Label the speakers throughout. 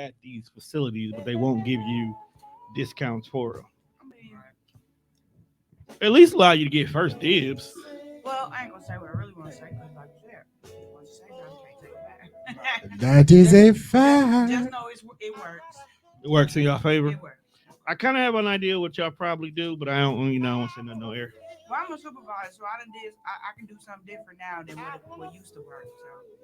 Speaker 1: at these facilities, but they won't give you discounts for them.
Speaker 2: I mean,
Speaker 1: At least allow you to get first dibs.
Speaker 2: well, I ain't gonna say what I really want to say because, like you said, once you say something, you can't take it back.
Speaker 3: That is a
Speaker 2: just
Speaker 3: fact.
Speaker 2: know it works.
Speaker 1: It works in your favor.
Speaker 2: It works.
Speaker 1: I kind of have an idea what y'all probably do, but I don't, I don't say nothing no air.
Speaker 2: Well, I'm a supervisor, so I can do something different now than what used to work.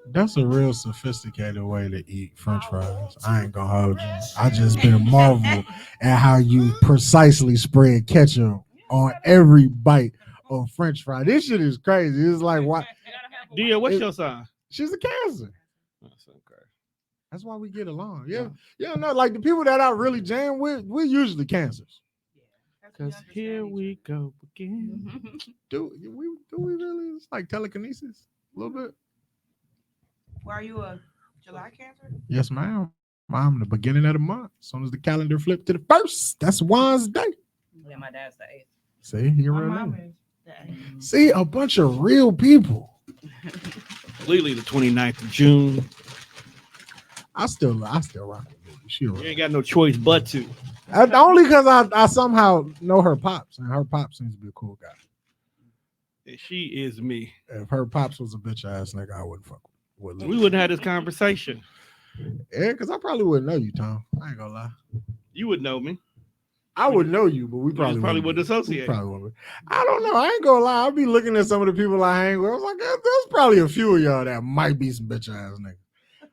Speaker 2: So
Speaker 3: That's a real sophisticated way to eat French fries. I ain't gonna hold you. I just been marvel at how you precisely spread ketchup on every bite of French fry. This shit is crazy. It's like why
Speaker 1: Dia, what's your sign?
Speaker 3: she's a Cancer.
Speaker 1: That's okay.
Speaker 3: That's why we get along. Yeah, no, like the people that I really jam with, we're usually Cancers.
Speaker 1: Because here we go again.
Speaker 3: Do we really? It's like telekinesis a little bit.
Speaker 2: Well, are you a July Cancer?
Speaker 3: Yes, ma'am. I'm the beginning of the month. As soon as the calendar flipped to the first, that's Juan's day.
Speaker 4: Yeah, my dad's the 8th.
Speaker 3: See, you're
Speaker 2: My
Speaker 3: real
Speaker 2: mom
Speaker 3: name.
Speaker 2: is the eighth.
Speaker 3: See, a bunch of real people.
Speaker 1: Completely the 29th of June.
Speaker 3: I still rock with baby. She
Speaker 1: You ain't got no choice but to.
Speaker 3: only because I somehow know her pops, and her pops seems to be a cool guy.
Speaker 1: And she is me.
Speaker 3: If her pops was a bitch ass nigga, I wouldn't fuck with.
Speaker 1: We wouldn't have this conversation.
Speaker 3: Yeah, because I probably wouldn't know you, Tom. I ain't gonna lie.
Speaker 1: You would know me.
Speaker 3: I would know you, but we
Speaker 1: just
Speaker 3: probably
Speaker 1: probably
Speaker 3: wouldn't
Speaker 1: wouldn't
Speaker 3: be-
Speaker 1: associate.
Speaker 3: we probably wouldn't be. I don't know. I ain't gonna lie. I'll be looking at some of the people I hang with. I was like, there's probably a few of y'all that might be some bitch ass niggas.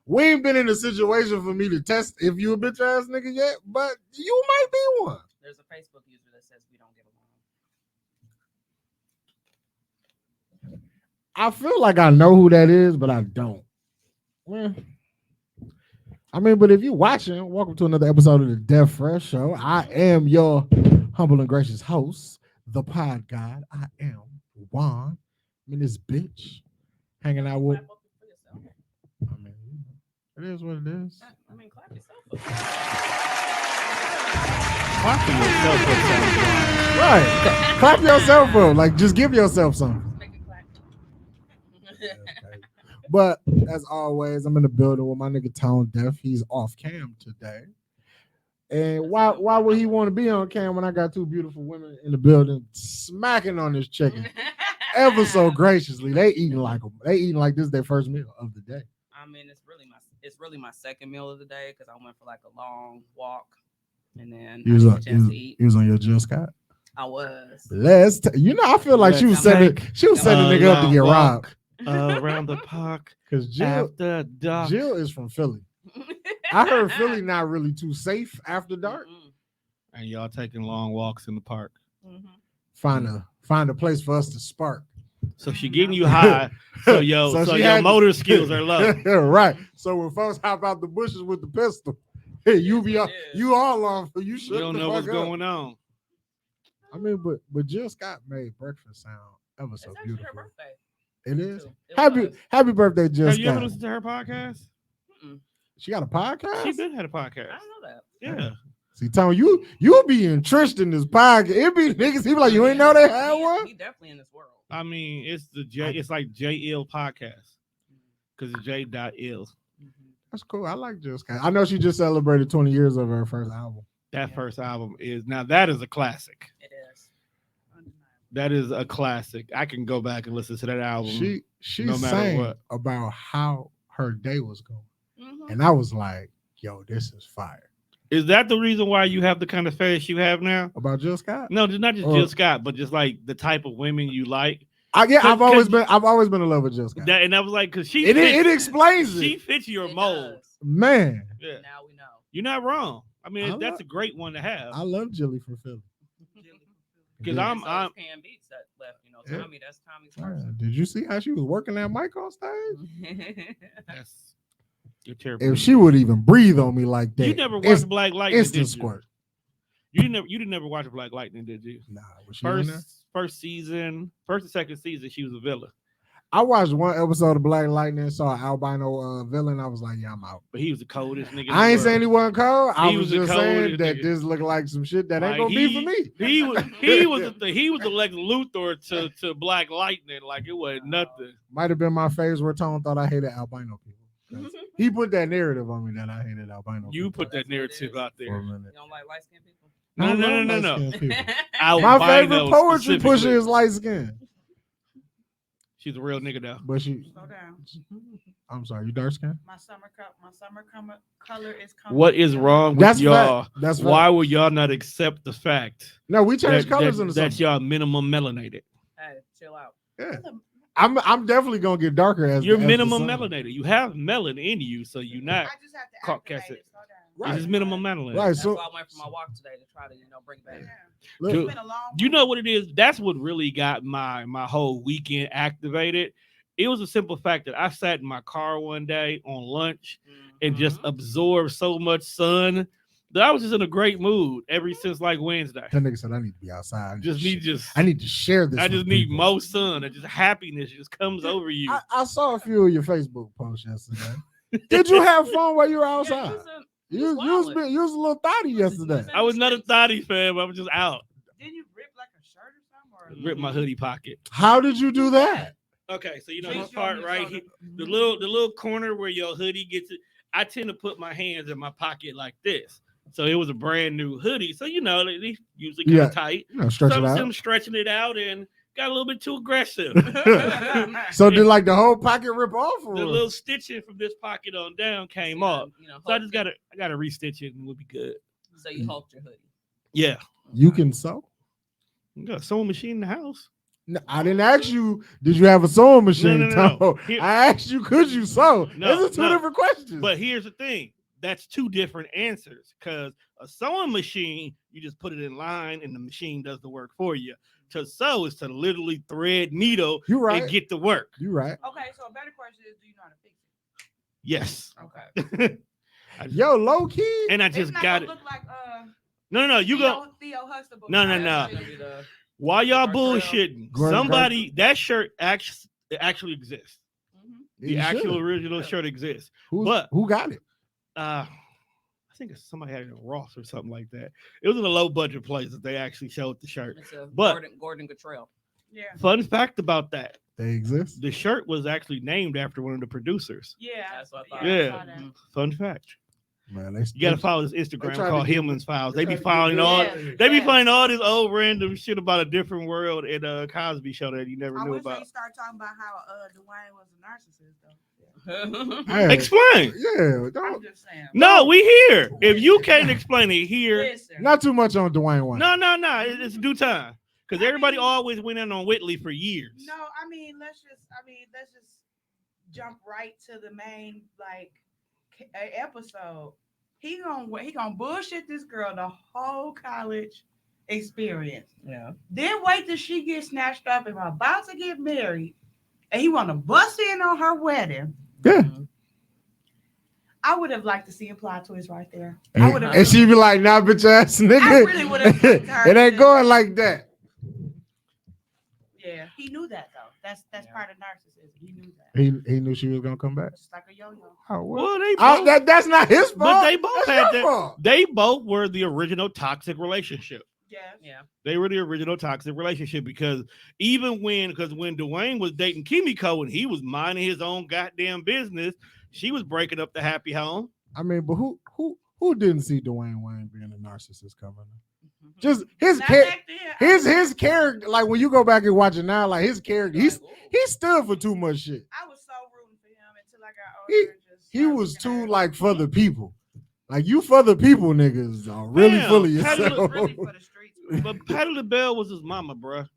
Speaker 3: We ain't been in a situation for me to test if you a bitch ass nigga yet, but you might be one.
Speaker 4: There's a Facebook user that says we don't get along.
Speaker 3: I feel like I know who that is, but I don't. Well, I mean, but if you're watching, welcome to another episode of the Deaf Fresh Show. I am your humble and gracious host, the Pod God. I am Juan. I mean, this bitch hanging out with.
Speaker 4: Clap up for yourself.
Speaker 3: I mean, it is what it is.
Speaker 4: I mean, clap yourself up.
Speaker 1: Clapping yourself up sounds wild.
Speaker 3: Right. Clap yourself up. Like, just give yourself something.
Speaker 4: Make it clap.
Speaker 3: But as always, I'm in the building with my nigga Tone Deaf. He's off cam today. And why would he want to be on cam when I got two beautiful women in the building smacking on this chicken ever so graciously? They eating like this their first meal of the day.
Speaker 4: I mean, it's really my second meal of the day because I went for like a long walk and then
Speaker 3: You
Speaker 4: I
Speaker 3: was
Speaker 4: didn't
Speaker 3: on,
Speaker 4: get a chance to eat.
Speaker 3: you was on your Jill Scott.
Speaker 4: I was.
Speaker 3: I feel like she was setting the nigga up to get robbed.
Speaker 1: Around the park
Speaker 3: Because Jill
Speaker 1: after dark.
Speaker 3: is from Philly. I heard Philly not really too safe after dark.
Speaker 1: And y'all taking long walks in the park.
Speaker 4: Mm-hmm.
Speaker 3: Find a place for us to spark.
Speaker 1: So she getting you high. So
Speaker 3: So
Speaker 1: your
Speaker 3: she had-
Speaker 1: motor skills are low.
Speaker 3: Right. So when folks hop out the bushes with the pistol, hey, you be all,
Speaker 4: Yes, it is.
Speaker 3: you all on. You should
Speaker 1: You don't know what's going on.
Speaker 3: I mean, but Jill Scott made breakfast sound ever so
Speaker 4: It's actually her
Speaker 3: beautiful.
Speaker 4: birthday.
Speaker 3: It is.
Speaker 4: too. It was.
Speaker 3: Happy birthday, Jill
Speaker 1: Have you ever
Speaker 3: Scott.
Speaker 1: listened to her podcast?
Speaker 4: Mm-mm.
Speaker 3: She got a podcast.
Speaker 1: She been had a podcast.
Speaker 4: I don't know that.
Speaker 1: Yeah.
Speaker 3: See, Tom, you be entrenched in this podcast. It be niggas. He be like, you ain't know they had one.
Speaker 4: He definitely in this world.
Speaker 1: I mean, it's like J Ill podcast. Because it's J. Ill.
Speaker 3: That's cool. I like Jill Scott. I know she just celebrated 20 years of her first album.
Speaker 1: That first album that is a classic.
Speaker 4: It is.
Speaker 1: That is a classic. I can go back and listen to that album.
Speaker 3: She
Speaker 1: no matter
Speaker 3: sang
Speaker 1: what.
Speaker 3: about how her day was going,
Speaker 4: Mhm.
Speaker 3: and I was like, yo, this is fire.
Speaker 1: Is that the reason why you have the kind of fetish you have now?
Speaker 3: About Jill Scott?
Speaker 1: No, not just Jill Scott, but just like the type of women you like.
Speaker 3: I've always been in love with Jill Scott.
Speaker 1: And that was like because she
Speaker 3: It explains
Speaker 1: she
Speaker 3: it.
Speaker 1: fits your
Speaker 4: It
Speaker 1: mold.
Speaker 4: does.
Speaker 3: Man,
Speaker 1: Yeah.
Speaker 4: Now we know.
Speaker 1: You're not wrong. I mean,
Speaker 3: I
Speaker 1: that's
Speaker 3: love-
Speaker 1: a great one to have.
Speaker 3: I love Jilly from Philly.
Speaker 1: Because
Speaker 3: Yeah.
Speaker 4: And so
Speaker 1: I'm
Speaker 4: is Cam Beats that left.
Speaker 3: Yeah.
Speaker 4: Tommy. That's Tommy's
Speaker 3: Yeah.
Speaker 4: person.
Speaker 3: Did you see how she was working that mic on stage?
Speaker 1: that's you're terrible.
Speaker 3: If she would even breathe on me like that,
Speaker 1: You never watched
Speaker 3: it's
Speaker 1: Black Lightning,
Speaker 3: instant
Speaker 1: did you?
Speaker 3: squirt.
Speaker 1: You didn't never watch Black Lightning, did you?
Speaker 3: Nah, was she on there?
Speaker 1: First season, first and second season, she was a villain.
Speaker 3: I watched one episode of Black Lightning, saw an albino villain. I was like, yeah, I'm out.
Speaker 1: But he was the coldest nigga. in
Speaker 3: I
Speaker 1: the
Speaker 3: ain't saying
Speaker 1: world.
Speaker 3: he wasn't cold. I
Speaker 1: He
Speaker 3: was
Speaker 1: was the
Speaker 3: just saying
Speaker 1: coldest
Speaker 3: that
Speaker 1: nigga.
Speaker 3: this looked like some shit that ain't
Speaker 1: Like,
Speaker 3: gonna be for me.
Speaker 1: He was the Lex Luthor to Black Lightning. Like it was nothing.
Speaker 3: Might have been my phase where Tone thought I hated albino people. He put that narrative on me that I hated albino.
Speaker 1: You
Speaker 3: people
Speaker 1: put that narrative out
Speaker 3: for a
Speaker 1: there.
Speaker 3: minute.
Speaker 4: You don't like light skinned people?
Speaker 1: No,
Speaker 3: I
Speaker 1: no,
Speaker 3: love
Speaker 1: no, no, no.
Speaker 3: light-skinned people.
Speaker 1: Albino
Speaker 3: My favorite poetry
Speaker 1: specifically.
Speaker 3: pusher is light skin.
Speaker 1: She's a real nigga though.
Speaker 3: But she,
Speaker 2: Slow down.
Speaker 3: I'm sorry, you dark skin?
Speaker 2: My summer color is coming.
Speaker 1: What is wrong with
Speaker 3: That's
Speaker 1: y'all?
Speaker 3: fact. That's
Speaker 1: Why
Speaker 3: fact.
Speaker 1: will y'all not accept the fact
Speaker 3: No, we changed
Speaker 1: that,
Speaker 3: colors
Speaker 1: that,
Speaker 3: in the
Speaker 1: that
Speaker 3: summer.
Speaker 1: y'all minimum melanated?
Speaker 4: Hey, chill out.
Speaker 3: Yeah. I'm definitely gonna get darker as
Speaker 1: You're
Speaker 3: as the
Speaker 1: minimum
Speaker 3: summer.
Speaker 1: melanated. You have melanin in you, so you're not.
Speaker 2: I just have to
Speaker 1: Caucasian.
Speaker 2: activate it. Slow down.
Speaker 3: Right.
Speaker 1: It's just minimum melanin.
Speaker 3: Right.
Speaker 4: That's
Speaker 3: So
Speaker 4: why I went for my walk today to try to, bring it back.
Speaker 2: Yeah.
Speaker 3: look,
Speaker 1: Dude,
Speaker 2: It's been a long
Speaker 1: You know what it is? That's what really got my whole weekend activated. It was a simple fact that I sat in my car one day on lunch and just absorbed so much sun that I was just in a great mood ever since like Wednesday.
Speaker 3: that nigga said I need to be outside.
Speaker 1: I
Speaker 3: need to share this.
Speaker 1: I
Speaker 3: with
Speaker 1: just need
Speaker 3: people.
Speaker 1: more sun. And just happiness just comes over you.
Speaker 3: I saw a few of your Facebook posts yesterday. Did you have fun while you were outside? You was a little thotty yesterday.
Speaker 1: I was not a thotty fan, but I was just out.
Speaker 2: Didn't you rip like a shirt or something?
Speaker 1: Rip my hoodie pocket.
Speaker 3: How did you do that?
Speaker 1: Okay, so you know
Speaker 2: Please
Speaker 1: this
Speaker 2: show
Speaker 1: part
Speaker 2: me
Speaker 1: right
Speaker 2: something.
Speaker 1: here, the little corner where your hoodie gets it. I tend to put my hands in my pocket like this. So it was a brand new hoodie. So they usually kind of tight.
Speaker 3: Stretch
Speaker 1: So
Speaker 3: it out.
Speaker 1: I'm stretching it out and got a little bit too aggressive.
Speaker 3: So did like the whole pocket rip off? Or
Speaker 1: The little stitching from this pocket on down came off. So I just gotta restitch it and we'll be good.
Speaker 4: So you hulked your hoodie.
Speaker 1: Yeah.
Speaker 3: you can sew?
Speaker 1: We got a sewing machine in the house.
Speaker 3: No, I didn't ask you. Did you have a sewing machine?
Speaker 1: No.
Speaker 3: Tom?
Speaker 1: Here-
Speaker 3: I asked you, could you sew?
Speaker 1: No,
Speaker 3: Those are two
Speaker 1: no.
Speaker 3: different questions.
Speaker 1: But here's the thing. That's two different answers because a sewing machine, you just put it in line and the machine does the work for you. To sew is to literally thread needle
Speaker 3: you right.
Speaker 1: and get to work.
Speaker 3: You right.
Speaker 2: Okay, so a better question is, do you know how to fix it?
Speaker 1: Yes.
Speaker 2: Okay.
Speaker 3: Yo, low key.
Speaker 1: And I
Speaker 2: It's
Speaker 1: just
Speaker 2: not
Speaker 1: got
Speaker 2: gonna
Speaker 1: it.
Speaker 2: look like
Speaker 1: No. You go.
Speaker 2: Theo Huxtable.
Speaker 1: No.
Speaker 4: That's gonna be the-
Speaker 1: While y'all
Speaker 4: Gartrell.
Speaker 1: bullshitting,
Speaker 3: Gar-
Speaker 1: somebody that shirt actually exists.
Speaker 2: Mhm.
Speaker 1: The
Speaker 3: It
Speaker 1: actual
Speaker 3: should.
Speaker 1: original shirt exists.
Speaker 3: Who got it?
Speaker 1: I think somebody had it in Ross or something like that. It was in a low budget place that they actually showed the shirt.
Speaker 4: It's a
Speaker 1: But-
Speaker 4: Gordon Cottrell.
Speaker 2: Yeah.
Speaker 1: Fun fact about that:
Speaker 3: They exist.
Speaker 1: the shirt was actually named after one of the producers.
Speaker 2: Yeah.
Speaker 4: That's what I thought.
Speaker 1: Yeah.
Speaker 2: I saw that.
Speaker 4: Mhm.
Speaker 1: Fun fact.
Speaker 3: Man, they
Speaker 1: You gotta follow this Instagram
Speaker 3: try to
Speaker 1: called
Speaker 3: get-
Speaker 1: Hillman's Files. They be
Speaker 3: try to
Speaker 1: following
Speaker 3: get-
Speaker 1: all.
Speaker 2: Yeah.
Speaker 1: They be
Speaker 2: Yeah.
Speaker 1: finding all this old random shit about a different world in Cosby Show that you never
Speaker 2: I
Speaker 1: knew
Speaker 2: wish
Speaker 1: about.
Speaker 2: they start talking about how Dwayne was a narcissist though.
Speaker 3: Hey,
Speaker 1: Explain.
Speaker 3: yeah,
Speaker 2: I'm
Speaker 3: don't,
Speaker 2: just saying.
Speaker 1: No, we here. If you can't explain it here,
Speaker 2: Listen.
Speaker 3: not too much on Dwayne Wayne.
Speaker 1: no. It's due time. Because everybody always went in on Whitley for years.
Speaker 2: No, let's just jump right to the main episode. He gonna bullshit this girl the whole college experience.
Speaker 4: Yeah.
Speaker 2: Then wait till she gets snatched up and about to get married, and he want to bust in on her wedding.
Speaker 3: Yeah.
Speaker 2: I would have liked to see a plot twist right there. I would have.
Speaker 3: And she be like, nah, bitch ass nigga.
Speaker 2: I really would have.
Speaker 3: It ain't going like that.
Speaker 2: Yeah, he knew that though. That's
Speaker 4: Yeah.
Speaker 2: part of narcissism. He knew that.
Speaker 3: He knew she was gonna come back.
Speaker 2: Just like a yo-yo.
Speaker 3: Oh, well.
Speaker 1: Well, they both,
Speaker 3: That's not his fault.
Speaker 1: but they both
Speaker 3: That's
Speaker 1: had
Speaker 3: your
Speaker 1: that.
Speaker 3: fault.
Speaker 1: They both were the original toxic relationship.
Speaker 2: Yes.
Speaker 4: Yeah.
Speaker 1: They were the original toxic relationship because when Dwayne was dating Kimiko and he was minding his own goddamn business, she was breaking up the happy home.
Speaker 3: I mean, but who didn't see Dwayne Wayne being a narcissist coming? Just his
Speaker 2: Not
Speaker 3: character.
Speaker 2: back then.
Speaker 3: His character, like when you go back and watch it now, like his character, he stood for too much shit.
Speaker 2: I was so rooting for him until I got
Speaker 3: He-
Speaker 2: older. and just
Speaker 3: He
Speaker 2: started
Speaker 3: was
Speaker 2: looking
Speaker 3: too
Speaker 2: at
Speaker 3: like for the people. Like you for the people niggas are really
Speaker 1: Damn,
Speaker 3: full of
Speaker 1: how do you
Speaker 2: it.
Speaker 3: yourself.
Speaker 2: Really for the streets.
Speaker 1: But Patti LaBelle was his mama, bruh.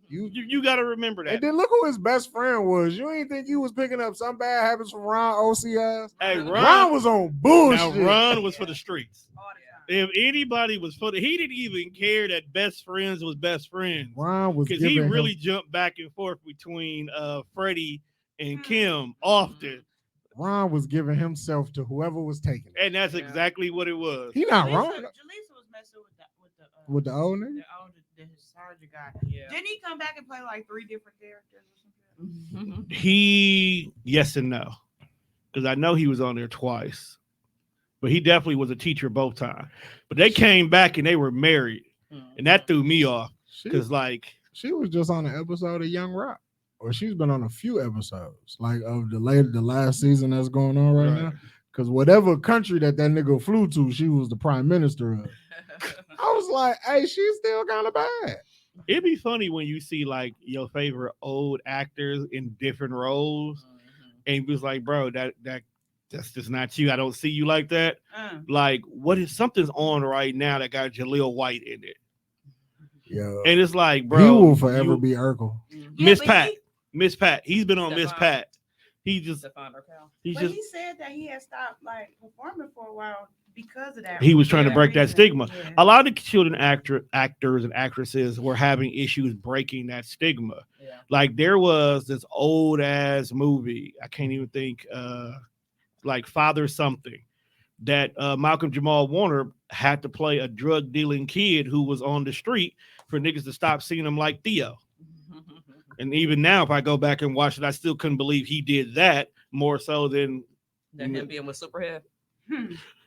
Speaker 1: You got to remember that.
Speaker 3: And then look who his best friend was. You ain't think you was picking up some bad habits from Ron OCS?
Speaker 1: Hey,
Speaker 3: Ron
Speaker 1: Ron
Speaker 3: was on bullshit.
Speaker 1: Now Ron was for the streets.
Speaker 2: All the time.
Speaker 1: If anybody was for he didn't even care that best friends was best friends.
Speaker 3: Ron was
Speaker 1: Because
Speaker 3: giving
Speaker 1: he really
Speaker 3: him,
Speaker 1: jumped back and forth between Freddie and
Speaker 2: Mm.
Speaker 1: Kim often.
Speaker 3: Ron was giving himself to whoever was taking it.
Speaker 1: And that's
Speaker 4: Yeah.
Speaker 1: exactly what it was.
Speaker 3: He not wrong
Speaker 2: Jalisa was messing
Speaker 3: with the old nigga.
Speaker 2: the sergeant guy.
Speaker 4: Yeah.
Speaker 2: Didn't he come back and play like 3 different characters or something?
Speaker 1: He yes and no. Because I know he was on there twice. But he definitely was a teacher both times. But they came back and they were married. And that threw me off.
Speaker 3: She,
Speaker 1: Because like
Speaker 3: she was just on an episode of Young Rock. or she's been on a few episodes, like of the last season that's going on right now. Because whatever country that nigga flew to, she was the prime minister of. I was like, hey, she's still kind of bad.
Speaker 1: It'd be funny when you see like your favorite old actors in different roles, and you was like, bro, that's just not you. I don't see you like that. Like, what is something's on right now that got Jaleel White in it?
Speaker 3: Yeah,
Speaker 1: and it's like, bro,
Speaker 3: he will forever be Urkel.
Speaker 1: Miss Pat. Miss Pat. He's been on Miss Pat. He just
Speaker 2: he said that he had stopped like performing for a while because of that.
Speaker 1: He was trying to break that stigma.
Speaker 2: Yeah.
Speaker 1: A lot of children actors and actresses were having issues breaking that stigma.
Speaker 4: Yeah.
Speaker 1: Like there was this old ass movie, I can't even think, like Father Something, that Malcolm Jamal Warner had to play a drug dealing kid who was on the street for niggas to stop seeing him like Theo. And even now, if I go back and watch it, I still couldn't believe he did that more so than
Speaker 4: him being with Superhead.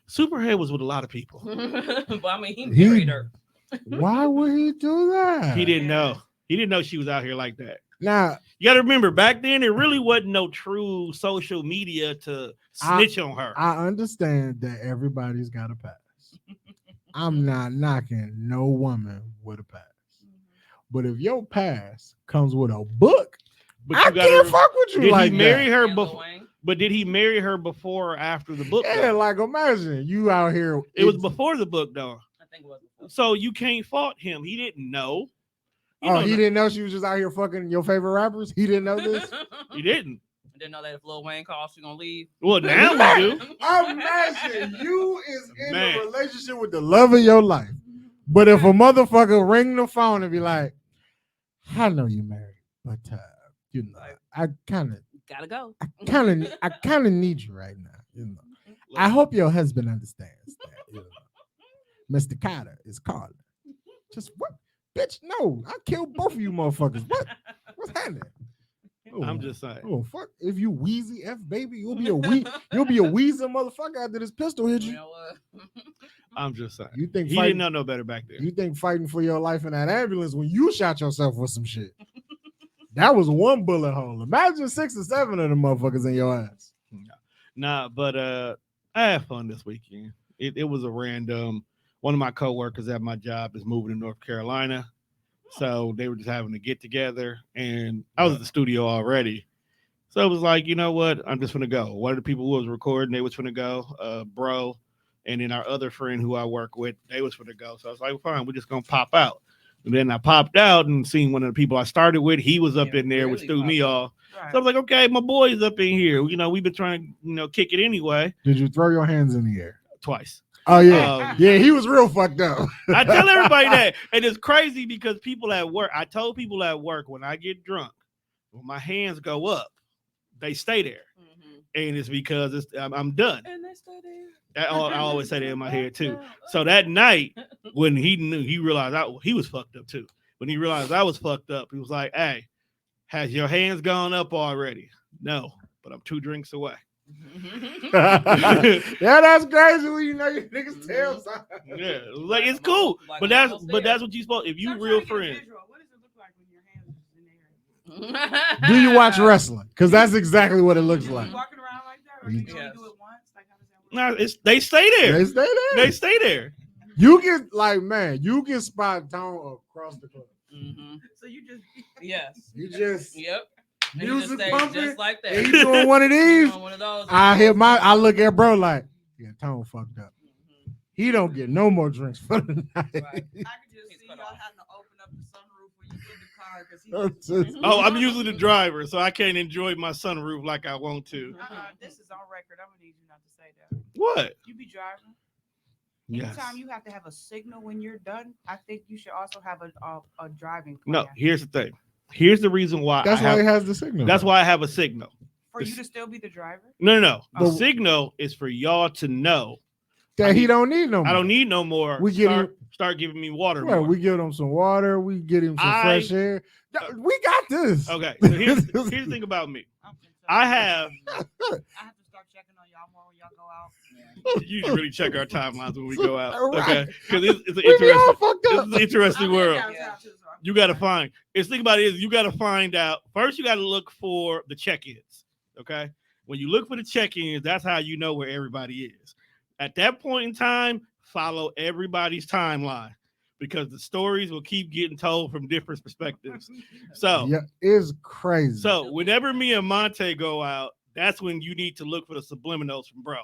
Speaker 1: Superhead was with a lot of people.
Speaker 4: But I mean, he married her.
Speaker 3: Why would he do that?
Speaker 1: He didn't know. He didn't know she was out here like that.
Speaker 3: Now,
Speaker 1: you got to remember, back then, there really wasn't no true social media to snitch on her.
Speaker 3: I understand that everybody's got a pass. I'm not knocking no woman with a pass. But if your pass comes with a book,
Speaker 1: but
Speaker 3: I can't fuck with you.
Speaker 1: Did he marry her before? But did he marry her before or after the book?
Speaker 3: Yeah, like imagine you out here.
Speaker 1: It was before the book, though.
Speaker 4: I think it was before.
Speaker 1: So you can't fault him. He didn't know.
Speaker 3: He didn't know she was just out here fucking your favorite rappers? He didn't know this?
Speaker 1: He didn't.
Speaker 4: Didn't know that if Lil Wayne calls, she's gonna leave.
Speaker 1: Well, now we do.
Speaker 3: Imagine you is in a relationship with the love of your life. But if a motherfucker ring the phone and be like, I know you married, but you know, I kind of
Speaker 4: gotta go.
Speaker 3: I kind of need you right now. You know, I hope your husband understands that. You know, Mr. Carter is calling. Just what, bitch? No, I killed both of you, motherfuckers. What's happening? Oh,
Speaker 1: I'm just saying.
Speaker 3: Oh fuck! If you wheezy F baby, you'll be a wheezing motherfucker after this pistol hit you.
Speaker 4: You know what?
Speaker 1: I'm just saying.
Speaker 3: You think
Speaker 1: he didn't know no better back then?
Speaker 3: You think fighting for your life in that ambulance when you shot yourself with some shit? That was one bullet hole. Imagine 6 or 7 of them motherfuckers in your ass.
Speaker 1: Nah, but I had fun this weekend. It was a random. One of my coworkers at my job is moving to North Carolina. So they were just having to get together, and I was at the studio already. So it was like, you know what? I'm just going to go. One of the people who was recording, they was going to go, bro. And then our other friend who I work with, they was going to go. So I was like, fine, we're just going to pop out. And then I popped out and seen one of the people I started with. He was up in there, which threw me off. Right. So I was like, okay, my boy's up in here. You know, we've been trying to, kick it anyway.
Speaker 3: Did you throw your hands in the air?
Speaker 1: Twice.
Speaker 3: Oh, yeah. Yeah, he was real fucked up.
Speaker 1: I tell everybody that. And it's crazy because people at work, I told people at work when I get drunk, when my hands go up, they stay there. Mm-hmm. And it's because I'm done.
Speaker 4: And they stay there.
Speaker 1: I always say that in my head, too. So that night, when he realized he was fucked up, too. When he realized I was fucked up, he was like, hey, has your hands gone up already? No, but I'm 2 drinks away.
Speaker 3: Yeah, that's crazy when you know your niggas tell something.
Speaker 1: Yeah, like it's cool, but that's what you supposed. If you real friends,
Speaker 2: what does it look like when your hands is in the air?
Speaker 3: Do you watch wrestling? Because that's exactly what it looks like.
Speaker 2: Walking around like that, or do you do it once? Like how does
Speaker 1: no,
Speaker 2: that work?
Speaker 1: they stay there.
Speaker 3: They stay there.
Speaker 1: They stay there.
Speaker 3: You can you can spot Tone across the club.
Speaker 4: Mm-hmm.
Speaker 2: So you just
Speaker 3: you just
Speaker 4: yep.
Speaker 3: Music
Speaker 4: just
Speaker 3: pumping,
Speaker 4: just like that.
Speaker 3: He doing one of these.
Speaker 4: One of those.
Speaker 3: I look at bro like, yeah, Tone fucked up. Mm-hmm. He don't get no more drinks for the night.
Speaker 2: Right. I can just see y'all having to open up the sunroof when you get in the car because
Speaker 1: oh, I'm usually the driver, so I can't enjoy my sunroof like I want to.
Speaker 2: This is on record. I'm gonna need you not to say that.
Speaker 1: What?
Speaker 2: You be driving.
Speaker 1: Yes.
Speaker 2: Anytime you have to have a signal when you're done, I think you should also have a driving plan.
Speaker 1: No, here's the thing. Here's the reason why.
Speaker 3: That's why he has the signal.
Speaker 1: That's why I have a signal.
Speaker 2: For you to still be the driver?
Speaker 1: No. The signal is for y'all to know
Speaker 3: that he don't need no more.
Speaker 1: I don't need no more.
Speaker 3: We
Speaker 1: start giving me water.
Speaker 3: Right, we give him some water. We get him some fresh air. We got this.
Speaker 1: Okay. So here's the thing about me. I have
Speaker 2: to start checking on y'all more when y'all go out.
Speaker 1: You should really check our timelines when we go out.
Speaker 3: Right.
Speaker 1: Okay. Because it's an interesting world.
Speaker 2: Yeah.
Speaker 1: You got to find. It's thing about it is you got to find out first. You got to look for the check-ins. Okay, when you look for the check-ins, that's how you know where everybody is. At that point in time, follow everybody's timeline because the stories will keep getting told from different perspectives. So
Speaker 3: Yeah, it's crazy.
Speaker 1: So whenever me and Monte go out, that's when you need to look for the subliminals from bro,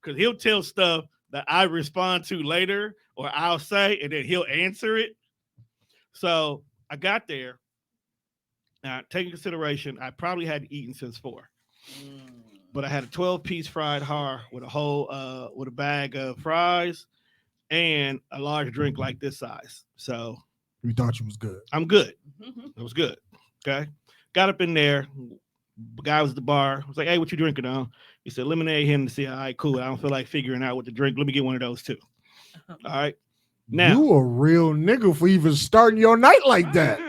Speaker 1: because he'll tell stuff that I respond to later, or I'll say, and then he'll answer it. So I got there. Now, taking consideration, I probably hadn't eaten since 4, but I had a 12-piece fried har with a bag of fries and a large drink like this size. So
Speaker 3: we thought you was good.
Speaker 1: I'm good. It was good. Okay. Got up in there. The guy was at the bar. I was like, hey, what you drinking on? He said, lemonade, Hennessy. All right, cool. I don't feel like figuring out what to drink. Let me get one of those too. All right. Now,
Speaker 3: you a real nigga for even starting your night like that.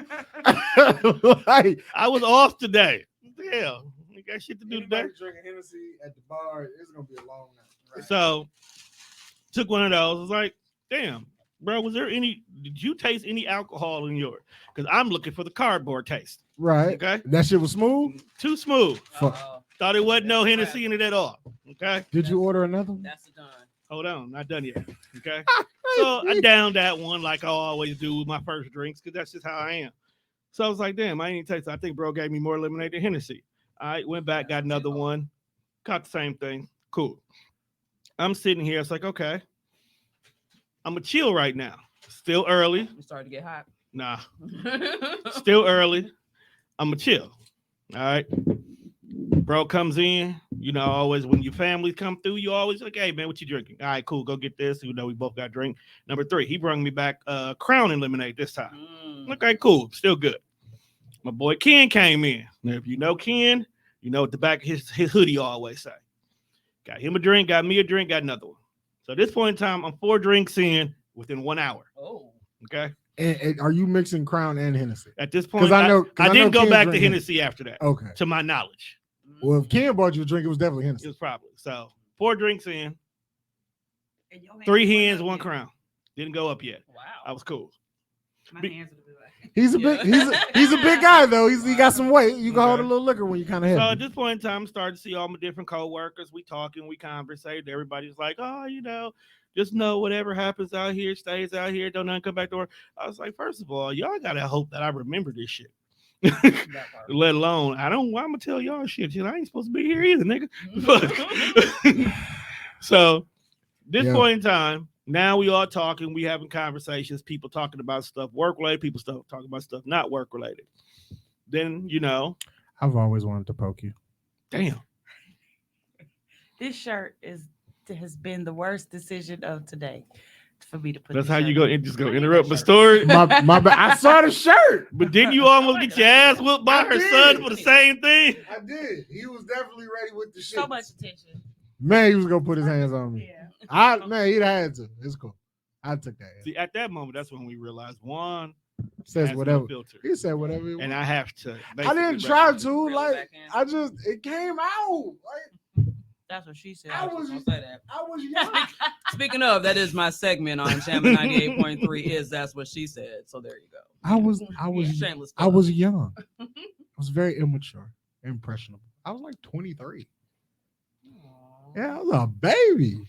Speaker 3: Like,
Speaker 1: I was off today. What the hell? You got shit to do today.
Speaker 3: Drinking Hennessy at the bar, it's gonna be a long night. Right.
Speaker 1: So took one of those. I was like, damn, bro, did you taste any alcohol in yours? Because I'm looking for the cardboard taste.
Speaker 3: Right.
Speaker 1: Okay.
Speaker 3: That shit was smooth.
Speaker 1: Too smooth.
Speaker 3: Fuck.
Speaker 1: Thought it wasn't no Hennessy in it at all. Okay.
Speaker 3: Did you order another one?
Speaker 4: That's done.
Speaker 1: Hold on, not done yet. Okay. So I downed that one like I always do with my first drinks because that's just how I am. So I was like, damn, I ain't taste it. I think bro gave me more lemonade than Hennessy. All right, went back, got another one, caught the same thing. Cool. I'm sitting here. It's like, okay, I'm a chill right now. Still early.
Speaker 4: You started to get hot.
Speaker 1: Nah, still early. I'm a chill. All right. Bro comes in, you know, always when your family come through, you always like, hey man, what you drinking? All right, cool, go get this. You know, we both got drink. Number 3, he brought me back Crown and lemonade this time. Okay, cool, still good. My boy Ken came in. Now, if you know Ken, you know what the back of his hoodie always say. Got him a drink, got me a drink, got another one. So at this point in time, I'm 4 drinks in within 1 hour.
Speaker 4: Oh,
Speaker 1: okay.
Speaker 3: And are you mixing Crown and Hennessy?
Speaker 1: At this point,
Speaker 3: I
Speaker 1: didn't go
Speaker 3: Ken
Speaker 1: back to
Speaker 3: drink
Speaker 1: Hennessy after that.
Speaker 3: Okay.
Speaker 1: To my knowledge.
Speaker 3: Well, if Ken bought you a drink, it was definitely
Speaker 1: It
Speaker 3: Hennessy.
Speaker 1: was probably so. 4 drinks in,
Speaker 2: And your
Speaker 1: 3
Speaker 2: went
Speaker 1: hands,
Speaker 2: up
Speaker 1: 1
Speaker 2: yet.
Speaker 1: crown. Didn't go up yet.
Speaker 4: wow.
Speaker 1: I was cool.
Speaker 2: My
Speaker 1: Be-
Speaker 2: hands would be like.
Speaker 3: He's a big he's a big guy though. He got some weight. You can hold a
Speaker 1: Okay.
Speaker 3: little liquor when you kind of
Speaker 1: So
Speaker 3: heavy.
Speaker 1: at this point in time, I started to see all my different co-workers. We talking, we conversate. Everybody's like, oh, you know, just know whatever happens out here stays out here. Don't nothing come back to work. I was like, first of all, y'all gotta hope that I remember this shit.
Speaker 4: That part.
Speaker 1: Let alone, why I'm gonna tell y'all shit. I ain't supposed to be here either, nigga. Fuck. So this
Speaker 3: Yeah.
Speaker 1: point in time, now we all talking, we having conversations, people talking about stuff work related, people talking about stuff not work related. Then, you know,
Speaker 3: I've always wanted to poke you.
Speaker 1: damn.
Speaker 2: This shirt has been the worst decision of today for me to put.
Speaker 1: That's
Speaker 2: this
Speaker 1: how you
Speaker 2: shirt.
Speaker 1: go just go interrupt my story.
Speaker 3: My bad. I saw the shirt.
Speaker 1: But didn't you almost get your ass whooped by
Speaker 3: I
Speaker 1: her
Speaker 3: did.
Speaker 1: son for the same thing?
Speaker 3: I did. He was definitely ready with the shit.
Speaker 2: So much attention.
Speaker 3: Man, he was gonna put his hands on me.
Speaker 2: Yeah.
Speaker 3: Man, he'd had to. It's cool. I took that.
Speaker 1: See, at that moment, that's when we realized one
Speaker 3: Says
Speaker 1: has no
Speaker 3: whatever.
Speaker 1: filter.
Speaker 3: He said whatever. He
Speaker 1: And
Speaker 3: wanted.
Speaker 1: I have to.
Speaker 3: I didn't
Speaker 1: basically
Speaker 3: try
Speaker 1: recognize-
Speaker 3: to.
Speaker 4: Reel it
Speaker 3: Like
Speaker 4: back in.
Speaker 3: I just it came out. Like
Speaker 2: That's what she said.
Speaker 3: I was
Speaker 4: Don't say that.
Speaker 3: I was young.
Speaker 4: Speaking of, that is my segment on Channel 98.3. Is that's what she said. So there you go.
Speaker 3: I was
Speaker 4: Shameless.
Speaker 3: I was young. I was very immature, impressionable. I was like 23. Yeah, I was a baby.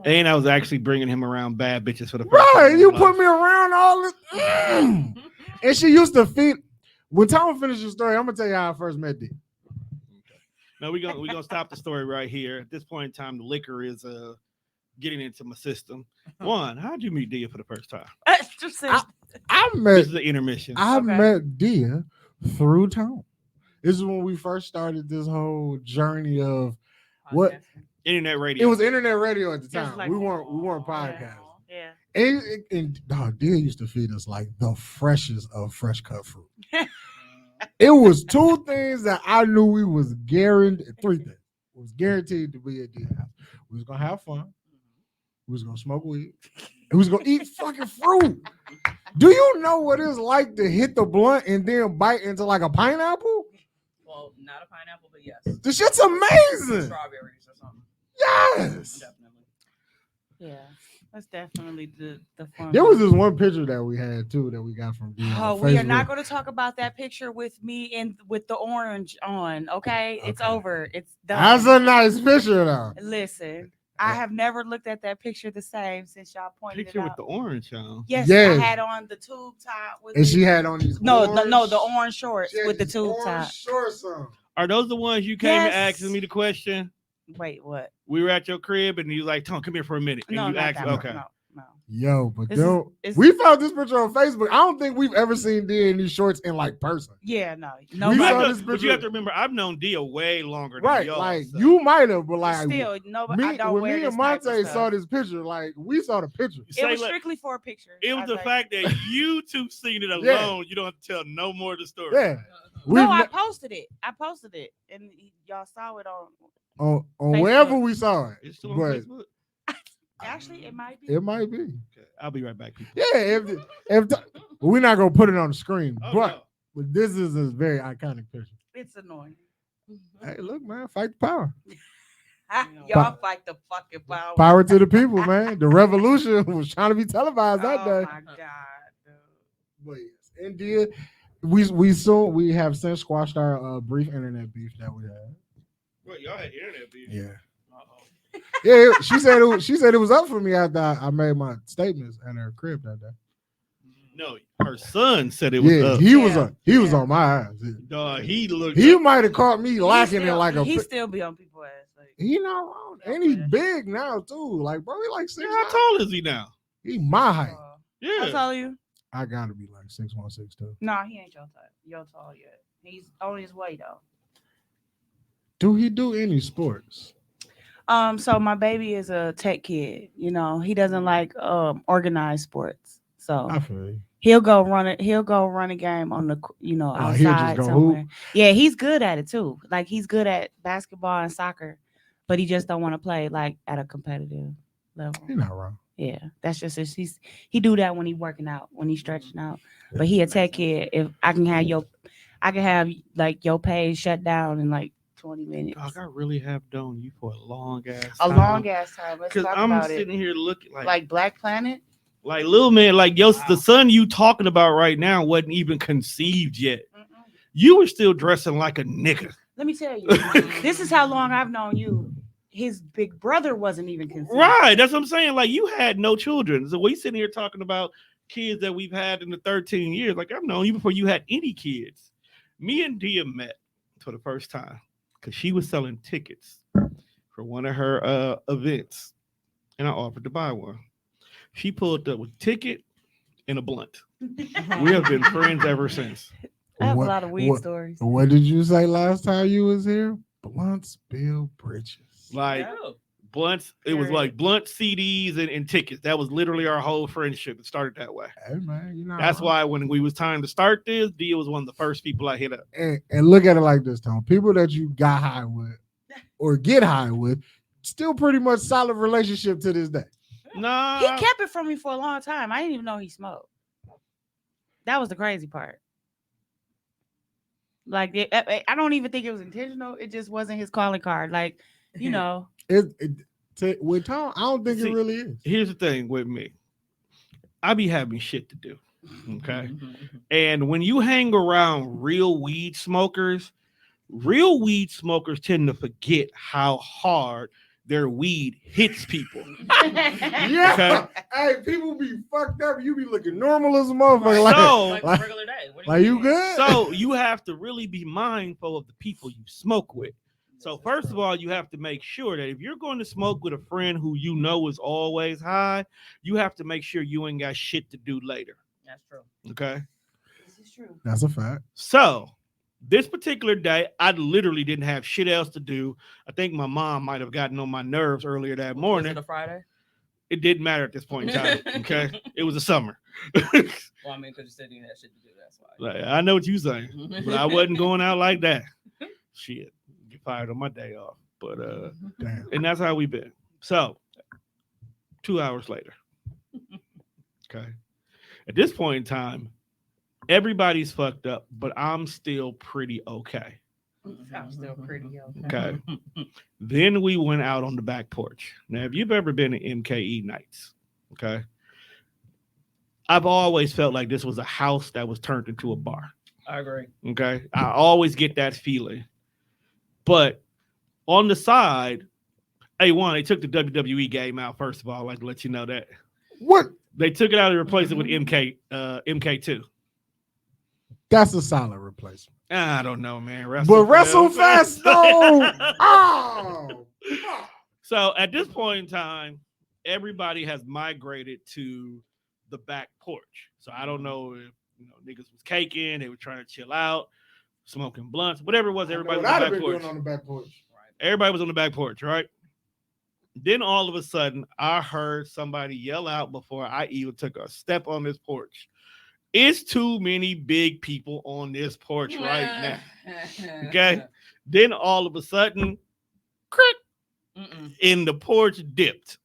Speaker 1: And I was actually bringing him around bad bitches for the first
Speaker 3: Right,
Speaker 1: time in
Speaker 3: you
Speaker 1: his
Speaker 3: put
Speaker 1: life.
Speaker 3: me around all this. And she used to feed. When Tom finishes the story, I'm gonna tell you how I first met D.
Speaker 1: No, we're gonna stop the story right here. At this point in time, the liquor is getting into my system. One, how'd you meet Dia for the first time?
Speaker 2: Just said-
Speaker 3: I
Speaker 1: This
Speaker 3: met
Speaker 1: is the intermission.
Speaker 3: I
Speaker 2: Okay.
Speaker 3: met Dia through Tom. This is when we first started this whole journey of what
Speaker 1: Internet radio.
Speaker 3: it was internet radio at the
Speaker 2: It was
Speaker 3: time.
Speaker 2: like-
Speaker 3: we weren't podcasting.
Speaker 2: Yeah.
Speaker 3: And Dia used to feed us like the freshest of fresh cut fruit. It was 2 things that I knew we was guaranteed. 3 things. It was guaranteed to be at Dia's house. We was gonna have fun. We was gonna smoke weed. And we was gonna eat fucking fruit. Do you know what it's like to hit the blunt and then bite into like a pineapple?
Speaker 4: Well, not a pineapple, but yes.
Speaker 3: The shit's amazing.
Speaker 4: Strawberries or something.
Speaker 3: Yes.
Speaker 4: Definitely.
Speaker 2: Yeah. That's definitely the fun.
Speaker 3: There was this one picture that we had too that we got from Dion
Speaker 2: Oh,
Speaker 3: on
Speaker 2: we are
Speaker 3: Facebook.
Speaker 2: not going to talk about that picture with me and with the orange on. Okay, it's
Speaker 3: Okay.
Speaker 2: over. It's done.
Speaker 3: That's a nice picture though.
Speaker 2: Listen, I have never looked at that picture the same since y'all pointed
Speaker 1: Picture
Speaker 2: it
Speaker 1: with
Speaker 2: out.
Speaker 1: the orange on.
Speaker 2: Yes,
Speaker 3: Yes.
Speaker 2: I had on the tube top with
Speaker 3: And
Speaker 2: the-
Speaker 3: she had on these
Speaker 2: no,
Speaker 3: orange,
Speaker 2: the orange shorts
Speaker 3: she had
Speaker 2: with the
Speaker 3: these
Speaker 2: tube
Speaker 3: orange
Speaker 2: top.
Speaker 3: shorts on.
Speaker 1: Are those the ones you came
Speaker 2: Yes.
Speaker 1: asking me the question?
Speaker 2: Wait, what?
Speaker 1: We were at your crib and you was like, Tom, come here for a minute. And
Speaker 2: No,
Speaker 1: you
Speaker 2: not
Speaker 1: asked,
Speaker 2: that one.
Speaker 1: okay.
Speaker 2: No.
Speaker 3: Yo, but
Speaker 2: This is-
Speaker 3: don't
Speaker 2: it's-
Speaker 3: we found this picture on Facebook? I don't think we've ever seen D in these shorts in like person.
Speaker 2: Yeah, no.
Speaker 3: We
Speaker 1: You
Speaker 3: saw
Speaker 1: have
Speaker 3: this
Speaker 1: to, but
Speaker 3: picture-
Speaker 1: you have to remember, I've known Dia way longer than
Speaker 3: Right,
Speaker 1: y'all.
Speaker 3: like
Speaker 1: so.
Speaker 3: you might have, but like
Speaker 2: Still, no, but I
Speaker 3: me,
Speaker 2: don't
Speaker 3: when
Speaker 2: wear
Speaker 3: me
Speaker 2: this
Speaker 3: and
Speaker 2: type of
Speaker 3: Monte
Speaker 2: stuff.
Speaker 3: saw this picture, like we saw the picture.
Speaker 2: It
Speaker 1: Say,
Speaker 2: was
Speaker 1: like,
Speaker 2: strictly for a picture.
Speaker 1: it was
Speaker 2: I
Speaker 1: the
Speaker 2: think.
Speaker 1: fact that you two seen it alone.
Speaker 3: Yeah.
Speaker 1: You don't have to tell no more of the story.
Speaker 3: Yeah,
Speaker 2: No, I
Speaker 3: ne-
Speaker 2: posted it. And y'all saw it on.
Speaker 3: on
Speaker 2: Facebook.
Speaker 3: wherever we saw it.
Speaker 1: It's still on
Speaker 3: But
Speaker 1: Facebook.
Speaker 2: Actually, it might be.
Speaker 3: it might be.
Speaker 1: Okay. I'll be right back, people.
Speaker 3: Yeah, we're not gonna put it on the screen,
Speaker 1: Oh,
Speaker 3: but
Speaker 1: no.
Speaker 3: but this is a very iconic picture.
Speaker 2: It's annoying.
Speaker 3: Hey, look, man, fight the power.
Speaker 2: Y'all fight the fucking power.
Speaker 3: Power to the people, man. The revolution was trying to be televised that
Speaker 2: Oh
Speaker 3: day.
Speaker 2: my god, dude.
Speaker 3: But yes, India, we have since squashed our brief internet beef that we had.
Speaker 1: Wait, y'all had internet beef.
Speaker 3: Yeah,
Speaker 1: Uh-oh.
Speaker 3: yeah. She said it was up for me after I made my statements at her crib that day.
Speaker 1: No, her son said it was
Speaker 3: Yeah,
Speaker 1: up.
Speaker 3: he was
Speaker 2: Yeah.
Speaker 3: on my ass.
Speaker 1: Dog, he looked.
Speaker 3: He
Speaker 1: up.
Speaker 3: might have caught me lacking in
Speaker 2: still,
Speaker 3: like a.
Speaker 2: He still be on people's ass. Like,
Speaker 3: He not wrong, and he's big now too. Like bro, he like 6'9".
Speaker 1: Yeah, how tall is he now?
Speaker 3: He my height.
Speaker 2: How
Speaker 1: Yeah.
Speaker 2: tall are you?
Speaker 3: I gotta be like 6'1", 6'2".
Speaker 2: No, he ain't your type. Your tall yet. He's on his way though.
Speaker 3: Do he do any sports?
Speaker 2: So my baby is a tech kid. You know, he doesn't like organized sports. So
Speaker 3: I feel you.
Speaker 2: he'll go run it. He'll go run a game on the, you know,
Speaker 3: Oh, he'll just
Speaker 2: outside
Speaker 3: go
Speaker 2: somewhere.
Speaker 3: hoop?
Speaker 2: Yeah, he's good at it too. Like he's good at basketball and soccer, but he just don't want to play like at a competitive level.
Speaker 3: He's not wrong.
Speaker 2: Yeah, that's just he do that when he working out, when he's stretching out. But he a tech kid. If I can have like your page shut down in like 20 minutes.
Speaker 1: Dog, I really have known you for a long ass.
Speaker 2: A long ass time. Let's
Speaker 1: Because
Speaker 2: talk
Speaker 1: I'm
Speaker 2: about
Speaker 1: sitting
Speaker 2: it.
Speaker 1: here looking
Speaker 2: Like Black Planet.
Speaker 1: like little man, like yo,
Speaker 2: Wow.
Speaker 1: the son you talking about right now wasn't even conceived yet.
Speaker 2: Mm-mm.
Speaker 1: You were still dressing like a nigga.
Speaker 2: Let me tell you, this is how long I've known you. His big brother wasn't even conceived.
Speaker 1: Right. That's what I'm saying. Like you had no children. So we sitting here talking about kids that we've had in the 13 years. Like I've known you before you had any kids. Me and Dia met for the first time because she was selling tickets for one of her events. And I offered to buy one. She pulled up with a ticket and a blunt. We have been friends ever since.
Speaker 2: I have
Speaker 3: What-
Speaker 2: a lot of weed
Speaker 3: what-
Speaker 2: stories.
Speaker 3: What did you say last time you was here? Blunts, Bill Bridges.
Speaker 1: Like
Speaker 4: Oh.
Speaker 1: blunts, it was
Speaker 2: Period.
Speaker 1: like blunt CDs and tickets. That was literally our whole friendship. It started that way.
Speaker 3: Hey man, you know
Speaker 1: That's why when we was time to start this, Dia was one of the first people I hit up.
Speaker 3: And look at it like this, Tom. People that you got high with or get high with, still pretty much solid relationship to this day.
Speaker 1: Nah,
Speaker 2: He kept it from me for a long time. I didn't even know he smoked. That was the crazy part. Like I don't even think it was intentional. It just wasn't his calling card. Like, you know,
Speaker 3: With Tom, I don't think
Speaker 1: See,
Speaker 3: it really is.
Speaker 1: here's the thing with me. I be having shit to do. Okay. And when you hang around real weed smokers tend to forget how hard their weed hits people.
Speaker 3: Yeah. Hey, people be fucked up. You be looking normal as a motherfucker. Like,
Speaker 1: So,
Speaker 4: Like
Speaker 3: like-
Speaker 4: a regular day. What do
Speaker 3: like you
Speaker 4: mean?
Speaker 3: good?
Speaker 1: so you have to really be mindful of the people you smoke with. So first of all, you have to make sure that if you're going to smoke with a friend who you know is always high, you have to make sure you ain't got shit to do later.
Speaker 4: That's true.
Speaker 1: Okay.
Speaker 2: this is true.
Speaker 3: That's a fact.
Speaker 1: So this particular day, I literally didn't have shit else to do. I think my mom might have gotten on my nerves earlier that
Speaker 4: Was
Speaker 1: morning.
Speaker 4: it a Friday?
Speaker 1: It didn't matter at this point in time. Okay. It was a summer.
Speaker 4: Well, I mean, because you said you had shit to do. That's why.
Speaker 1: Like, I know what you're saying, but I wasn't going out like that. Shit. Get fired on my day off. But
Speaker 3: Damn.
Speaker 1: and that's how we been. So 2 hours later. Okay. At this point in time, everybody's fucked up, but I'm still pretty okay.
Speaker 2: I'm still pretty okay.
Speaker 1: Okay. Then we went out on the back porch. Now, if you've ever been to MKE nights, Okay. I've always felt like this was a house that was turned into a bar.
Speaker 4: I agree.
Speaker 1: Okay. I always get that feeling. But on the side, A1, they took the WWE game out, first of all. I'd like to let you know that.
Speaker 3: What?
Speaker 1: They took it out and replaced it with MK2.
Speaker 3: That's a solid replacement.
Speaker 1: I don't know, man.
Speaker 3: But WrestleFest, though. Oh.
Speaker 1: So at this point in time, everybody has migrated to the back porch. So I don't know if niggas was caking, they were trying to chill out, smoking blunts, whatever it was. Everybody was
Speaker 3: on the back porch.
Speaker 1: Everybody was on the back porch, right? Then all of a sudden, I heard somebody yell out before I even took a step on this porch. It's too many big people on this porch right now. Okay. Then all of a sudden, crick, and the porch dipped.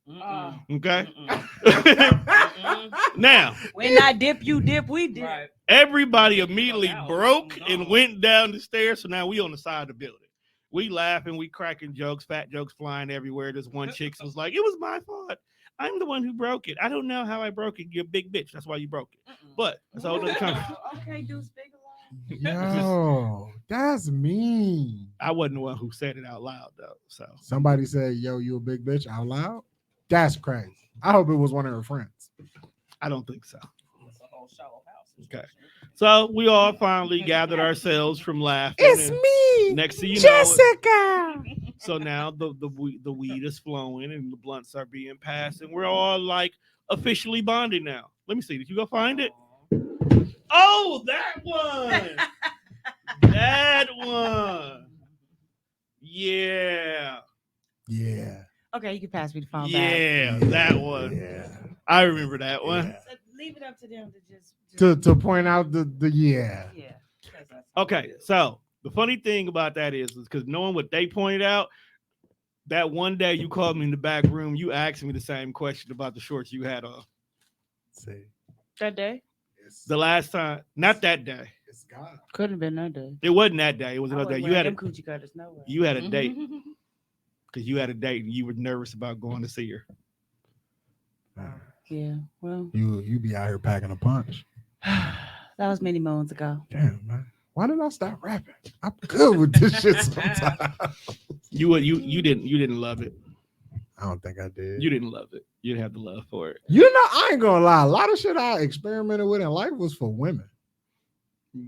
Speaker 1: Okay. Now,
Speaker 2: when I dip, you dip, we dip.
Speaker 4: Right.
Speaker 1: everybody immediately broke and went down the stairs. So now we on the side of the building. We laughing, we cracking jokes, fat jokes flying everywhere. This one chick was like, "It was my fault. I'm the one who broke it. I don't know how I broke it. You're a big bitch. That's why you broke it." But that's all the time.
Speaker 2: Okay, dude, speak along.
Speaker 3: Yo, that's mean.
Speaker 1: I wasn't the one who said it out loud though. So
Speaker 3: Somebody said, "Yo, you a big bitch" out loud. That's crazy. I hope it was one of her friends.
Speaker 1: I don't think so.
Speaker 4: It's a whole shallow house.
Speaker 1: Okay. So we all finally gathered ourselves from laughing.
Speaker 3: It's
Speaker 1: and
Speaker 3: me,
Speaker 1: next thing you know,
Speaker 3: Jessica.
Speaker 1: so now the weed is flowing and the blunts are being passed, and we're all like officially bonded now. Let me see. Did you go find it? Oh, that one. That one. Yeah.
Speaker 3: Yeah.
Speaker 2: Okay, you can pass me the phone back.
Speaker 1: Yeah, that one.
Speaker 3: Yeah.
Speaker 1: I remember that one.
Speaker 2: So leave it up to them to just
Speaker 3: To point out the yeah.
Speaker 2: yeah.
Speaker 1: Okay, so the funny thing about that is because knowing what they pointed out, that one day you called me in the back room, you asked me the same question about the shorts you had on.
Speaker 3: See,
Speaker 2: That day
Speaker 1: The last time, not that day.
Speaker 3: it's God.
Speaker 2: couldn't have been that day.
Speaker 1: It wasn't that day. It was another day. You had a
Speaker 2: coochie cutters nowhere.
Speaker 1: you had a date because you had a date and you were nervous about going to see her.
Speaker 2: Yeah, well,
Speaker 3: You be out here packing a punch.
Speaker 2: that was many moons ago.
Speaker 3: Damn, man. Why did I stop rapping? I'm good with this shit sometimes.
Speaker 1: You didn't love it.
Speaker 3: I don't think I did.
Speaker 1: You didn't love it. You didn't have the love for it.
Speaker 3: You know, I ain't gonna lie. A lot of shit I experimented with in life was for women.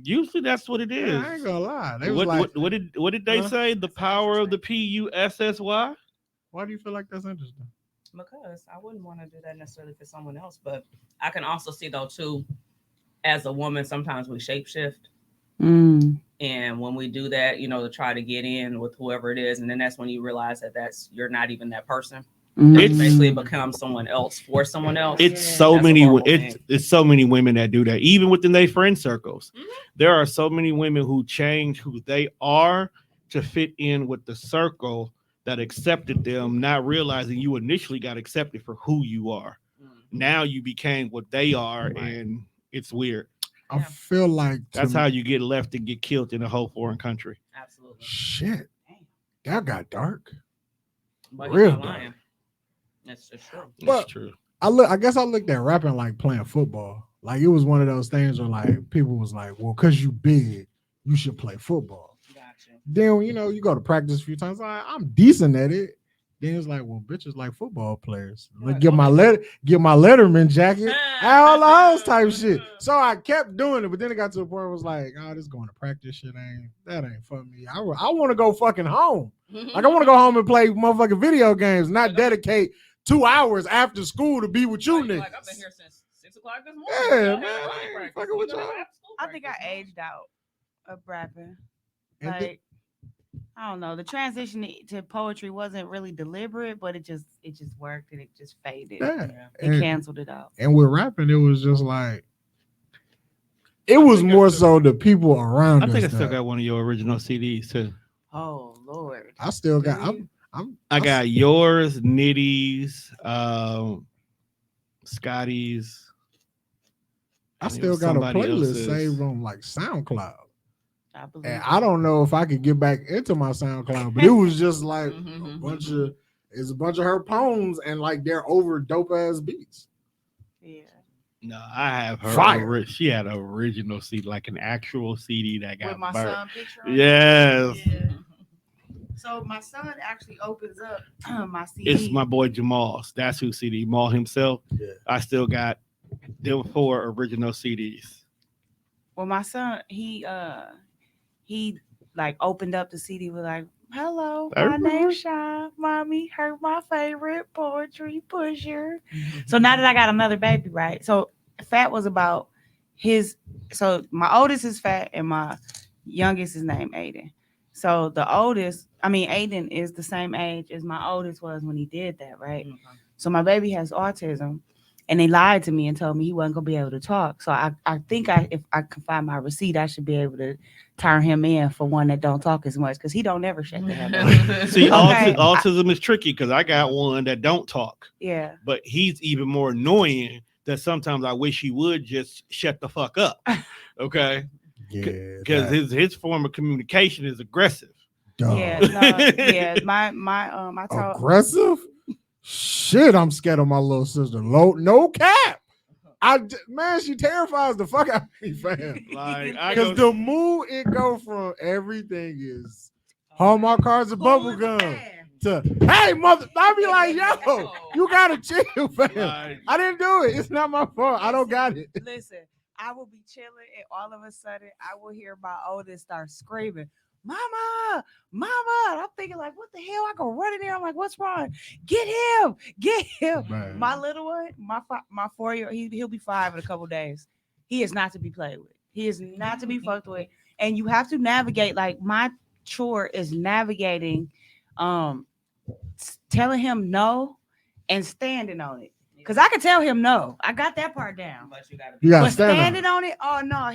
Speaker 1: Usually that's what it is.
Speaker 3: Yeah, I ain't gonna lie. They was like,
Speaker 1: What did they
Speaker 3: Huh?
Speaker 1: say? The power of the PUSSY?
Speaker 3: why do you feel like that's interesting?
Speaker 4: Because I wouldn't want to do that necessarily for someone else, but I can also see though too, as a woman, sometimes we shapeshift, and when we do that, to try to get in with whoever it is, and then that's when you realize that you're not even that person. It's basically become someone else for someone else.
Speaker 1: It's
Speaker 2: Yeah.
Speaker 1: so
Speaker 4: That's a
Speaker 1: many.
Speaker 4: horrible
Speaker 1: It's
Speaker 4: thing.
Speaker 1: it's so many women that do that, even within their friend circles.
Speaker 4: Mhm.
Speaker 1: There are so many women who change who they are to fit in with the circle that accepted them, not realizing you initially got accepted for who you are. Now you became what they are, and it's weird.
Speaker 3: I feel like
Speaker 1: That's how you get left and get killed in a whole foreign country.
Speaker 4: Absolutely.
Speaker 3: shit. That got dark.
Speaker 4: But
Speaker 3: Real
Speaker 4: he's not
Speaker 3: dark.
Speaker 4: lying. It's true.
Speaker 3: But-
Speaker 1: That's true.
Speaker 3: I guess I looked at rapping like playing football. Like it was one of those things where like people was like, well, because you big, you should play football.
Speaker 4: Gotcha.
Speaker 3: Then you go to practice a few times. Like, I'm decent at it. Then it's like, well, bitches like football players. Like,
Speaker 4: Right.
Speaker 3: get my Letterman jacket, all the hoes type shit. So I kept doing it, but then it got to the point where it was like, oh, this going to practice shit ain't for me. I want to go fucking home. Like I want to go home and play motherfucking video games, not dedicate 2 hours after school to be with you niggas.
Speaker 4: Like, I've been here since 6 o'clock this morning.
Speaker 3: Yeah,
Speaker 4: Y'all
Speaker 3: man,
Speaker 4: had
Speaker 3: I
Speaker 4: body
Speaker 3: ain't
Speaker 4: practice.
Speaker 3: fucking
Speaker 4: You
Speaker 3: with
Speaker 4: gonna
Speaker 3: y'all.
Speaker 4: have school
Speaker 2: I think I
Speaker 4: practice.
Speaker 2: aged out of rapping.
Speaker 3: And then-
Speaker 2: Like, I don't know. The transition to poetry wasn't really deliberate, but it just worked and it just faded.
Speaker 3: yeah.
Speaker 4: Yeah.
Speaker 2: They
Speaker 3: And,
Speaker 2: canceled it out.
Speaker 3: and with rapping, it was just like it was
Speaker 1: think I
Speaker 3: more
Speaker 1: still-
Speaker 3: so the people around
Speaker 1: I think I
Speaker 3: us
Speaker 1: still
Speaker 3: that-
Speaker 1: got one of your original CDs too.
Speaker 2: Oh Lord.
Speaker 3: I still got.
Speaker 2: Do
Speaker 1: I got yours, Nitty's, Scotty's.
Speaker 3: I
Speaker 1: and it
Speaker 3: still
Speaker 1: was
Speaker 3: got a
Speaker 1: somebody
Speaker 3: playlist
Speaker 1: else's.
Speaker 3: saved on like SoundCloud.
Speaker 2: I believe.
Speaker 3: And I don't know if I could get back into my SoundCloud, but it was just like
Speaker 4: Mhm,
Speaker 3: a
Speaker 4: mhm,
Speaker 3: bunch
Speaker 4: mhm.
Speaker 3: of her poems and like they're over dope ass beats.
Speaker 2: Yeah.
Speaker 1: No, I have her.
Speaker 3: Fire.
Speaker 1: She had an original CD, like an actual CD that got
Speaker 2: With my
Speaker 1: burnt.
Speaker 2: son picture on it.
Speaker 1: Yes.
Speaker 2: Yeah. So my son actually opens up my CD.
Speaker 1: It's my boy Jamal's. That's who CD. Jamal himself.
Speaker 3: Yeah.
Speaker 1: I still got them 4 original CDs.
Speaker 2: Well, my son, he like opened up the CD with like, "Hello,
Speaker 1: I
Speaker 2: my
Speaker 1: remember.
Speaker 2: name's Sean. Mommy heard my favorite poetry pusher." So now that I got another baby, right? So Fat was about his. So my oldest is Fat, and my youngest is named Aiden. So the oldest, Aiden is the same age as my oldest was when he did that, right? So my baby has autism, and they lied to me and told me he wasn't gonna be able to talk. So I think if I can find my receipt, I should be able to turn him in for one that don't talk as much because he don't ever shut the hell up.
Speaker 1: See,
Speaker 2: Okay.
Speaker 1: autism is tricky because I got one that don't talk,
Speaker 2: Yeah.
Speaker 1: but he's even more annoying that sometimes I wish he would just shut the fuck up. Okay,
Speaker 3: Yeah.
Speaker 1: because his form of communication is aggressive.
Speaker 2: Yeah. No, yeah. I told
Speaker 3: Aggressive? Shit, I'm scared of my little sister. No cap. Man, she terrifies the fuck out of me, fam.
Speaker 1: Like I
Speaker 3: Because
Speaker 1: go,
Speaker 3: the mood it go from everything is Hallmark cards and bubble gum to hey mother. I be like, yo, you gotta chill, fam.
Speaker 1: like,
Speaker 3: I didn't do it. It's not my fault. I don't got it.
Speaker 2: Listen, I will be chilling, and all of a sudden, I will hear my oldest start screaming, "Mama, mama!" And I'm thinking, like, what the hell? I go run in there. I'm like, what's wrong? Get him.
Speaker 3: Man.
Speaker 2: My little one, my 4-year-old, he'll be 5 in a couple days. He is not to be played with. He is not to be fucked with. And you have to navigate. Like my chore is navigating, telling him no and standing on it. Because I can tell him no. I got that part down.
Speaker 4: But you gotta
Speaker 3: You gotta
Speaker 2: But
Speaker 3: stand on
Speaker 2: standing
Speaker 3: it.
Speaker 2: on it, oh no,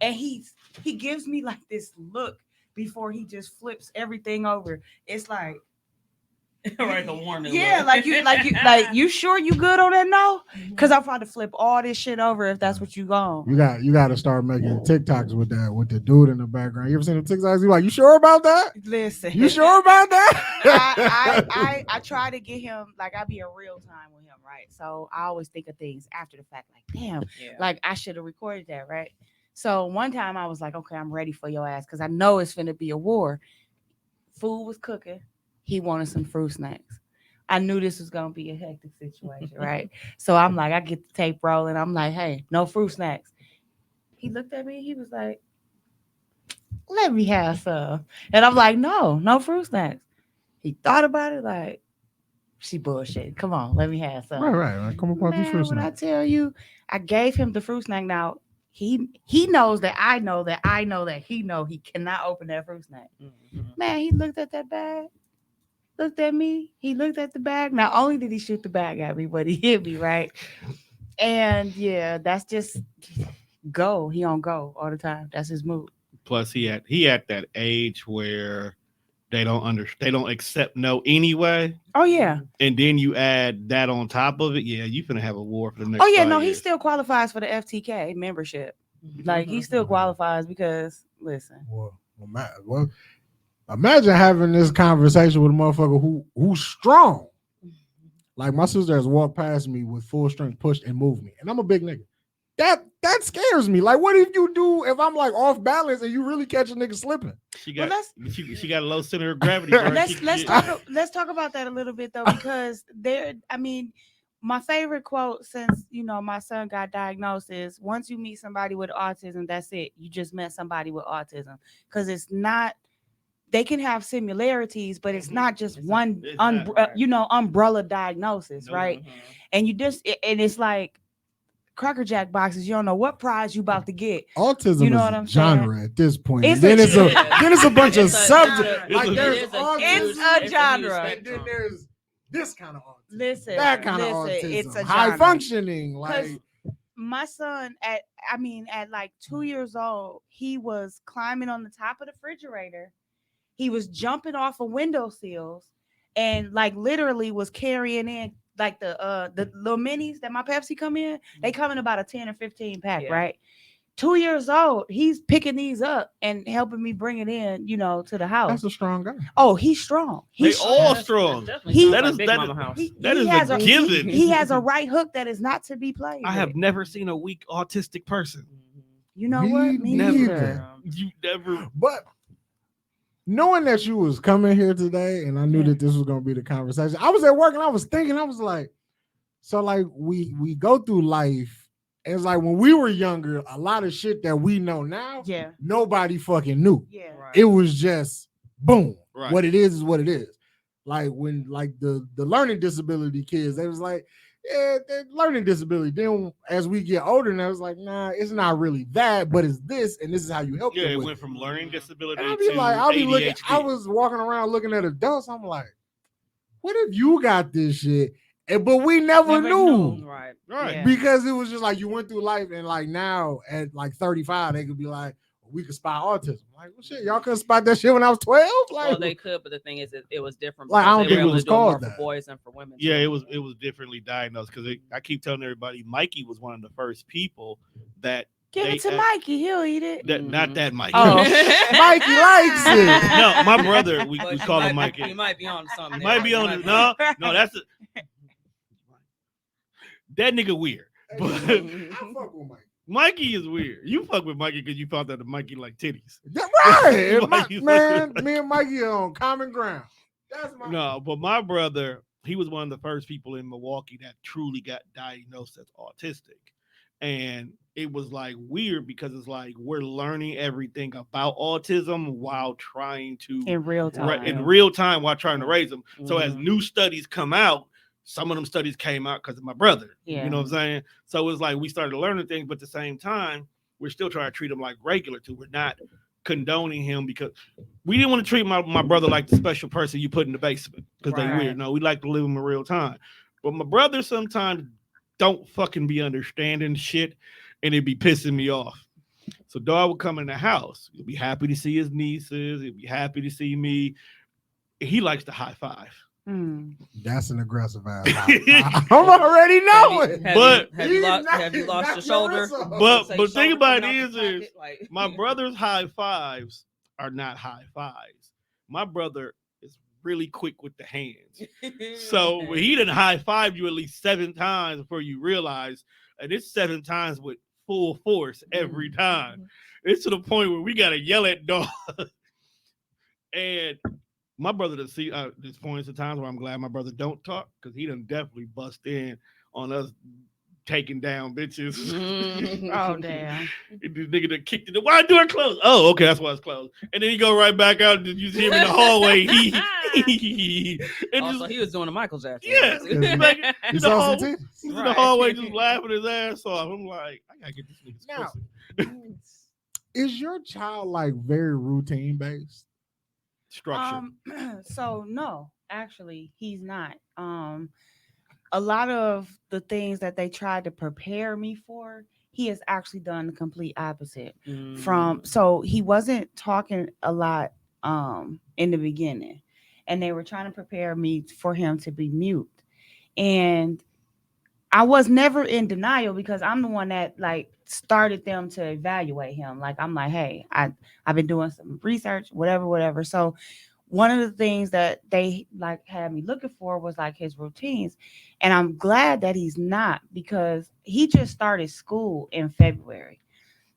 Speaker 2: he gives me like this look before he just flips everything over. It's like,
Speaker 4: like a warning.
Speaker 2: yeah, like you sure you good on that no? Because I'm trying to flip all this shit over if that's what you going.
Speaker 3: You got to start making TikToks with the dude in the background. You ever seen the TikToks? You like, you sure about that?
Speaker 2: Listen,
Speaker 3: You sure about that?
Speaker 2: I try to get him, like, I be in real time with him, right? So I always think of things after the fact, like, damn, like I should have recorded that, right? So one time I was like, okay, I'm ready for your ass because I know it's finna be a war. Food was cooking. He wanted some fruit snacks. I knew this was gonna be a hectic situation, right? So I'm like, I get the tape rolling. I'm like, hey, no fruit snacks. He looked at me. He was like, let me have some. And I'm like, no fruit snacks. He thought about it like, she bullshit. Come on, let me have some.
Speaker 3: Right. Come upon these
Speaker 2: Man,
Speaker 3: fruit
Speaker 2: when I
Speaker 3: snacks.
Speaker 2: tell you, I gave him the fruit snack. Now he knows that I know that I know that he cannot open that fruit snack. Man, he looked at that bag, looked at me. He looked at the bag. Not only did he shoot the bag at me, but he hit me, right? And yeah, that's just go. He on go all the time. That's his move.
Speaker 1: plus he at that age where they don't accept no anyway.
Speaker 2: Oh yeah.
Speaker 1: And then you add that on top of it, yeah, you finna have a war for the next.
Speaker 2: Oh yeah.
Speaker 1: 5
Speaker 2: No,
Speaker 1: years.
Speaker 2: he still qualifies for the FTK membership. Like he still qualifies because listen.
Speaker 3: Well, imagine having this conversation with a motherfucker who's strong. Like my sister has walked past me with full strength, pushed and moved me, and I'm a big nigga. That scares me. Like, what if you do if I'm like off balance and you really catch a nigga slipping?
Speaker 1: She
Speaker 2: Well,
Speaker 1: got she got a low center of gravity. Bro.
Speaker 2: Let's talk about that a little bit though, because my favorite quote since my son got diagnosed is once you meet somebody with autism, that's it. You just met somebody with autism. Because it's not, they can have similarities, but it's not just umbrella diagnosis, right? And it's like Cracker Jack boxes. You don't know what prize you about to get.
Speaker 3: Autism
Speaker 2: You know
Speaker 3: is
Speaker 2: what
Speaker 3: a
Speaker 2: I'm
Speaker 3: genre
Speaker 2: saying?
Speaker 3: at this point.
Speaker 2: It's
Speaker 3: Then
Speaker 2: a
Speaker 3: it's a bunch of
Speaker 4: It's a
Speaker 3: subjects.
Speaker 4: genre.
Speaker 3: Like there's
Speaker 4: It's a
Speaker 3: autism,
Speaker 2: It's a genre.
Speaker 3: and then there's this kind of autism.
Speaker 2: Listen,
Speaker 3: That kind of autism.
Speaker 2: it's a
Speaker 3: high
Speaker 2: genre.
Speaker 3: functioning. Like
Speaker 2: My son at like 2 years old, he was climbing on the top of the refrigerator. He was jumping off of windowsills and like literally was carrying in like the little minis that my Pepsi come in. They come in about a 10 or 15 pack, right? 2 years old, he's picking these up and helping me bring it in, to the house.
Speaker 3: That's a strong guy.
Speaker 2: Oh, he's strong.
Speaker 1: They
Speaker 2: He's
Speaker 1: all strong.
Speaker 2: He-
Speaker 1: That
Speaker 4: that
Speaker 1: is-
Speaker 4: is Big
Speaker 1: that
Speaker 4: Mama
Speaker 1: is-
Speaker 4: house.
Speaker 1: That is
Speaker 2: has
Speaker 1: a given.
Speaker 2: He has a right hook that is not to be played.
Speaker 1: I have
Speaker 2: with.
Speaker 1: never seen a weak autistic person.
Speaker 2: You know
Speaker 3: Me
Speaker 2: what? Me
Speaker 3: neither.
Speaker 2: neither.
Speaker 1: You never.
Speaker 3: But knowing that you was coming here today, and I knew
Speaker 2: Yeah.
Speaker 3: that this was gonna be the conversation, I was at work and I was thinking, I was like, so like we go through life, and it's like when we were younger, a lot of shit that we know now,
Speaker 2: Yeah.
Speaker 3: nobody fucking knew.
Speaker 2: Yeah.
Speaker 4: Right.
Speaker 3: It was just boom.
Speaker 1: Right.
Speaker 3: What it is what it is. Like when like the learning disability kids, they was like, yeah, they're learning disability. Then as we get older, and I was like, nah, it's not really that, but it's this, and this is how you help
Speaker 1: Yeah,
Speaker 3: them
Speaker 1: it
Speaker 3: with
Speaker 1: went from learning disability
Speaker 3: and
Speaker 1: to
Speaker 3: I'll be looking.
Speaker 1: ADHD.
Speaker 3: I was walking around looking at adults. I'm like, what if you got this shit? But we never knew.
Speaker 4: Right.
Speaker 1: Right.
Speaker 2: Yeah.
Speaker 3: Because it was just like you went through life, and like now at like 35, they could be like, we could spot autism. Like, well, shit, y'all couldn't spot that shit when I was 12. Like,
Speaker 4: Well, they could, but the thing is, it was different.
Speaker 3: Like, I don't
Speaker 4: because they
Speaker 3: think
Speaker 4: were
Speaker 3: it
Speaker 4: able
Speaker 3: was
Speaker 4: to do more
Speaker 3: called
Speaker 4: for
Speaker 3: that.
Speaker 4: boys than for women.
Speaker 1: Yeah,
Speaker 4: too.
Speaker 1: it was differently diagnosed because I keep telling everybody Mikey was one of the first people that
Speaker 2: Give it to Mikey. He'll eat it.
Speaker 1: not that Mikey.
Speaker 2: Oh.
Speaker 3: Mikey likes it.
Speaker 1: No, my brother. We
Speaker 4: But you
Speaker 1: call him
Speaker 4: might-
Speaker 1: Mikey.
Speaker 4: You might be on something.
Speaker 1: Might be on it. No, that's that nigga weird.
Speaker 3: I
Speaker 1: But
Speaker 3: fuck with Mikey.
Speaker 1: Mikey is weird. You fuck with Mikey because you found out that Mikey like titties.
Speaker 3: That- right,
Speaker 1: Mikey-
Speaker 3: man. Me and Mikey are on common ground. That's my
Speaker 1: No, but my brother, he was one of the first people in Milwaukee that truly got diagnosed as autistic. And it was like weird because it's like we're learning everything about autism while trying to
Speaker 2: In real time.
Speaker 1: in real time while trying to raise them. So as
Speaker 4: Mhm.
Speaker 1: new studies come out, some of them studies came out because of my brother.
Speaker 2: Yeah.
Speaker 1: You know what I'm saying? So it's like we started learning things, but at the same time, we're still trying to treat him like regular too. We're not condoning him because we didn't want to treat my brother like the special person you put in the basement because they
Speaker 2: Right.
Speaker 1: weird. No, we like to live in real time. But my brother sometimes don't fucking be understanding shit and it be pissing me off. So dog would come in the house. He'll be happy to see his nieces. He'll be happy to see me. He likes to high five.
Speaker 2: Mm.
Speaker 3: That's an aggressive ass. I'm already knowing.
Speaker 1: But-
Speaker 4: have you lost your shoulder?
Speaker 1: But
Speaker 4: Say
Speaker 1: the thing
Speaker 4: shoulder
Speaker 1: about
Speaker 4: coming
Speaker 1: it
Speaker 4: out the
Speaker 1: is
Speaker 4: pocket, like-
Speaker 1: my brother's high fives are not high fives. My brother is really quick with the hands. So when he didn't high five you at least 7 times before you realize, and it's 7 times with full force every time. It's to the point where we gotta yell at dog. And my brother to see there's points of times where I'm glad my brother don't talk because he done definitely bust in on us taking down bitches.
Speaker 2: Oh, damn.
Speaker 1: This nigga that kicked it. Why door closed? Oh, okay, that's why it's closed. And then he go right back out and you see him in the hallway. And
Speaker 4: Also,
Speaker 1: just,
Speaker 4: he was doing a Michael Jackson.
Speaker 1: yes,
Speaker 3: Yeah.
Speaker 1: like,
Speaker 3: You
Speaker 1: in the
Speaker 3: saw
Speaker 1: hall-
Speaker 3: some titties?
Speaker 1: he's in the
Speaker 4: Right.
Speaker 1: hallway just laughing his ass off. I'm like, I gotta get this nigga
Speaker 3: Now-
Speaker 1: pussy.
Speaker 3: Is your child like very routine based?
Speaker 1: Structure.
Speaker 2: So no, actually, he's not. A lot of the things that they tried to prepare me for, he has actually done the complete opposite. So he wasn't talking a lot in the beginning, and they were trying to prepare me for him to be mute. And I was never in denial because I'm the one that like started them to evaluate him. Like I'm like, hey, I've been doing some research, whatever. So one of the things that they like had me looking for was like his routines. And I'm glad that he's not, because he just started school in February.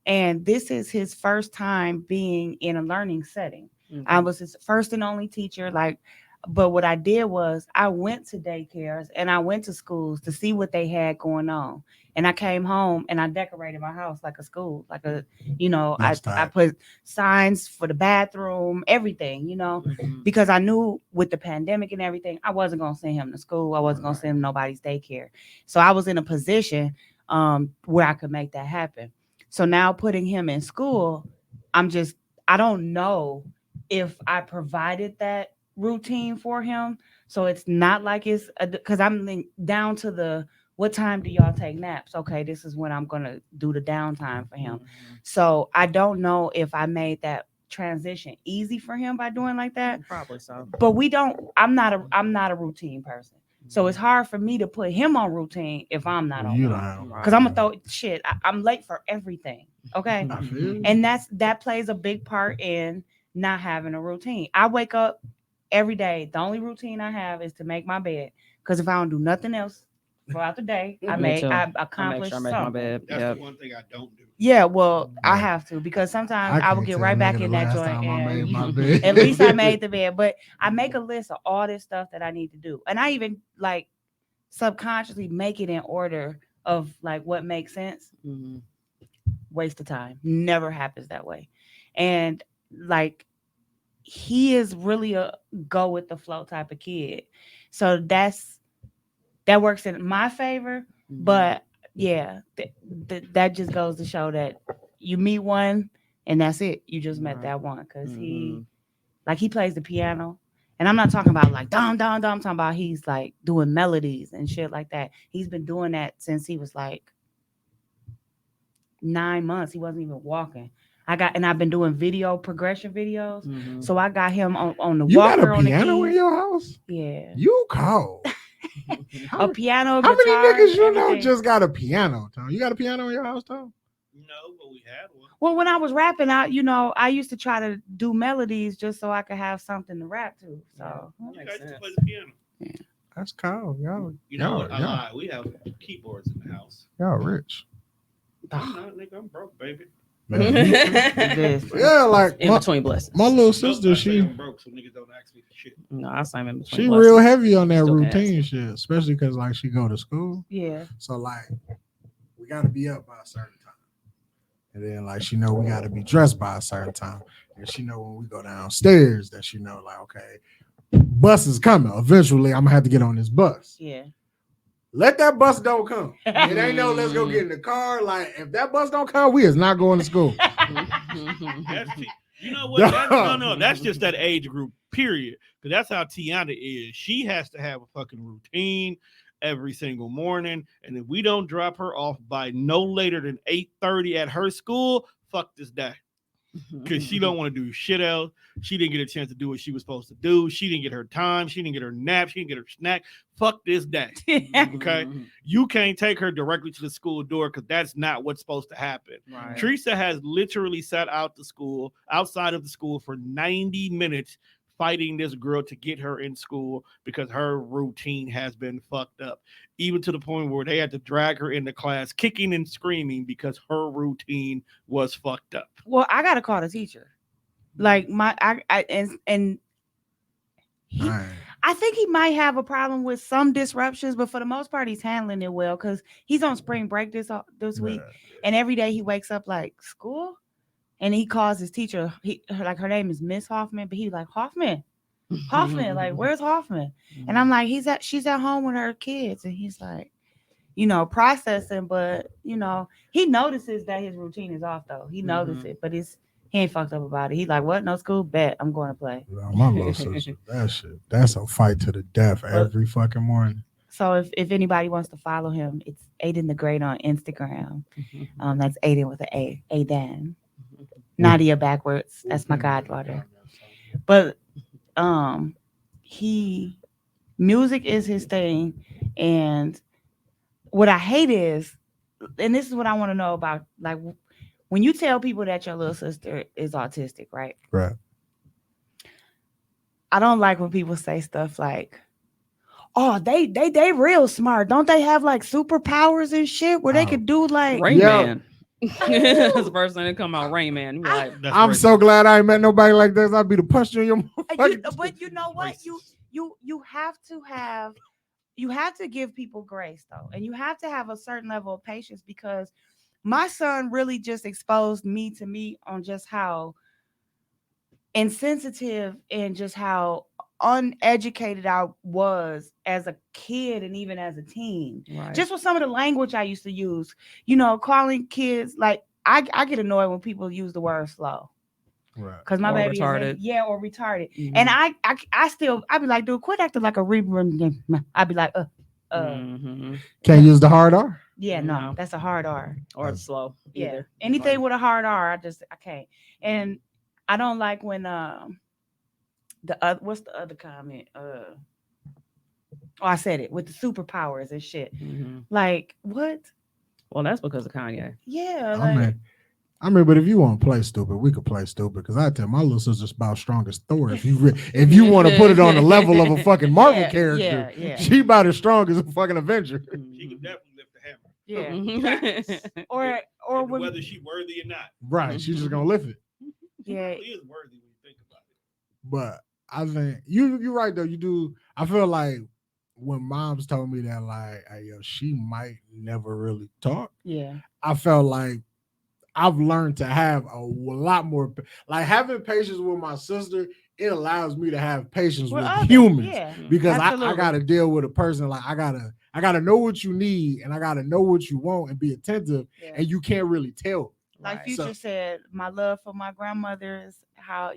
Speaker 2: And this is his first time being in a learning setting. I was his first and only teacher. But what I did was I went to daycares and I went to schools to see what they had going on. And I came home and I decorated my house like a school, like a,
Speaker 3: That's
Speaker 2: I
Speaker 3: tight.
Speaker 2: put signs for the bathroom, everything, because I knew with the pandemic and everything, I wasn't going to send him to school. I wasn't going to send him to nobody's daycare. So I was in a position where I could make that happen. So now putting him in school, I don't know if I provided that routine for him. So it's not like it's because I'm down to the what time do y'all take naps? Okay, this is when I'm gonna do the downtime for him. So I don't know if I made that transition easy for him by doing like that.
Speaker 4: Probably so.
Speaker 2: But I'm not a routine person. So it's hard for me to put him on routine if I'm not on
Speaker 3: You
Speaker 2: one.
Speaker 3: don't have
Speaker 2: Because I'm gonna throw shit. I'm late for everything. Okay.
Speaker 3: I feel you.
Speaker 2: And that plays a big part in not having a routine. I wake up every day. The only routine I have is to make my bed. Because if I don't do nothing else throughout the day, I
Speaker 5: Me too.
Speaker 2: accomplish
Speaker 5: I make my
Speaker 2: something.
Speaker 5: bed.
Speaker 1: That's
Speaker 5: Yep.
Speaker 1: the one thing I don't do.
Speaker 2: Yeah, well, I
Speaker 3: Yeah.
Speaker 2: have to because sometimes I will
Speaker 3: can't
Speaker 2: get
Speaker 3: tell
Speaker 2: right
Speaker 3: a
Speaker 2: back
Speaker 3: nigga
Speaker 2: in
Speaker 3: the
Speaker 2: that
Speaker 3: last
Speaker 2: joint.
Speaker 3: time I made
Speaker 2: And
Speaker 3: my bed.
Speaker 2: at least I made the bed, but I make a list of all this stuff that I need to do. And I even like subconsciously make it in order of like what makes sense.
Speaker 5: Mhm.
Speaker 2: Waste of time. Never happens that way. And like he is really a go with the flow type of kid. So that works in my favor.
Speaker 5: Mhm.
Speaker 2: But yeah, that just goes to show that you meet one and that's it. You just met
Speaker 5: Right.
Speaker 2: that one because
Speaker 5: Mhm.
Speaker 2: he plays the piano. And I'm not talking about like dum dum dum. I'm talking about he's like doing melodies and shit like that. He's been doing that since he was like 9 months. He wasn't even walking. I've been doing video progression videos.
Speaker 5: Mhm.
Speaker 2: So I got him on the
Speaker 3: You got
Speaker 2: walker
Speaker 3: a
Speaker 2: on the
Speaker 3: piano in
Speaker 2: keys.
Speaker 3: your house?
Speaker 2: Yeah.
Speaker 3: You cold.
Speaker 2: A piano,
Speaker 3: How many
Speaker 2: guitar,
Speaker 3: niggas you know
Speaker 2: everything.
Speaker 3: just got a piano, Tom? You got a piano in your house, Tom?
Speaker 1: No, but we had one.
Speaker 2: Well, when I was rapping out, I used to try to do melodies just so I could have something to rap to. So
Speaker 5: That
Speaker 1: You
Speaker 5: makes
Speaker 1: guys used to
Speaker 5: sense.
Speaker 1: play the piano.
Speaker 3: That's cold. Y'all,
Speaker 1: You know what? I
Speaker 3: y'all,
Speaker 1: lied. We have keyboards in the house.
Speaker 3: y'all rich.
Speaker 1: I'm not, nigga. I'm broke, baby.
Speaker 3: Man.
Speaker 2: this.
Speaker 3: Yeah, like
Speaker 5: In between blessings.
Speaker 3: my little
Speaker 1: Nope,
Speaker 3: sister,
Speaker 1: I say
Speaker 3: she
Speaker 1: I'm broke, so niggas don't ask me for shit.
Speaker 5: No, I say in between
Speaker 3: she
Speaker 5: blessings.
Speaker 3: real heavy on that
Speaker 5: Still can ask.
Speaker 3: routine shit, especially because like she go to school.
Speaker 2: Yeah.
Speaker 3: So like we gotta be up by a certain time. And then like she know we gotta be dressed by a certain time. And she know when we go downstairs that she know like, okay, bus is coming. Eventually I'm gonna have to get on this bus.
Speaker 2: Yeah.
Speaker 3: Let that bus don't come. It ain't no let's go get in the car. Like if that bus don't come, we is not going to school.
Speaker 1: That's you know what? No. That's just that age group, period. Because that's how Tiana is. She has to have a fucking routine every single morning. And if we don't drop her off by no later than 8:30 at her school, fuck this day. Because she don't want to do shit else. She didn't get a chance to do what she was supposed to do. She didn't get her time. She didn't get her nap. She didn't get her snack. Fuck this day. Okay? You can't take her directly to the school door because that's not what's supposed to happen.
Speaker 5: Right.
Speaker 1: Teresa has literally sat outside of the school for 90 minutes fighting this girl to get her in school because her routine has been fucked up. Even to the point where they had to drag her into class kicking and screaming because her routine was fucked up.
Speaker 2: Well, I gotta call the teacher. Like he,
Speaker 3: Right.
Speaker 2: I think he might have a problem with some disruptions, but for the most part, he's handling it well because he's on spring break this week, and every day he wakes up like school, and he calls his teacher. Her name is Miss Hoffman, but he's like Hoffman, like where's Hoffman? And I'm like she's at home with her kids, and he's like, processing, but he notices that his routine is off though. He notices it, but he ain't fucked up about it. He's like, what? No school? Bet I'm going to play.
Speaker 3: My little sister, that's a fight to the death every fucking morning.
Speaker 2: So if anybody wants to follow him, it's Aiden the Great on Instagram. That's Aiden with an A. Aiden. Nadia backwards. That's my goddaughter. But music is his thing, and what I hate is, and this is what I want to know about, like when you tell people that your little sister is autistic, right?
Speaker 3: Right.
Speaker 2: I don't like when people say stuff like, "Oh, they real smart. Don't they have like superpowers and shit where they could do like
Speaker 5: Rain Man?" That's the first thing that come out. Rain Man.
Speaker 3: I'm so glad I ain't met nobody like this. I'd be the punch in your motherfucking.
Speaker 2: But you know what? You have to give people grace though, and you have to have a certain level of patience because my son really just exposed me on just how insensitive and just how uneducated I was as a kid and even as a teen.
Speaker 5: Right.
Speaker 2: Just with some of the language I used to use, calling kids like I get annoyed when people use the word slow.
Speaker 3: Right.
Speaker 2: Because my
Speaker 5: Or
Speaker 2: baby
Speaker 5: retarded.
Speaker 2: or retarded.
Speaker 5: Mhm.
Speaker 2: And I'd be like, dude, quit acting like a rerun. I'd be like,
Speaker 3: Can't use the hard R.
Speaker 2: yeah, no,
Speaker 5: No.
Speaker 2: that's a hard R.
Speaker 5: Or it's slow.
Speaker 2: Yeah.
Speaker 5: Either.
Speaker 2: Anything with a hard R, I can't. And I don't like when what's the other comment? Oh, I said it with the superpowers and shit.
Speaker 5: Mhm.
Speaker 2: Like what?
Speaker 5: Well, that's because of Kanye.
Speaker 2: Yeah,
Speaker 3: I mean, but if you want to play stupid, we could play stupid. Because I tell my little sister's about strong as Thor. If you want to put it on the level of a fucking Marvel character,
Speaker 2: yeah.
Speaker 3: she about as strong as a fucking Avenger.
Speaker 1: She can definitely lift the hammer.
Speaker 2: Yeah.
Speaker 5: Mhm.
Speaker 2: Or
Speaker 1: And
Speaker 2: when
Speaker 1: whether she's worthy or not.
Speaker 3: Right? She's just gonna lift it.
Speaker 2: yeah,
Speaker 1: She is worthy when you think about it.
Speaker 3: But I think you're right though. You do. I feel like when moms told me that, like, hey, yo, she might never really talk.
Speaker 2: yeah.
Speaker 3: I felt like I've learned to have a lot more, like having patience with my sister. It allows me to have patience with
Speaker 2: others,
Speaker 3: humans
Speaker 2: yeah.
Speaker 3: because I
Speaker 2: Absolutely.
Speaker 3: got to deal with a person. Like I gotta know what you need and I gotta know what you want and be attentive.
Speaker 2: Yeah.
Speaker 3: And you can't really tell.
Speaker 2: Like
Speaker 5: Right.
Speaker 2: Future
Speaker 3: So-
Speaker 2: said, my love for my grandmother is how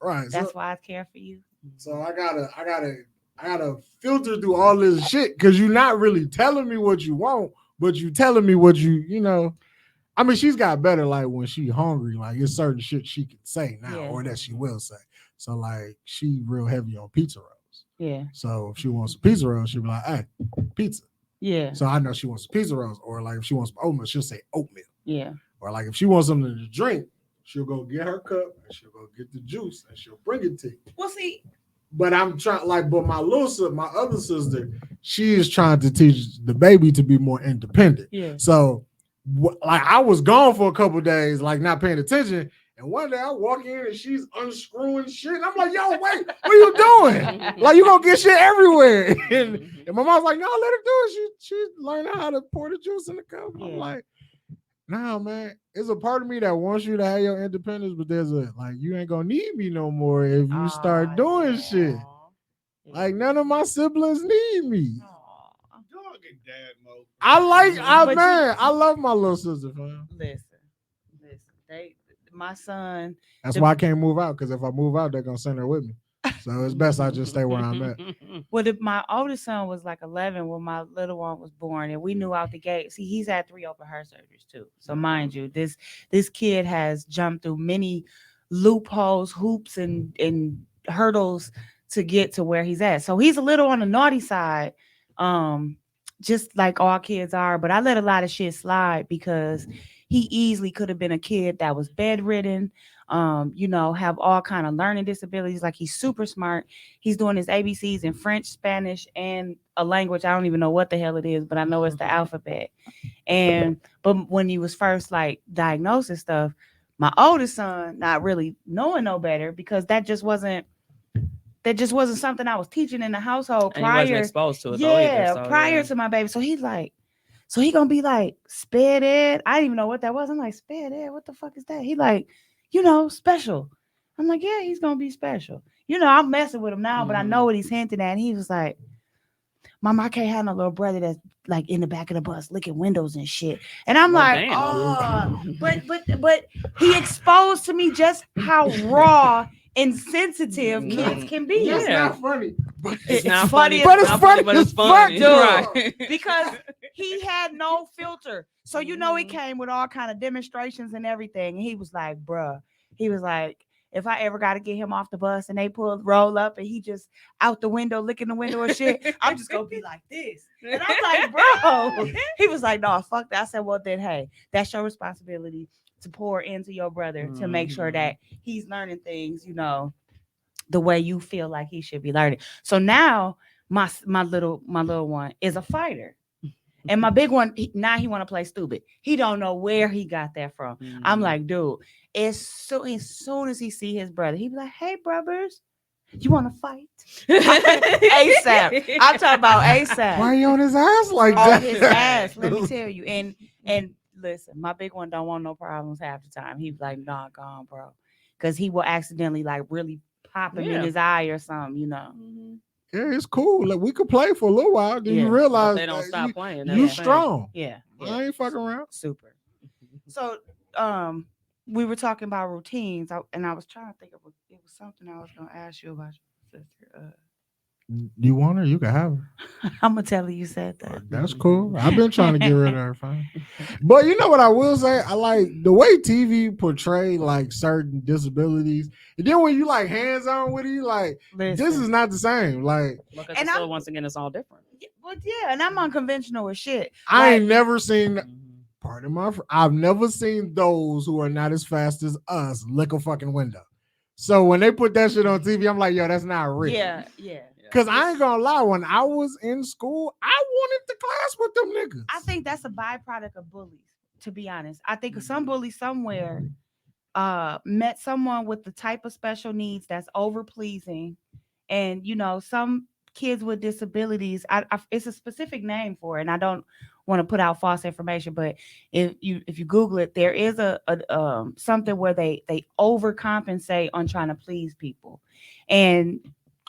Speaker 3: Right.
Speaker 2: that's why I care for you.
Speaker 3: So I gotta filter through all this shit because you're not really telling me what you want, but you telling me what you know. I mean, she's got better like when she hungry, like it's certain shit she can say now
Speaker 2: Yeah.
Speaker 3: or that she will say. So like she real heavy on pizza rolls.
Speaker 2: Yeah,
Speaker 3: So if she wants some pizza rolls, she'll be like, hey, pizza.
Speaker 2: yeah,
Speaker 3: So I know she wants some pizza rolls. Or like if she wants some oatmeal, she'll say oatmeal.
Speaker 2: yeah.
Speaker 3: Or like if she wants something to drink, she'll go get her cup and she'll go get the juice and she'll bring it to you.
Speaker 2: Well, see,
Speaker 3: But I'm trying, like, but my little sister, my other sister, she is trying to teach the baby to be more independent.
Speaker 2: yeah.
Speaker 3: So, like, I was gone for a couple days, like, not paying attention. And one day I walk in and she's unscrewing shit. And I'm like, yo, wait, what are you doing? Like, you gonna get shit everywhere. And my mom's like, no, let her do it. She's learning how to pour the juice in the cup. I'm
Speaker 2: Yeah.
Speaker 3: like, nah, man. It's a part of me that wants you to have your independence, but there's a like you ain't gonna need me no more if you start doing shit. Like none of my siblings need me.
Speaker 1: Dog and dad mode.
Speaker 3: I love my little sister, fam.
Speaker 2: Listen. My son.
Speaker 3: That's why I can't move out, because if I move out, they're gonna send her with me. So it's best I just stay where I'm at.
Speaker 2: Well, my oldest son was like 11 when my little one was born, and we knew out the gate. See, he's had 3 open heart surgeries too. So mind you, this kid has jumped through many loopholes, hoops, and hurdles to get to where he's at. So he's a little on the naughty side, just like all kids are. But I let a lot of shit slide because he easily could have been a kid that was bedridden. Have all kind of learning disabilities. Like he's super smart. He's doing his ABCs in French, Spanish, and a language I don't even know what the hell it is, but I know it's the alphabet. But when he was first like diagnosed and stuff, my oldest son not really knowing no better because that just wasn't something I was teaching in the household
Speaker 5: And he wasn't
Speaker 2: prior.
Speaker 5: exposed to it
Speaker 2: Yeah,
Speaker 5: though either,
Speaker 2: prior to my baby. So he's like, so he gonna be like sped ed. I didn't even know what that was. I'm like, sped ed, what the fuck is that? He like, special. I'm like, yeah, he's gonna be special. I'm messing with him now, but I know what he's hinting at. And he was like, Mama, I can't have no little brother that's like in the back of the bus licking windows and shit. And I'm like,
Speaker 5: damn.
Speaker 2: oh, but he exposed to me just how raw and sensitive kids can be.
Speaker 3: It's
Speaker 5: Yeah.
Speaker 3: not funny, but
Speaker 2: It's
Speaker 5: not
Speaker 2: funny,
Speaker 3: but it's
Speaker 5: not
Speaker 3: funny,
Speaker 5: but it's
Speaker 3: as
Speaker 5: funny.
Speaker 3: fuck,
Speaker 5: Right.
Speaker 2: because he had no filter. So he came with all kind of demonstrations and everything. And he was like, bruh, if I ever got to get him off the bus and they roll up and he just out the window, licking the window and shit, I'm just gonna be like this. And I'm like, bro. He was like, no, fuck that. I said, well then, hey, that's your responsibility to pour into your brother to make sure that he's learning things, the way you feel like he should be learning. So now my little one is a fighter. And my big one, now he want to play stupid. He don't know where he got that from. I'm like, dude, as soon as he see his brother, he be like, hey, brothers, you want to fight? ASAP. I'm talking about ASAP.
Speaker 3: why are you on his ass like
Speaker 2: On
Speaker 3: that?
Speaker 2: his ass, let me tell you. And listen, my big one don't want no problems half the time. He's like, nah, gone, bro. Because he will accidentally like really pop him in his eye or something,
Speaker 3: Yeah, it's cool. Like, we could play for a little while. Then you realize
Speaker 5: They don't
Speaker 3: that
Speaker 5: stop playing.
Speaker 3: You
Speaker 5: that's the thing.
Speaker 3: strong.
Speaker 2: Yeah.
Speaker 3: I ain't fucking around.
Speaker 2: Super. So, we were talking about routines, and I was trying to think of it was something I was gonna ask you about your sister.
Speaker 3: You want her? You can have her.
Speaker 2: I'm gonna tell her you said that.
Speaker 3: That's cool. I've been trying to get rid of her. Fine. But you know what I will say? I like the way TV portray like certain disabilities. And then when you like hands on with it, you like this
Speaker 2: Listen.
Speaker 3: is not the same. Like
Speaker 5: Because
Speaker 2: And
Speaker 5: still,
Speaker 2: I'm-
Speaker 5: once again, it's all different.
Speaker 2: But yeah, and I'm unconventional as shit.
Speaker 3: I
Speaker 2: Like,
Speaker 3: ain't never seen pardon my I've never seen those who are not as fast as us lick a fucking window. So when they put that shit on TV, I'm like, yo, that's not real.
Speaker 2: yeah.
Speaker 3: Cause I ain't gonna lie, when I was in school, I wanted the class with them niggas.
Speaker 2: I think that's a byproduct of bullies, to be honest. I think some bully somewhere met someone with the type of special needs that's over pleasing. And some kids with disabilities, it's a specific name for it, and I don't want to put out false information, but if you Google it, there is a something where they overcompensate on trying to please people. And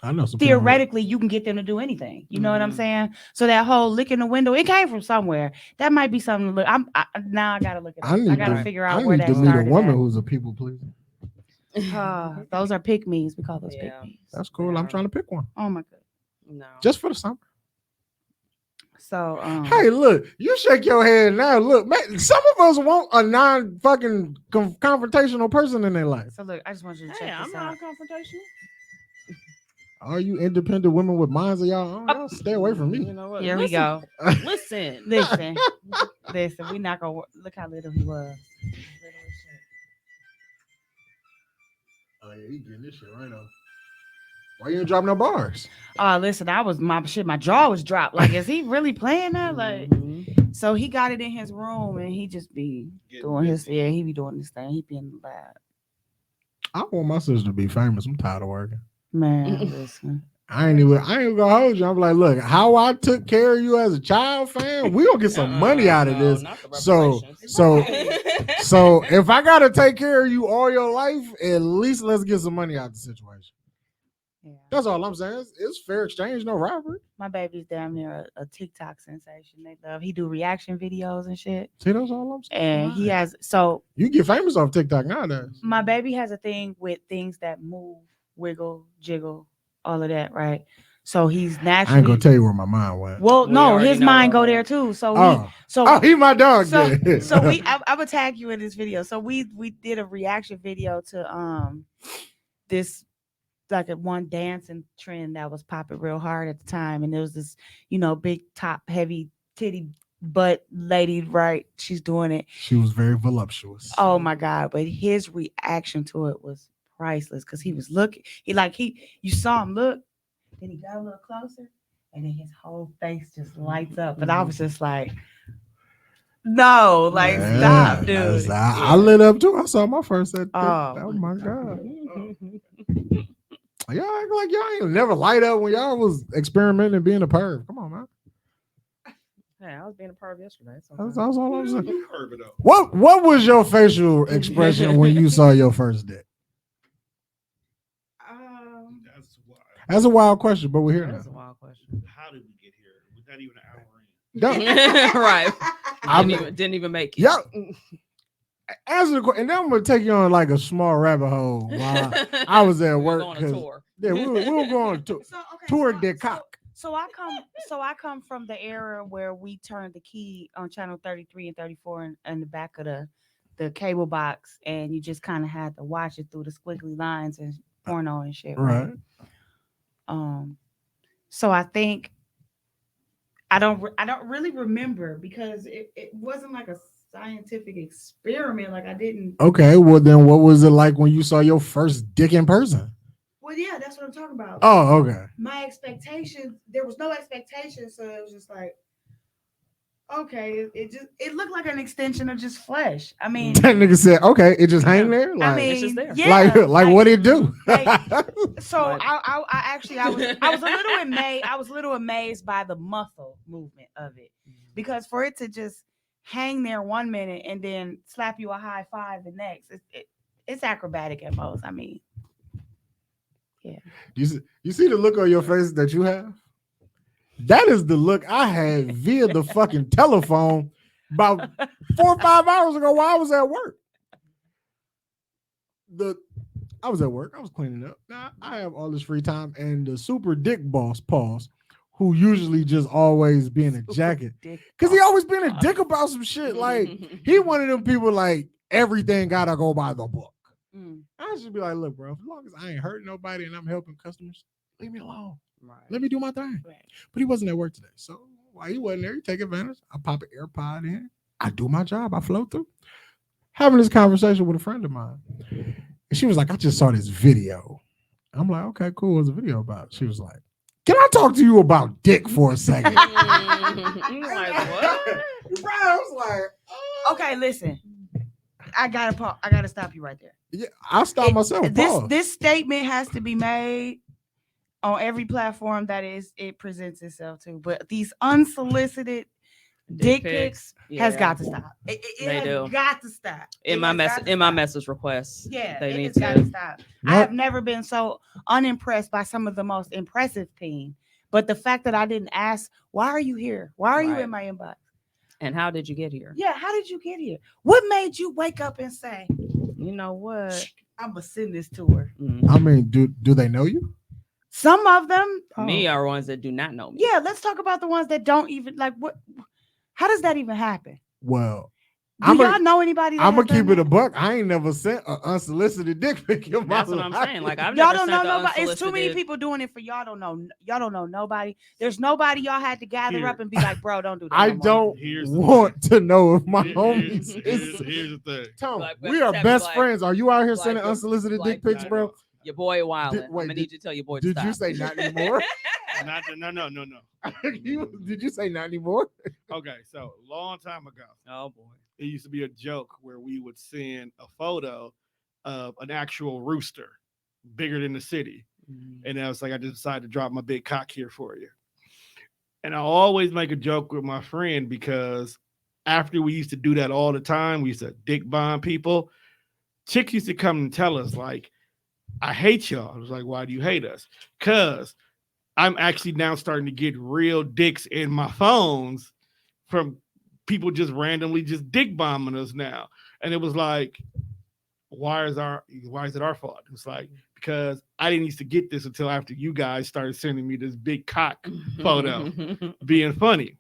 Speaker 3: I know some
Speaker 2: theoretically you can get them to do anything. You know what I'm saying? So that whole licking the window, it came from somewhere. That might be something to look. Now I gotta look it up. I gotta figure out where that
Speaker 3: I need to meet a
Speaker 2: started.
Speaker 3: woman who's a people pleaser.
Speaker 2: Those are pick-me's. We call those
Speaker 5: Yeah.
Speaker 2: pick-me's.
Speaker 3: That's cool. I'm trying to pick one
Speaker 2: Oh my god.
Speaker 5: No.
Speaker 3: just for the summer.
Speaker 2: So
Speaker 3: Hey, look, you shake your head now. Look, man, some of us want a non-fucking confrontational person in their life.
Speaker 2: So look, I just want you to check
Speaker 5: Hey, I'm
Speaker 2: this out.
Speaker 5: non-confrontational.
Speaker 3: Are you independent women with minds of y'all own? Y'all stay away from
Speaker 5: You
Speaker 3: me.
Speaker 5: know what?
Speaker 2: Here we
Speaker 5: Listen,
Speaker 2: go.
Speaker 5: Listen.
Speaker 2: Listen. We not gonna look how little he was.
Speaker 3: Oh yeah, you getting this shit right off. Why you ain't dropping no bars?
Speaker 2: Listen, my jaw was dropped. Like, is he really playing that? Like,
Speaker 5: Mhm.
Speaker 2: so he got it in his room and he just be doing he be doing this thing. He be in the lab.
Speaker 3: I want my sister to be famous. I'm tired of working.
Speaker 2: Man, listen.
Speaker 3: I ain't gonna hold you. I'm like, look, how I took care of you as a child, fam. We gonna get some money out of
Speaker 5: No,
Speaker 3: this.
Speaker 5: not the
Speaker 3: So,
Speaker 5: reparations.
Speaker 3: so if I gotta take care of you all your life, at least let's get some money out of the situation.
Speaker 2: Yeah.
Speaker 3: That's all I'm saying. It's fair exchange, no robbery.
Speaker 2: My baby's damn near a TikTok sensation. He do reaction videos and shit.
Speaker 3: See, that's all I'm saying.
Speaker 2: And he has
Speaker 3: You get famous off TikTok nowadays.
Speaker 2: my baby has a thing with things that move, wiggle, jiggle, all of that, right? So he's naturally.
Speaker 3: I ain't gonna tell you where my mind went.
Speaker 2: Well,
Speaker 5: We
Speaker 2: no,
Speaker 5: already
Speaker 2: his
Speaker 5: know
Speaker 2: mind
Speaker 5: all
Speaker 2: go
Speaker 5: that.
Speaker 2: there too. So
Speaker 3: He my dog.
Speaker 2: So
Speaker 3: then.
Speaker 2: I'm gonna tag you in this video. So we did a reaction video to this like a one dancing trend that was popping real hard at the time, and there was this big top heavy titty butt lady, right? She's doing it.
Speaker 3: She was very voluptuous.
Speaker 2: Oh my god! But his reaction to it was priceless because he was looking. You saw him look, then he got a little closer, and then his whole face just lights up. And I was just like, no, like
Speaker 3: Yeah,
Speaker 2: stop, dude.
Speaker 3: I lit up too. I saw my first set.
Speaker 2: Oh,
Speaker 3: My god. Y'all act like y'all ain't never light up when y'all was experimenting being a perv. Come on, man.
Speaker 5: Hey, I was being a perv yesterday. So
Speaker 3: That's all I'm saying. What was your facial expression when you saw your first dick?
Speaker 1: That's why.
Speaker 3: That's a wild question, but we're here
Speaker 5: That's a
Speaker 3: now.
Speaker 5: wild question.
Speaker 1: How did we get here? We're not even an hour in.
Speaker 3: Don't-
Speaker 5: Right.
Speaker 3: I'm-
Speaker 5: Didn't even make it.
Speaker 3: Yeah. Answer the question, and then I'm gonna take you on like a small rabbit hole while I was at
Speaker 5: We were
Speaker 3: work.
Speaker 5: on a
Speaker 3: 'cause-
Speaker 5: tour.
Speaker 3: Yeah, we were going to tour de cock.
Speaker 2: So I come from the era where we turned the key on channel 33 and 34 in the back of the cable box, and you just kind of had to watch it through the squiggly lines and porno and shit.
Speaker 3: Right.
Speaker 2: So I think I don't really remember because it wasn't like a scientific experiment. Like I didn't.
Speaker 3: Okay, well then, what was it like when you saw your first dick in person?
Speaker 2: Well, yeah, that's what I'm talking about.
Speaker 3: Oh, okay.
Speaker 2: My expectations, there was no expectation, so it was just like, okay, it looked like an extension of just flesh. I mean,
Speaker 3: That nigga said, "Okay, it just hang there." Like,
Speaker 2: I mean,
Speaker 5: it's just there.
Speaker 2: yeah,
Speaker 3: like what it do?
Speaker 2: So
Speaker 5: But-
Speaker 2: I was a little amazed by the muscle movement of it, because for it to just hang there 1 minute and then slap you a high five the next, it's acrobatic at most. I mean,
Speaker 3: You see the look on your face that you have? That is the look I had via the fucking telephone about 4 or 5 hours ago while I was at work. I was at work. I was cleaning up. Now I have all this free time, and the super dick boss, pause, who usually just always be in a jacket, because he always been a dick about some shit. Like he one of them people like everything gotta go by the book. I should be like, look, bro, as long as I ain't hurting nobody and I'm helping customers, leave me alone.
Speaker 5: Right.
Speaker 3: Let me do my thing.
Speaker 2: Right.
Speaker 3: But he wasn't at work today, so while he wasn't there, he take advantage. I pop an AirPod in. I do my job. I flow through. Having this conversation with a friend of mine. And she was like, I just saw this video. I'm like, okay, cool. What's the video about? She was like, can I talk to you about dick for a second?
Speaker 5: I'm like, what?
Speaker 3: Bro, I was like, oh.
Speaker 2: Okay, listen. I gotta stop you right there.
Speaker 3: Yeah, I stopped myself.
Speaker 2: This statement has to be made on every platform that it presents itself to. But these unsolicited dick pics has got to stop. It has got to stop.
Speaker 5: In my message requests.
Speaker 2: Yeah,
Speaker 5: they
Speaker 2: it
Speaker 5: need
Speaker 2: has
Speaker 5: to
Speaker 2: got to stop. I have never been so unimpressed by some of the most impressive peen. But the fact that I didn't ask, why are you here? Why are you in my inbox?
Speaker 5: And how did you get here?
Speaker 2: Yeah, how did you get here? What made you wake up and say,
Speaker 5: you know what?
Speaker 2: I'm gonna send this to her?
Speaker 3: I mean, do they know you?
Speaker 2: Some of them.
Speaker 5: Me are ones that do not know me.
Speaker 2: Yeah, let's talk about the ones that don't even like what. How does that even happen?
Speaker 3: Well,
Speaker 2: do y'all know anybody?
Speaker 3: I'm gonna keep it a buck. I ain't never sent an unsolicited dick pic in my
Speaker 5: That's what
Speaker 3: life.
Speaker 5: I'm saying. Like
Speaker 2: y'all don't know nobody. It's too many people doing it for y'all. Don't know. Y'all don't know nobody. There's nobody y'all had to gather up and be like, bro, don't do that.
Speaker 3: I don't want to know if my homies.
Speaker 1: Here's the thing.
Speaker 3: Tom,
Speaker 5: Like,
Speaker 3: we are best friends. Are you out here
Speaker 5: like,
Speaker 3: sending unsolicited dick pics, bro?
Speaker 5: Your boy wildin'. I'm
Speaker 3: wait,
Speaker 5: gonna need you to tell your boy to
Speaker 3: Did
Speaker 5: stop.
Speaker 3: you say not anymore?
Speaker 1: No.
Speaker 3: Did you say not anymore?
Speaker 1: Okay, so long time ago,
Speaker 5: Oh boy.
Speaker 1: it used to be a joke where we would send a photo of an actual rooster bigger than the city. And I was like, I just decided to drop my big cock here for you. And I always make a joke with my friend because after we used to do that all the time, we used to dick bomb people. Chicks used to come and tell us, like, I hate y'all. I was like, why do you hate us? Because I'm actually now starting to get real dicks in my phones from people just randomly just dick bombing us now. And it was like, why is it our fault? It's like, because I didn't used to get this until after you guys started sending me this big cock photo being funny.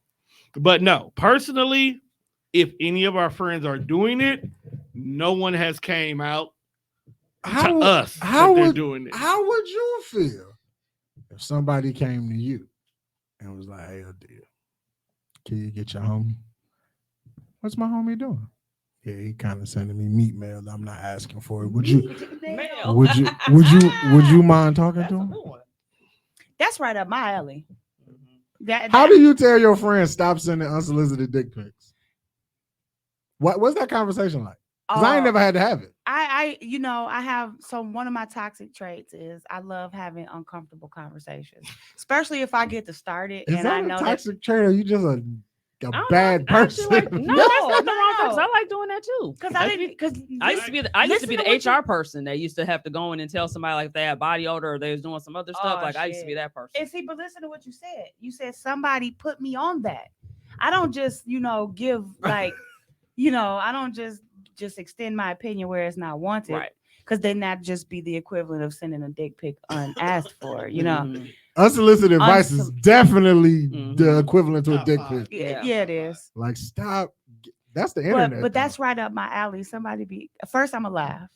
Speaker 1: But no, personally, if any of our friends are doing it, no one has came out to us that they're doing it.
Speaker 3: How would you feel if somebody came to you and was like, hey, dear, can you get your homie? What's my homie doing? Yeah, he kind of sending me meat mail that I'm not asking for it. Would you mind talking to him?
Speaker 2: That's right up my alley.
Speaker 3: How do you tell your friends stop sending unsolicited dick pics? What's that conversation like? Because I ain't never had to have it.
Speaker 2: I have one of my toxic traits is I love having uncomfortable conversations, especially if I get to start it.
Speaker 3: Is
Speaker 2: and
Speaker 3: that
Speaker 2: I know
Speaker 3: a toxic trait, or you just a bad person?
Speaker 5: Like, no, that's not the wrong person. I like doing that too.
Speaker 2: Because
Speaker 5: I used to be the HR person that used to have to go in and tell somebody like if they had body odor or they was doing some other stuff. Like I used to be that person.
Speaker 2: And see, but listen to what you said. You said somebody put me on that. I don't just give like I don't just extend my opinion where it's not wanted.
Speaker 5: Right.
Speaker 2: Because then that just be the equivalent of sending a dick pic unasked for,
Speaker 3: Unsolicited advice is definitely the equivalent to a dick pic.
Speaker 2: Yeah, it is.
Speaker 3: Like, stop. That's the internet.
Speaker 2: But that's right up my alley. First I'm gonna laugh.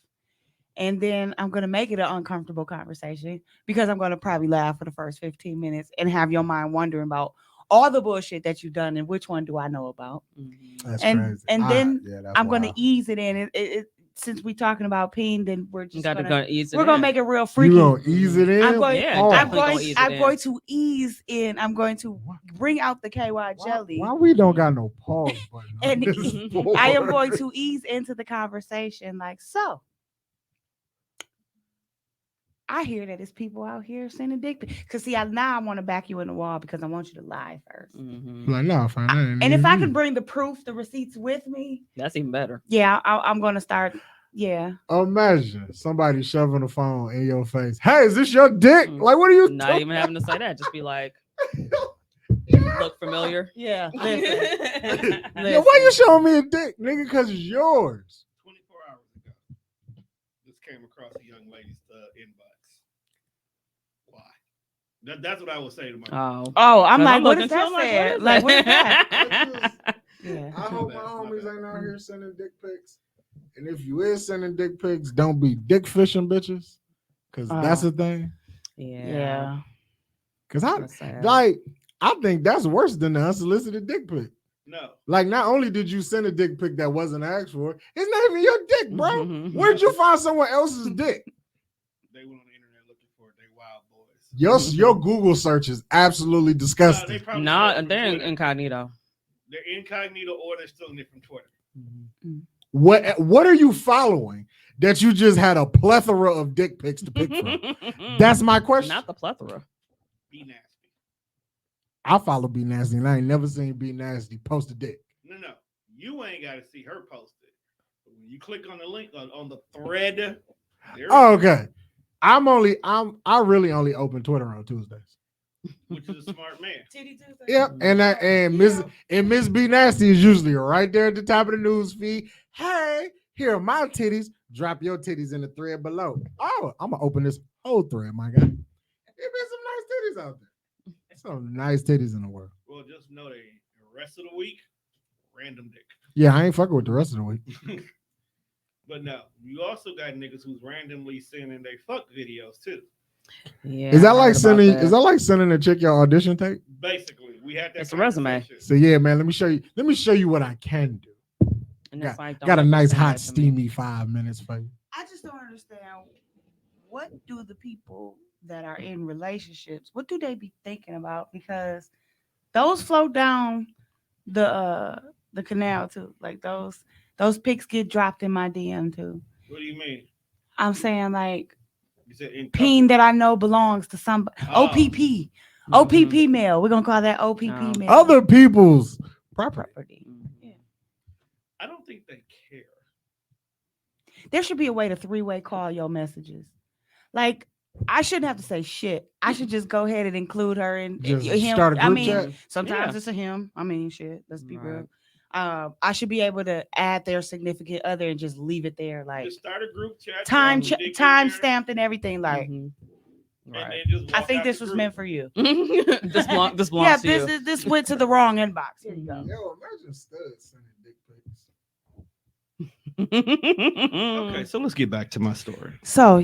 Speaker 2: And then I'm gonna make it an uncomfortable conversation because I'm gonna probably laugh for the first 15 minutes and have your mind wondering about all the bullshit that you've done and which one do I know about.
Speaker 3: That's
Speaker 2: and
Speaker 3: crazy.
Speaker 2: And then I'm
Speaker 3: wild.
Speaker 2: gonna ease it in. Since we're talking about peen, then we're just gonna make it real freaky.
Speaker 3: You gonna ease it in?
Speaker 2: I'm going to ease in. I'm going to bring out the KY jelly.
Speaker 3: Why we don't got no pause button?
Speaker 2: And I am going to ease into the conversation like so. I hear that it's people out here sending dick pics. Because now I want to back you in the wall because I want you to lie first.
Speaker 3: Like, no, fine.
Speaker 2: And if I can bring the proof, the receipts with me,
Speaker 5: that's even better.
Speaker 2: Yeah, I'm going to start. Yeah.
Speaker 3: Imagine somebody shoving a phone in your face. Hey, is this your dick? Like, what are you?
Speaker 5: Not even having to say that. Just be like, look familiar.
Speaker 2: Yeah.
Speaker 5: Listen.
Speaker 3: Yeah, why you showing me a dick, nigga? Because it's yours.
Speaker 1: 24 hours ago, this came across a young lady's inbox. Why? That's what I would say to my.
Speaker 2: Oh, I'm
Speaker 5: But
Speaker 2: like,
Speaker 5: I'm
Speaker 2: what
Speaker 5: looking
Speaker 2: is that
Speaker 5: too, I'm
Speaker 2: said?
Speaker 5: like,
Speaker 2: Like,
Speaker 5: what
Speaker 2: what
Speaker 5: is
Speaker 2: is
Speaker 5: that?
Speaker 2: that? Yeah.
Speaker 3: I hope
Speaker 1: My
Speaker 3: my
Speaker 1: bad, my
Speaker 3: homies
Speaker 1: bad.
Speaker 3: ain't out here sending dick pics. And if you is sending dick pics, don't be dick fishing bitches. Cause that's
Speaker 2: Oh.
Speaker 3: the thing.
Speaker 2: Yeah.
Speaker 3: Cause
Speaker 5: That's sad.
Speaker 3: I think that's worse than the unsolicited dick pic.
Speaker 1: No.
Speaker 3: Like, not only did you send a dick pic that wasn't asked for, it's not even your dick, bro.
Speaker 5: Mhm.
Speaker 3: Where'd you find someone else's dick?
Speaker 1: They went on the internet looking for it. They wild boys.
Speaker 3: Your Google search is absolutely
Speaker 1: No,
Speaker 3: disgusting.
Speaker 1: they probably
Speaker 5: No,
Speaker 1: stole it from
Speaker 5: they're
Speaker 1: Twitter.
Speaker 5: incognito.
Speaker 1: They're incognito or they're stealing it from Twitter.
Speaker 3: What are you following that you just had a plethora of dick pics to pick from? That's my question.
Speaker 5: Not the plethora.
Speaker 1: Be nasty.
Speaker 3: I follow B Nasty and I ain't never seen B Nasty post a dick.
Speaker 1: No. You ain't got to see her post it. But when you click on the link on the thread, there
Speaker 3: Oh, okay. I really only open Twitter on Tuesdays.
Speaker 1: which is a smart man.
Speaker 3: Yep, and Miss B Nasty is usually right there at the top of the news feed. Hey, here are my titties. Drop your titties in the thread below. Oh, I'm gonna open this whole thread, my guy. There be some nice titties out there. Some nice titties in the world.
Speaker 1: Well, just know the rest of the week, random dick.
Speaker 3: Yeah, I ain't fucking with the rest of the week.
Speaker 1: But no, you also got niggas who's randomly sending they fuck videos too.
Speaker 5: Yeah.
Speaker 3: Is that
Speaker 5: I
Speaker 3: like
Speaker 5: heard about
Speaker 3: sending?
Speaker 5: that.
Speaker 3: Is that like sending a chick your audition tape?
Speaker 1: Basically, we had that.
Speaker 5: It's a resume.
Speaker 1: conversation.
Speaker 3: So yeah, man. Let me show you. Let me show you what I can do.
Speaker 5: And it's like, don't
Speaker 3: Got a
Speaker 5: ever
Speaker 3: nice
Speaker 5: send
Speaker 3: hot
Speaker 5: that to me.
Speaker 3: steamy 5 minutes for you.
Speaker 2: I just don't understand. What do the people that are in relationships, what do they be thinking about? Because those float down the canal too. Like those pics get dropped in my DM too.
Speaker 1: What do you mean?
Speaker 2: I'm saying like
Speaker 1: You said in
Speaker 2: peen that I know belongs to somebody.
Speaker 1: Oh.
Speaker 2: OPP. OPP mail. We're gonna call that OPP
Speaker 5: Oh.
Speaker 2: mail.
Speaker 3: Other people's property.
Speaker 2: property.
Speaker 5: Mhm.
Speaker 1: I don't think they care.
Speaker 2: There should be a way to three-way call your messages. Like I shouldn't have to say shit. I should just go ahead and include her and
Speaker 3: Just
Speaker 2: him.
Speaker 3: start a
Speaker 2: I
Speaker 3: group
Speaker 2: mean,
Speaker 3: chat.
Speaker 2: sometimes
Speaker 5: Yeah.
Speaker 2: it's a him. I mean, shit. Let's be
Speaker 5: Right.
Speaker 2: real. I should be able to add their significant other and just leave it there, like
Speaker 1: Just start a group chat.
Speaker 2: time
Speaker 1: drop the dick in
Speaker 2: time
Speaker 1: there,
Speaker 2: stamped and everything. Like
Speaker 5: Mhm.
Speaker 1: and
Speaker 5: Right.
Speaker 1: then just
Speaker 2: I
Speaker 1: walk
Speaker 2: think
Speaker 1: out
Speaker 2: this
Speaker 1: the
Speaker 2: was
Speaker 1: group.
Speaker 2: meant for you.
Speaker 5: this belongs
Speaker 2: Yeah,
Speaker 5: to you.
Speaker 2: this went to the wrong inbox. Here you go.
Speaker 3: Yo, imagine studs sending dick pics.
Speaker 1: Okay, so let's get back to my story.
Speaker 2: So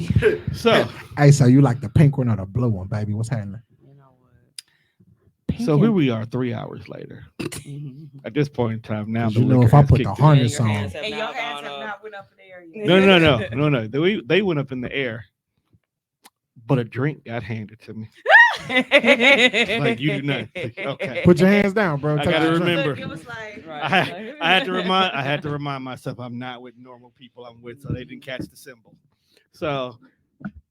Speaker 1: So,
Speaker 3: Hey, so you like the pink one or the blue one, baby? What's happening?
Speaker 5: You know what?
Speaker 1: so here we are 3 hours later.
Speaker 5: Mhm.
Speaker 1: At this point in time, now
Speaker 3: 'Cause
Speaker 1: the
Speaker 3: you know,
Speaker 1: liquor
Speaker 3: if I
Speaker 1: has
Speaker 3: put
Speaker 1: kicked
Speaker 3: the
Speaker 1: in.
Speaker 3: harness
Speaker 5: your
Speaker 3: on,
Speaker 5: hands have
Speaker 2: and
Speaker 5: now
Speaker 2: your hands
Speaker 5: gone
Speaker 2: have
Speaker 5: up.
Speaker 2: not went up in the air yet.
Speaker 1: No. They went up in the air, but a drink got handed to me. Like you do not. Okay.
Speaker 3: put your hands down, bro.
Speaker 1: I
Speaker 3: Take
Speaker 1: gotta
Speaker 3: your drink.
Speaker 1: remember.
Speaker 2: Look, it was like
Speaker 5: Right.
Speaker 1: I had to remind myself I'm not with normal people I'm with, so they didn't catch the symbol. So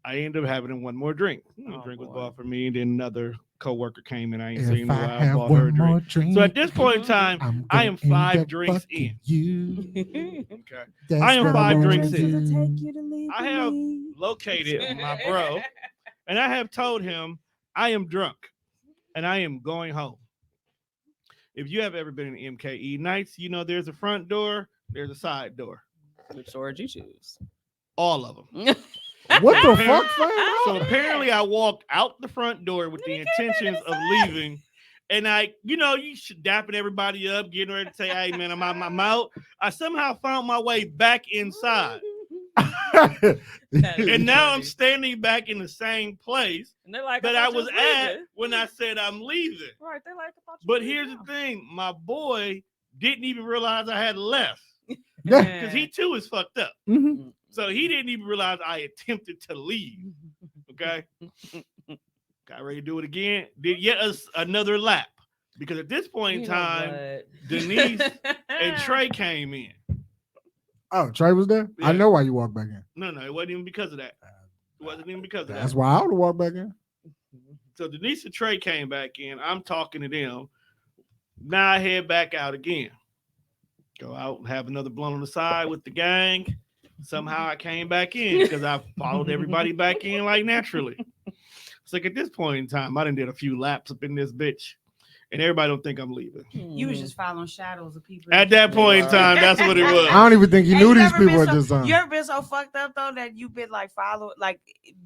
Speaker 1: I ended up having one more drink. The
Speaker 5: Oh,
Speaker 1: drink was
Speaker 5: boy.
Speaker 1: bought for me, and then another coworker came and I ain't seen
Speaker 3: If
Speaker 1: in a
Speaker 3: I
Speaker 1: while. I
Speaker 3: have
Speaker 1: bought her a
Speaker 3: one
Speaker 1: drink.
Speaker 3: more drink,
Speaker 1: So at this point in time, I am
Speaker 3: going
Speaker 1: 5
Speaker 3: to
Speaker 1: drinks
Speaker 3: fuck
Speaker 1: in.
Speaker 3: You.
Speaker 1: Okay.
Speaker 3: That's
Speaker 1: I am
Speaker 3: what
Speaker 1: 5
Speaker 3: wanna
Speaker 1: drinks
Speaker 3: do.
Speaker 1: in. I have located my bro, and I have told him I am drunk and I am going home. If you have ever been in MKE nights, you know there's a front door, there's a side door.
Speaker 5: Which door did you choose?
Speaker 1: All of them.
Speaker 3: What the fuck, fam?
Speaker 1: So apparently I walked out the front door with the intentions of leaving. And you should dapping everybody up, getting ready to say, hey man, I'm out. I somehow found my way back inside. And now I'm standing back in the same place
Speaker 5: And they're like,
Speaker 1: that
Speaker 5: thought
Speaker 1: I
Speaker 5: you
Speaker 1: was at
Speaker 5: leaving.
Speaker 1: when I said I'm leaving.
Speaker 5: Right, they like, I thought you
Speaker 1: But
Speaker 5: was
Speaker 1: here's the
Speaker 5: leaving.
Speaker 1: thing, my boy didn't even realize I had left
Speaker 3: Yeah.
Speaker 1: because he too is fucked up.
Speaker 3: Mhm.
Speaker 1: So he didn't even realize I attempted to leave. Okay. Got ready to do it again. Did yet another lap. Because at this point in
Speaker 5: You know
Speaker 1: time,
Speaker 5: what?
Speaker 1: Denise and Trey came in.
Speaker 3: Oh, Trey was there? I
Speaker 1: Yeah.
Speaker 3: know why you walked back in.
Speaker 1: No, it wasn't even because of that. It wasn't even because of
Speaker 3: That's
Speaker 1: that.
Speaker 3: why I would have walked back in.
Speaker 1: So Denise and Trey came back in. I'm talking to them. Now I head back out again. Go out and have another blunt on the side with the gang. Somehow I came back in because I followed everybody back in like naturally. It's like at this point in time, I done did a few laps up in this bitch. and everybody don't think I'm leaving.
Speaker 2: You was just following shadows of people.
Speaker 1: At that point in time, that's what it was.
Speaker 3: I don't even think he
Speaker 2: Hey,
Speaker 3: knew
Speaker 2: you
Speaker 3: these
Speaker 2: ever been
Speaker 3: people at
Speaker 2: so-
Speaker 3: this time.
Speaker 2: You ever been so fucked up though that you've been like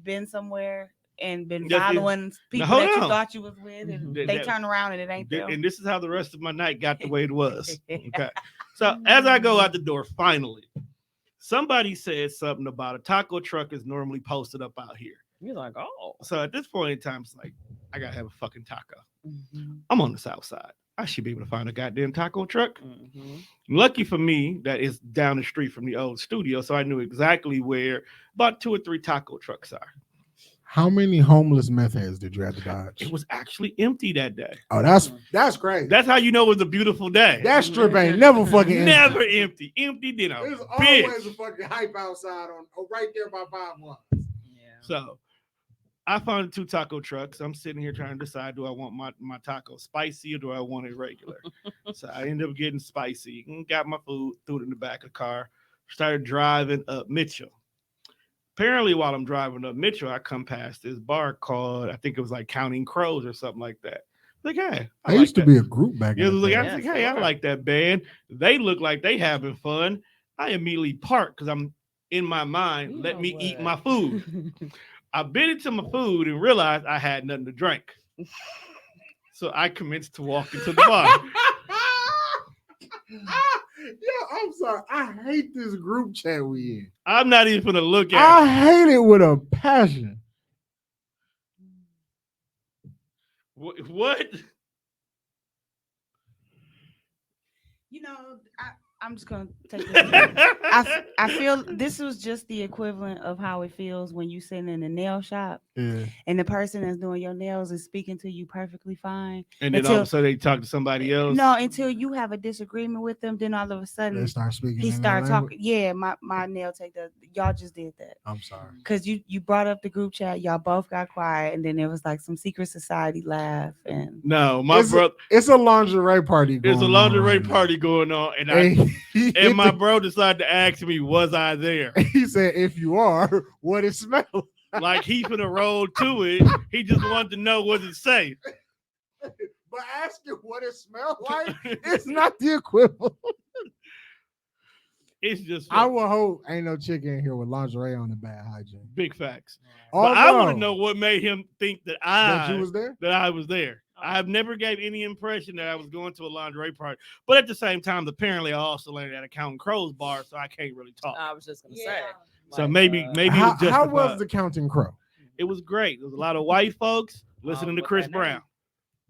Speaker 2: been somewhere and been
Speaker 1: Yes,
Speaker 2: following people
Speaker 1: hold
Speaker 2: that you
Speaker 1: on.
Speaker 2: thought you was with, and
Speaker 1: That-
Speaker 2: they
Speaker 1: that-
Speaker 2: turn around and it ain't them.
Speaker 1: And this is how the rest of my night got the way it was. Okay. So as I go out the door, finally, somebody said something about a taco truck is normally posted up out here.
Speaker 5: You're like, oh.
Speaker 1: So at this point in time, it's like, I gotta have a fucking taco.
Speaker 5: Mm-hmm.
Speaker 1: I'm on the south side. I should be able to find a goddamn taco truck.
Speaker 5: Mm-hmm.
Speaker 1: Lucky for me, that is down the street from the old studio. So I knew exactly where about 2 or 3 taco trucks are.
Speaker 3: How many homeless meth heads did you have to dodge?
Speaker 1: It was actually empty that day.
Speaker 3: Oh, that's crazy.
Speaker 1: That's how you know it was a beautiful day.
Speaker 3: That strip ain't never fucking empty.
Speaker 1: Never empty. Empty than a
Speaker 3: There's
Speaker 1: bitch.
Speaker 3: always a fucking hype outside right there by 5-1.
Speaker 5: Yeah.
Speaker 1: So I found 2 taco trucks. I'm sitting here trying to decide, do I want my taco spicy or do I want it regular? So I ended up getting spicy and got my food, threw it in the back of the car, started driving up Mitchell. Apparently, while I'm driving up Mitchell, I come past this bar called, I think it was like Counting Crows or something like that. Like, hey,
Speaker 3: They used to be a group back
Speaker 1: Yeah,
Speaker 3: in the
Speaker 1: like,
Speaker 3: day.
Speaker 1: I was like, hey, I like that band. They look like they having fun. I immediately park because I'm in my mind,
Speaker 5: You
Speaker 1: let
Speaker 5: know
Speaker 1: me eat
Speaker 5: what?
Speaker 1: my food. I bit into my food and realized I had nothing to drink. So I commenced to walk into the bar.
Speaker 3: Yeah, I'm sorry. I hate this group chat we in.
Speaker 1: I'm not even going to look at
Speaker 3: I hate it with a passion.
Speaker 1: it. What?
Speaker 2: You know, I'm just gonna take this. I feel this was just the equivalent of how it feels when you sitting in a nail shop
Speaker 3: Yeah.
Speaker 2: and the person that's doing your nails is speaking to you perfectly fine.
Speaker 1: And then all of a sudden they talk to somebody else.
Speaker 2: No, until you have a disagreement with them, then all of a
Speaker 3: They
Speaker 2: sudden
Speaker 3: start speaking.
Speaker 2: he
Speaker 3: in
Speaker 2: started
Speaker 3: their language.
Speaker 2: talking. Yeah, my nail tech does. Y'all just did that
Speaker 3: I'm sorry.
Speaker 2: because you brought up the group chat. Y'all both got quiet, and then there was like some secret society laugh and.
Speaker 1: No, my
Speaker 3: It's a-
Speaker 1: brother.
Speaker 3: It's a lingerie party going
Speaker 1: There's a
Speaker 3: on
Speaker 1: lingerie
Speaker 3: right now.
Speaker 1: party going on, and
Speaker 3: And
Speaker 1: my bro decided to ask me, "Was I there?"
Speaker 3: he said, if you are, what it smells.
Speaker 1: Like he finna roll to it. He just wanted to know what it say.
Speaker 3: But asking what it smells like, it's not the equivalent.
Speaker 1: It's just
Speaker 3: I will hope ain't no chick in here with lingerie on the bad hygiene.
Speaker 1: big facts.
Speaker 3: Oh,
Speaker 1: But I want
Speaker 3: no.
Speaker 1: to know what made him think that
Speaker 3: that you was there.
Speaker 1: I was there. I have never gave any impression that I was going to a lingerie party. But at the same time, apparently I also landed at a Counting Crows bar, so I can't really talk.
Speaker 5: I was just gonna say.
Speaker 1: So
Speaker 5: like,
Speaker 1: maybe
Speaker 5: uh,
Speaker 1: it
Speaker 3: How,
Speaker 1: was
Speaker 3: how was
Speaker 1: justified.
Speaker 3: the Counting Crow?
Speaker 1: It was great. There was a lot of white folks listening to
Speaker 5: with
Speaker 1: Chris
Speaker 5: that name.
Speaker 1: Brown.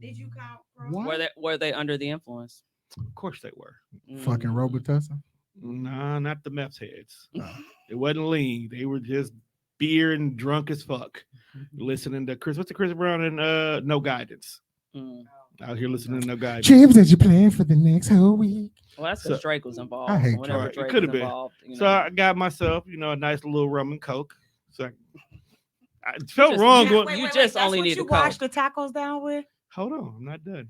Speaker 2: Did you count?
Speaker 3: What?
Speaker 5: were they under the influence?
Speaker 1: Of course they were.
Speaker 3: Fucking
Speaker 5: Mm.
Speaker 3: Robitussin?
Speaker 1: Nah, not the meth heads.
Speaker 3: Oh.
Speaker 1: It wasn't lean. They were just beer and drunk as fuck. Listening to Chris. What's the Chris Brown and No Guidance?
Speaker 5: Mm.
Speaker 1: Out here listening to No Guidance.
Speaker 3: Trips that you plan for the next whole week.
Speaker 5: Well, that's
Speaker 1: So-
Speaker 5: because Drake was involved.
Speaker 3: I hate
Speaker 5: Whenever
Speaker 1: Drake. It
Speaker 5: Drake
Speaker 1: could've
Speaker 5: was
Speaker 1: been.
Speaker 5: involved, you
Speaker 1: So
Speaker 5: know.
Speaker 1: I got myself, a nice little rum and coke. So I felt
Speaker 5: just-
Speaker 1: wrong
Speaker 5: Yeah,
Speaker 1: going.
Speaker 5: wait. You just only
Speaker 2: what
Speaker 5: need
Speaker 2: you
Speaker 5: a Coke.
Speaker 2: wash the tacos down with.
Speaker 1: Hold on, I'm not done.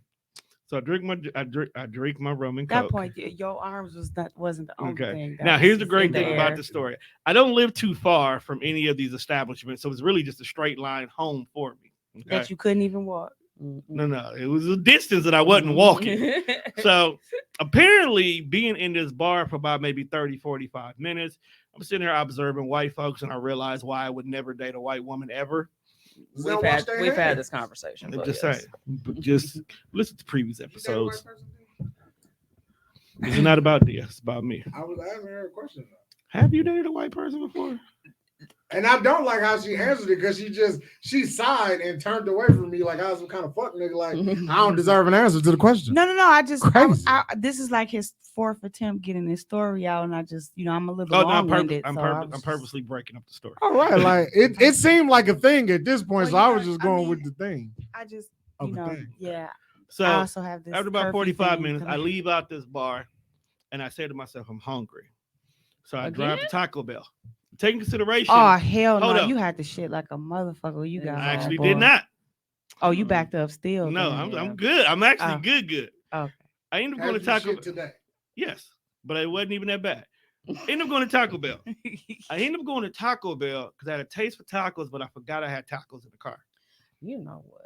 Speaker 1: So I drink my rum and
Speaker 2: At that
Speaker 1: coke.
Speaker 2: point, your arms wasn't the only
Speaker 1: Okay.
Speaker 2: thing. that
Speaker 1: Now
Speaker 2: was
Speaker 1: here's the
Speaker 2: just
Speaker 1: great
Speaker 2: in the
Speaker 1: thing about
Speaker 2: air.
Speaker 1: the story. I don't live too far from any of these establishments, so it's really just a straight line home for me. Okay?
Speaker 2: that you couldn't even walk.
Speaker 1: No, it was a distance that I wasn't walking. So apparently being in this bar for about maybe 30, 45 minutes, I'm sitting there observing white folks and I realized why I would never date a white woman ever.
Speaker 5: we've had this conversation.
Speaker 1: I'm
Speaker 5: but
Speaker 1: just
Speaker 5: yes.
Speaker 1: saying, but just listen to previous episodes. It's not about this, it's about me.
Speaker 3: I was asking her a question.
Speaker 1: Have you dated a white person before?
Speaker 3: And I don't like how she answered it because she sighed and turned away from me like I was some kind of fuck nigga. Like I don't deserve an answer to the question.
Speaker 2: No. I just
Speaker 3: Crazy.
Speaker 2: this is like his 4th attempt getting his story out, and I just I'm a little
Speaker 1: Oh, no, I'm
Speaker 2: long-winded. so I was
Speaker 1: I'm
Speaker 2: just-
Speaker 1: purposely breaking up the story.
Speaker 3: All right, like it seemed like a thing at this point,
Speaker 2: Well,
Speaker 3: so
Speaker 2: you
Speaker 3: I was
Speaker 2: know,
Speaker 3: just
Speaker 2: I
Speaker 3: going
Speaker 2: mean,
Speaker 3: with the thing.
Speaker 2: I just
Speaker 3: Of a thing.
Speaker 2: yeah.
Speaker 1: So
Speaker 2: I also have this.
Speaker 1: after about
Speaker 2: curfew
Speaker 1: 45
Speaker 2: thing
Speaker 1: minutes,
Speaker 2: to
Speaker 1: I
Speaker 2: like-
Speaker 1: leave out this bar and I say to myself, I'm hungry. So I drive to
Speaker 5: Again?
Speaker 1: Taco Bell. Taking consideration,
Speaker 2: Oh hell
Speaker 1: Hold
Speaker 2: no!
Speaker 1: up.
Speaker 2: You had to shit like a motherfucker. You got.
Speaker 1: I actually
Speaker 2: home,
Speaker 1: did
Speaker 2: boy.
Speaker 1: not.
Speaker 2: Oh, you backed up still.
Speaker 1: No,
Speaker 2: then.
Speaker 1: I'm good. I'm actually
Speaker 2: Oh.
Speaker 1: good.
Speaker 2: Okay.
Speaker 1: I ended up going to Taco Bell.
Speaker 3: today.
Speaker 1: Yes, but it wasn't even that bad. Ended up going to Taco Bell. I ended up going to Taco Bell because I had a taste for tacos, but I forgot I had tacos in the car.
Speaker 5: You know what?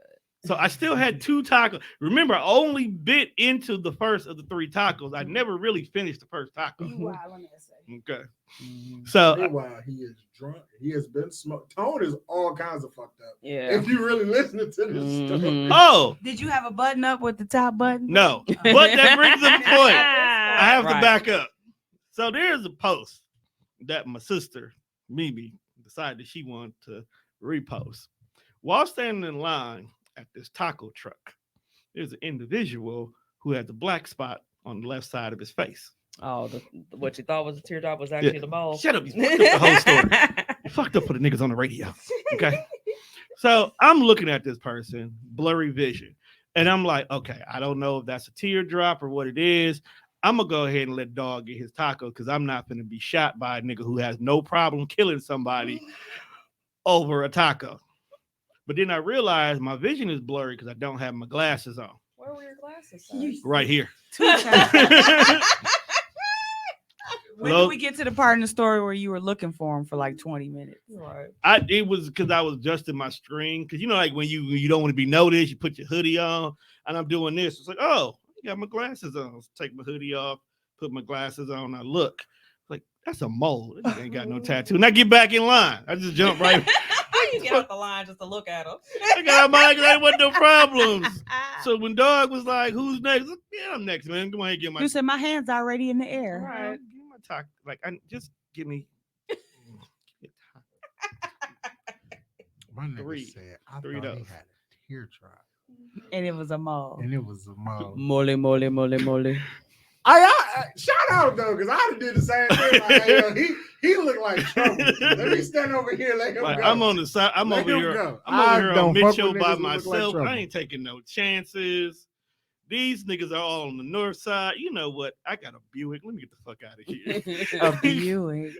Speaker 1: So I still had 2 tacos. Remember, I only bit into the first of the 3 tacos. I never really finished the first taco.
Speaker 2: You wild on that say.
Speaker 1: Okay.
Speaker 5: Mhm.
Speaker 1: So
Speaker 3: Meanwhile, he is drunk. He has been smoked. Tone is all kinds of fucked up.
Speaker 5: Yeah.
Speaker 3: If you really listening to this story.
Speaker 5: Mhm.
Speaker 1: oh
Speaker 2: Did you have a button up with the top button?
Speaker 1: no. But that brings up the point. I have to
Speaker 5: Right.
Speaker 1: back up. So there's a post that my sister, Mimi, decided she wanted to repost. While standing in line at this taco truck, there's an individual who has a black spot on the left side of his face.
Speaker 5: Oh, what you thought was a teardrop was actually the ball.
Speaker 1: Shut up. You fucked up the whole story. You fucked up for the niggas on the radio. Okay. So I'm looking at this person, blurry vision. And I'm like, okay, I don't know if that's a teardrop or what it is. I'm going to go ahead and let dog get his taco because I'm not going to be shot by a nigga who has no problem killing somebody over a taco. But then I realized my vision is blurry because I don't have my glasses on.
Speaker 5: Where were your glasses? Sir?
Speaker 1: Right here.
Speaker 2: 2 times. When
Speaker 1: Hello?
Speaker 2: did we get to the part in the story where you were looking for him for like 20 minutes?
Speaker 5: Right.
Speaker 1: It was because I was adjusting my string. Because you know, like when you don't want to be noticed, you put your hoodie on, and I'm doing this. It's like, oh, I got my glasses on. So take my hoodie off, put my glasses on. I look like that's a mole. That ain't got no tattoo. And I get back in line. I just jump right.
Speaker 5: How you get off the line just to look at him?
Speaker 1: I got out my there wasn't no problems. So when dog was like, "Who's next?" Like, yeah, I'm next, man. Come on, here, get my.
Speaker 2: You said my hand's already in the air.
Speaker 1: Right. Give me my taco. Like, just give me.
Speaker 3: My nigga
Speaker 1: 3.
Speaker 3: said, I
Speaker 1: 3
Speaker 3: thought he
Speaker 1: those.
Speaker 3: had a teardrop.
Speaker 2: And it was a mole.
Speaker 3: And it was a mole.
Speaker 5: Mole, mole, mole, mole.
Speaker 3: I shout out though, because I did the same thing. Like, hey, yo, he looked like trouble. Let me stand over here, let him
Speaker 1: Like,
Speaker 3: go.
Speaker 1: I'm on the side. I'm
Speaker 3: Let
Speaker 1: over
Speaker 3: him
Speaker 1: here.
Speaker 3: go.
Speaker 1: I'm over
Speaker 3: I
Speaker 1: here
Speaker 3: don't
Speaker 1: on
Speaker 3: fuck
Speaker 1: Mitchell
Speaker 3: with
Speaker 1: by
Speaker 3: niggas who look like
Speaker 1: myself.
Speaker 3: trouble.
Speaker 1: I ain't taking no chances. These niggas are all on the north side. You know what? I got a Buick. Let me get the fuck out of here.
Speaker 2: A Buick.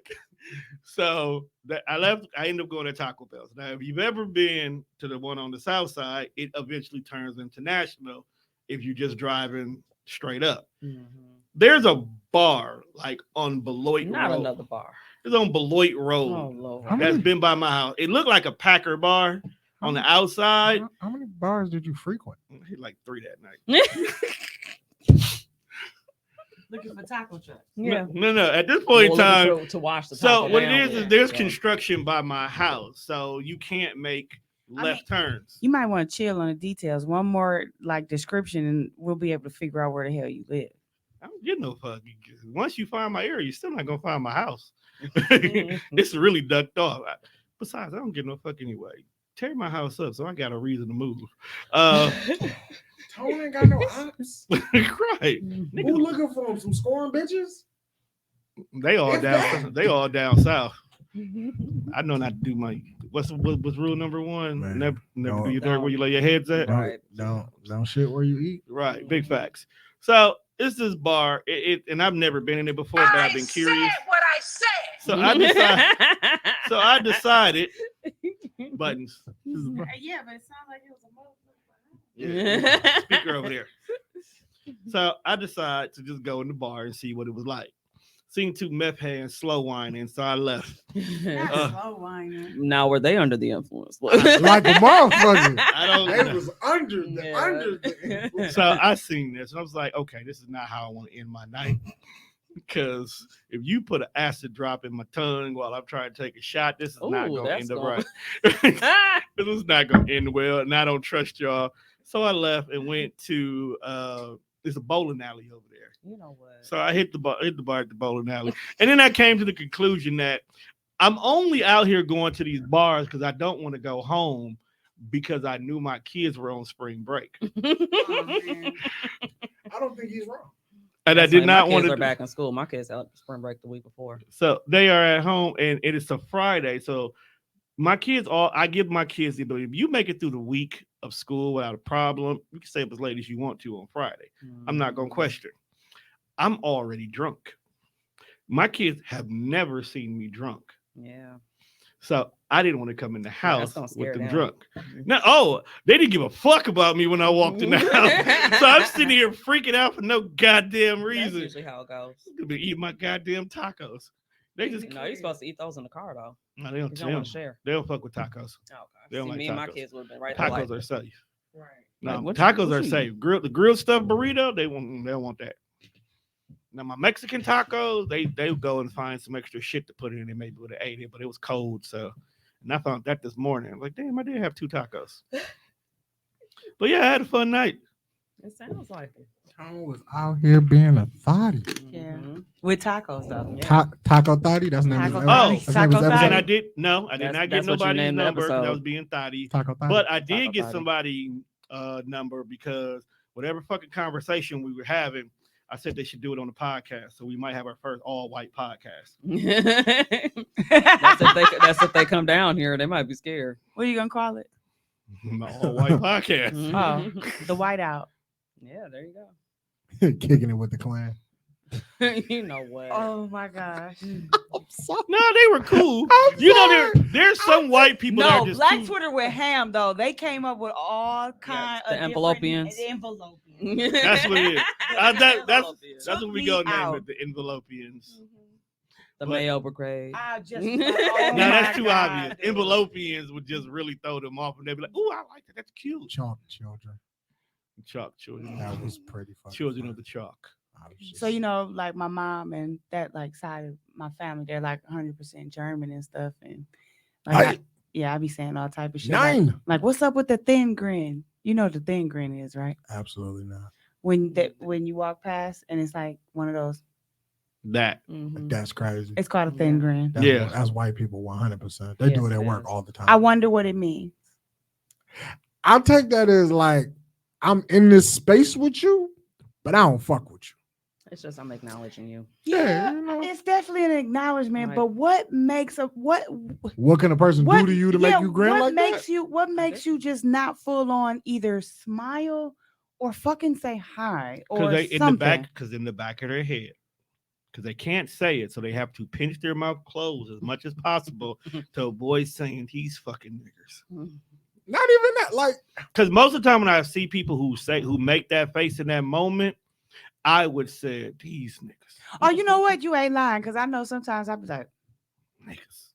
Speaker 1: So that I left. I ended up going to Taco Bell. Now, if you've ever been to the one on the south side, it eventually turns into National. If you're just driving straight up, there's a bar like on Beloit
Speaker 5: Not
Speaker 1: Road.
Speaker 5: another bar.
Speaker 1: It's on Beloit Road.
Speaker 5: Oh Lord.
Speaker 3: How
Speaker 1: That's
Speaker 3: many-
Speaker 1: been by my house. It looked like a Packer bar on the outside.
Speaker 3: How many bars did you frequent?
Speaker 1: I hit like 3 that night.
Speaker 2: Looking for taco truck.
Speaker 5: Yeah.
Speaker 1: No. At this point in time,
Speaker 5: to watch the
Speaker 1: so
Speaker 5: taco
Speaker 1: what it
Speaker 5: down
Speaker 1: is
Speaker 5: there.
Speaker 1: there's
Speaker 5: So,
Speaker 1: construction by my house, so you can't make left turns.
Speaker 2: You might want to chill on the details. One more like description, and we'll be able to figure out where the hell you live.
Speaker 1: I don't get no fuck. Once you find my area, you're still not gonna find my house. It's really ducked off. Besides, I don't get no fuck anyway. Tear my house up, so I got a reason to move.
Speaker 3: Tone ain't got no ops.
Speaker 1: Right.
Speaker 3: Who looking for him? Some scoring bitches?
Speaker 1: They all
Speaker 3: If
Speaker 1: down.
Speaker 3: that-
Speaker 1: They all down south. I know not to do my. What's rule number 1?
Speaker 3: Man,
Speaker 1: never
Speaker 3: no.
Speaker 1: do your dirt where you lay your heads at.
Speaker 5: Right.
Speaker 3: Don't shit where you eat.
Speaker 1: Right, big facts. So it's this bar, and I've never been in it before, but I've been curious.
Speaker 2: What I said.
Speaker 1: So I decided buttons.
Speaker 2: Yeah, but it sounds like it was a mole.
Speaker 1: Yeah, speaker over there. So I decided to just go in the bar and see what it was like. Seen 2 meth hands slow whining, so I left.
Speaker 2: Not slow whining.
Speaker 5: Now were they under the influence?
Speaker 3: Like a motherfucker.
Speaker 1: I don't
Speaker 3: They
Speaker 1: know.
Speaker 3: was under the
Speaker 5: Yeah.
Speaker 3: under the
Speaker 1: So I seen this and I was like, okay, this is not how I want to end my night. Because if you put an acid drop in my tongue while I'm trying to take a shot, this is not
Speaker 5: Ooh,
Speaker 1: going to
Speaker 5: that's
Speaker 1: end up
Speaker 5: gonna-
Speaker 1: right. This is not going to end well, and I don't trust y'all. So I left and went to there's a bowling alley over there.
Speaker 5: You know what?
Speaker 1: So I hit the bar at the bowling alley, and then I came to the conclusion that I'm only out here going to these bars because I don't want to go home because I knew my kids were on spring break,
Speaker 2: Oh, man.
Speaker 3: I don't think he's wrong.
Speaker 1: and I
Speaker 5: That's
Speaker 1: did
Speaker 5: funny.
Speaker 1: not
Speaker 5: My
Speaker 1: want
Speaker 5: kids
Speaker 1: to.
Speaker 5: are back in school. My kids out spring break the week before.
Speaker 1: So they are at home, and it is a Friday. So my kids I give my kids the ability. If you make it through the week of school without a problem, you can stay up as late as you want to on Friday. I'm not gonna question. I'm already drunk. My kids have never seen me drunk.
Speaker 5: Yeah.
Speaker 1: So I didn't want to come in the house
Speaker 5: gonna
Speaker 1: with
Speaker 5: scare
Speaker 1: them
Speaker 5: them.
Speaker 1: drunk. No, they didn't give a fuck about me when I walked in the house. So I'm sitting here freaking out for no goddamn
Speaker 5: That's
Speaker 1: reason.
Speaker 5: usually how it goes.
Speaker 1: I'm gonna be eating my goddamn tacos. They just
Speaker 5: No, you're supposed to eat those in the car though.
Speaker 1: no, they
Speaker 5: You
Speaker 1: don't,
Speaker 5: don't want to share.
Speaker 1: they don't fuck with tacos.
Speaker 5: Okay.
Speaker 1: They don't
Speaker 5: See,
Speaker 1: like
Speaker 5: me and my
Speaker 1: tacos.
Speaker 5: kids would have been right there.
Speaker 1: Tacos
Speaker 5: Like,
Speaker 1: are safe.
Speaker 4: Right.
Speaker 1: No,
Speaker 5: Like,
Speaker 1: tacos
Speaker 5: what
Speaker 1: are
Speaker 5: you
Speaker 1: safe. The grilled stuffed burrito, they don't want that. Now my Mexican tacos, they go and find some extra shit to put in it. Maybe would have ate it, but it was cold, so. And I found that this morning. I'm like, damn, I did have 2 tacos. But yeah, I had a fun night.
Speaker 4: It sounds like it.
Speaker 3: Tone was out here being a thotty.
Speaker 2: Yeah.
Speaker 5: Mhm.
Speaker 2: With tacos though.
Speaker 3: Taco thotty. That's the name of
Speaker 2: Taco
Speaker 3: his
Speaker 1: thotty.
Speaker 3: episode. That's the name of his
Speaker 2: Taco
Speaker 3: episode.
Speaker 1: And I did I did not get
Speaker 5: that's what you
Speaker 1: nobody's
Speaker 5: named the
Speaker 1: number because I
Speaker 5: episode.
Speaker 1: was being thotty.
Speaker 3: Taco thotty.
Speaker 1: But I did
Speaker 5: Taco
Speaker 1: get
Speaker 5: thotty.
Speaker 1: somebody number because whatever fucking conversation we were having, I said they should do it on the podcast. So we might have our first all white podcast.
Speaker 5: That's if they come down here. They might be scared.
Speaker 2: What are you gonna call it?
Speaker 1: All white podcast.
Speaker 5: Mhm.
Speaker 2: The whiteout.
Speaker 5: Yeah, there you go.
Speaker 3: Kicking it with the clan.
Speaker 5: You know what?
Speaker 2: Oh my gosh.
Speaker 3: I'm sorry.
Speaker 1: No, they were cool.
Speaker 3: I'm
Speaker 1: You know,
Speaker 3: sorry.
Speaker 1: there's some white people that
Speaker 2: No,
Speaker 1: are just
Speaker 2: Black
Speaker 1: too,
Speaker 2: Twitter with ham though. They came up with all kind
Speaker 5: the
Speaker 2: of
Speaker 5: envelopians.
Speaker 2: different- the envelopians.
Speaker 1: That's what it is. That's
Speaker 2: Took
Speaker 1: what we
Speaker 2: me
Speaker 1: go name
Speaker 2: out.
Speaker 1: it, the envelopians.
Speaker 5: The
Speaker 1: But-
Speaker 5: Mayo Brigade.
Speaker 2: I just
Speaker 5: No,
Speaker 2: oh
Speaker 1: Now
Speaker 2: my
Speaker 1: that's too
Speaker 2: God,
Speaker 1: obvious.
Speaker 2: dude.
Speaker 1: Envelopians would just really throw them off, and they'd be like, "Ooh, I like that. That's cute."
Speaker 3: Chalk children.
Speaker 1: Chalk children.
Speaker 3: That was pretty fucking
Speaker 1: Children
Speaker 3: funny.
Speaker 1: of the chalk.
Speaker 3: I was just-
Speaker 2: So you know, like my mom and that like side of my family, they're like 100% German and stuff, and like
Speaker 3: Aye.
Speaker 2: I be saying all type of shit. Like,
Speaker 3: 9.
Speaker 2: like, what's up with the thin grin? You know what the thin grin is, right?
Speaker 3: Absolutely not.
Speaker 2: When you walk past and it's like one of those.
Speaker 1: That
Speaker 5: Mhm.
Speaker 3: That's crazy.
Speaker 2: It's called a thin
Speaker 5: Yeah.
Speaker 2: grin.
Speaker 3: That's,
Speaker 1: Yeah.
Speaker 3: that's white people 100%. They do
Speaker 5: Yes,
Speaker 3: it at
Speaker 5: it
Speaker 3: work
Speaker 5: is.
Speaker 3: all the time.
Speaker 2: I wonder what it means.
Speaker 3: I'll take that as like I'm in this space with you, but I don't fuck with you.
Speaker 5: It's just I'm acknowledging you.
Speaker 3: Yeah, you know.
Speaker 2: It's definitely an acknowledgement.
Speaker 5: Right.
Speaker 2: But what makes a what
Speaker 3: What can a person
Speaker 2: what
Speaker 3: do to you to make you grin
Speaker 2: what
Speaker 3: like
Speaker 2: makes
Speaker 3: that?
Speaker 2: you what makes you just not full on either smile or fucking say hi or
Speaker 1: because they
Speaker 2: something?
Speaker 1: in the back of their head, because they can't say it, so they have to pinch their mouth closed as much as possible to avoid saying these fucking niggers.
Speaker 3: Not even that. Like,
Speaker 1: Because most of the time when I see people who make that face in that moment, I would say these niggas.
Speaker 2: Oh, you know what? You ain't lying because I know sometimes I be like,
Speaker 1: Niggas.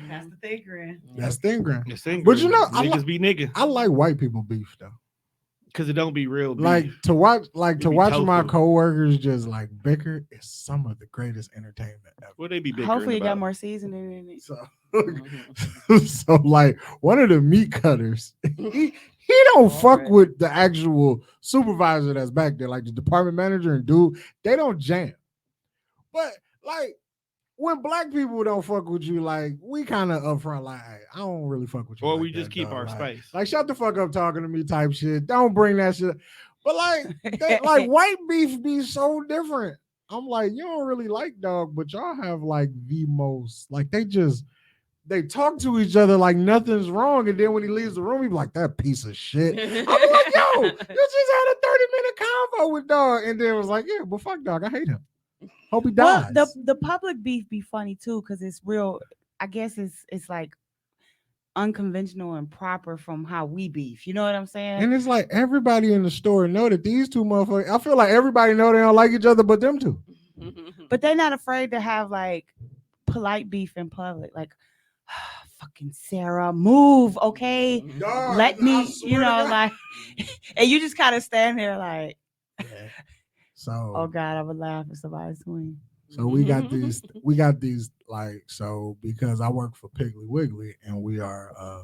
Speaker 2: that's the thing, grin.
Speaker 3: that's thing, Grant.
Speaker 1: Yes, thing,
Speaker 3: But you know, I
Speaker 1: niggas
Speaker 3: li-
Speaker 1: be niggas.
Speaker 3: I like white people beef though.
Speaker 1: Because it don't be real beef.
Speaker 3: Like to watch,
Speaker 1: It be
Speaker 3: my
Speaker 1: tofu.
Speaker 3: coworkers just like bicker is some of the greatest entertainment ever.
Speaker 1: What they be bickering
Speaker 2: Hopefully, it got
Speaker 1: about?
Speaker 2: more seasoning in it.
Speaker 3: So,
Speaker 5: Mhm.
Speaker 3: so like one of the meat cutters, he don't fuck
Speaker 5: Alright.
Speaker 3: with the actual supervisor that's back there, like the department manager and dude. They don't jam. But like when black people don't fuck with you, like we kind of upfront, like, hey, I don't really fuck with you.
Speaker 1: Or
Speaker 3: like
Speaker 1: we just
Speaker 3: that,
Speaker 1: keep
Speaker 3: dog.
Speaker 1: our
Speaker 3: Like-
Speaker 1: space.
Speaker 3: Like shut the fuck up talking to me type shit. Don't bring that shit. But like like white beef be so different. I'm like, you don't really like dog, but y'all have like the most, like they talk to each other like nothing's wrong. And then when he leaves the room, he be like, that piece of shit. I'm like, yo, you just had a 30-minute convo with dog. And then was like, yeah, but fuck dog, I hate him. Hope he
Speaker 2: Well,
Speaker 3: dies.
Speaker 2: the public beef be funny too because it's real. I guess it's like unconventional and proper from how we beef. You know what I'm saying?
Speaker 3: And it's like everybody in the store know that these two motherfuckers, I feel like everybody know they don't like each other but them two.
Speaker 2: But they're not afraid to have like polite beef in public. Like, fucking Sarah, move, okay?
Speaker 3: Dog,
Speaker 2: Let
Speaker 3: I
Speaker 2: me,
Speaker 3: swear
Speaker 2: you
Speaker 3: to
Speaker 2: know,
Speaker 3: God.
Speaker 2: like, and you just kind of stand there like,
Speaker 3: So
Speaker 2: oh God, I would laugh if somebody swing.
Speaker 3: So we got these like, so because I work for Piggly Wiggly and we are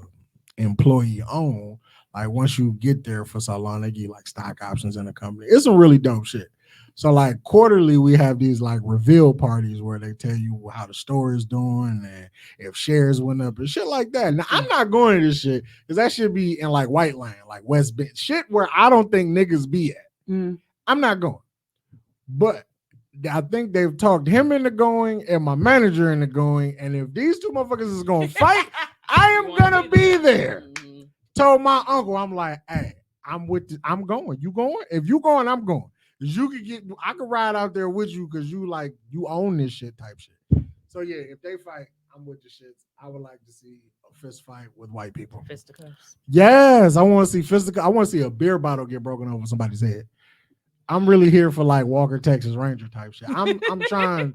Speaker 3: employee owned, like once you get there for so long, they give you like stock options in the company. It's some really dope shit. So like quarterly, we have these like reveal parties where they tell you how the store is doing and if shares went up and shit like that. Now I'm not going to this shit because that should be in like White Land, like West Bend, shit where I don't think niggas be at.
Speaker 2: Mm.
Speaker 3: I'm not going. But I think they've talked him into going and my manager into going. And if these two motherfuckers is going to fight, I am going to be there.
Speaker 5: Mhm.
Speaker 3: Told my uncle, I'm like, hey, I'm going. You going? If you going, I'm going. 'Cause I could ride out there with you because you own this shit type shit. So yeah, if they fight, I'm with the shits. I would like to see a fist fight with white people.
Speaker 5: Fisticuffs.
Speaker 3: Yes, I want to see physical. I want to see a beer bottle get broken over somebody's head. I'm really here for like Walker Texas Ranger type shit. I'm trying.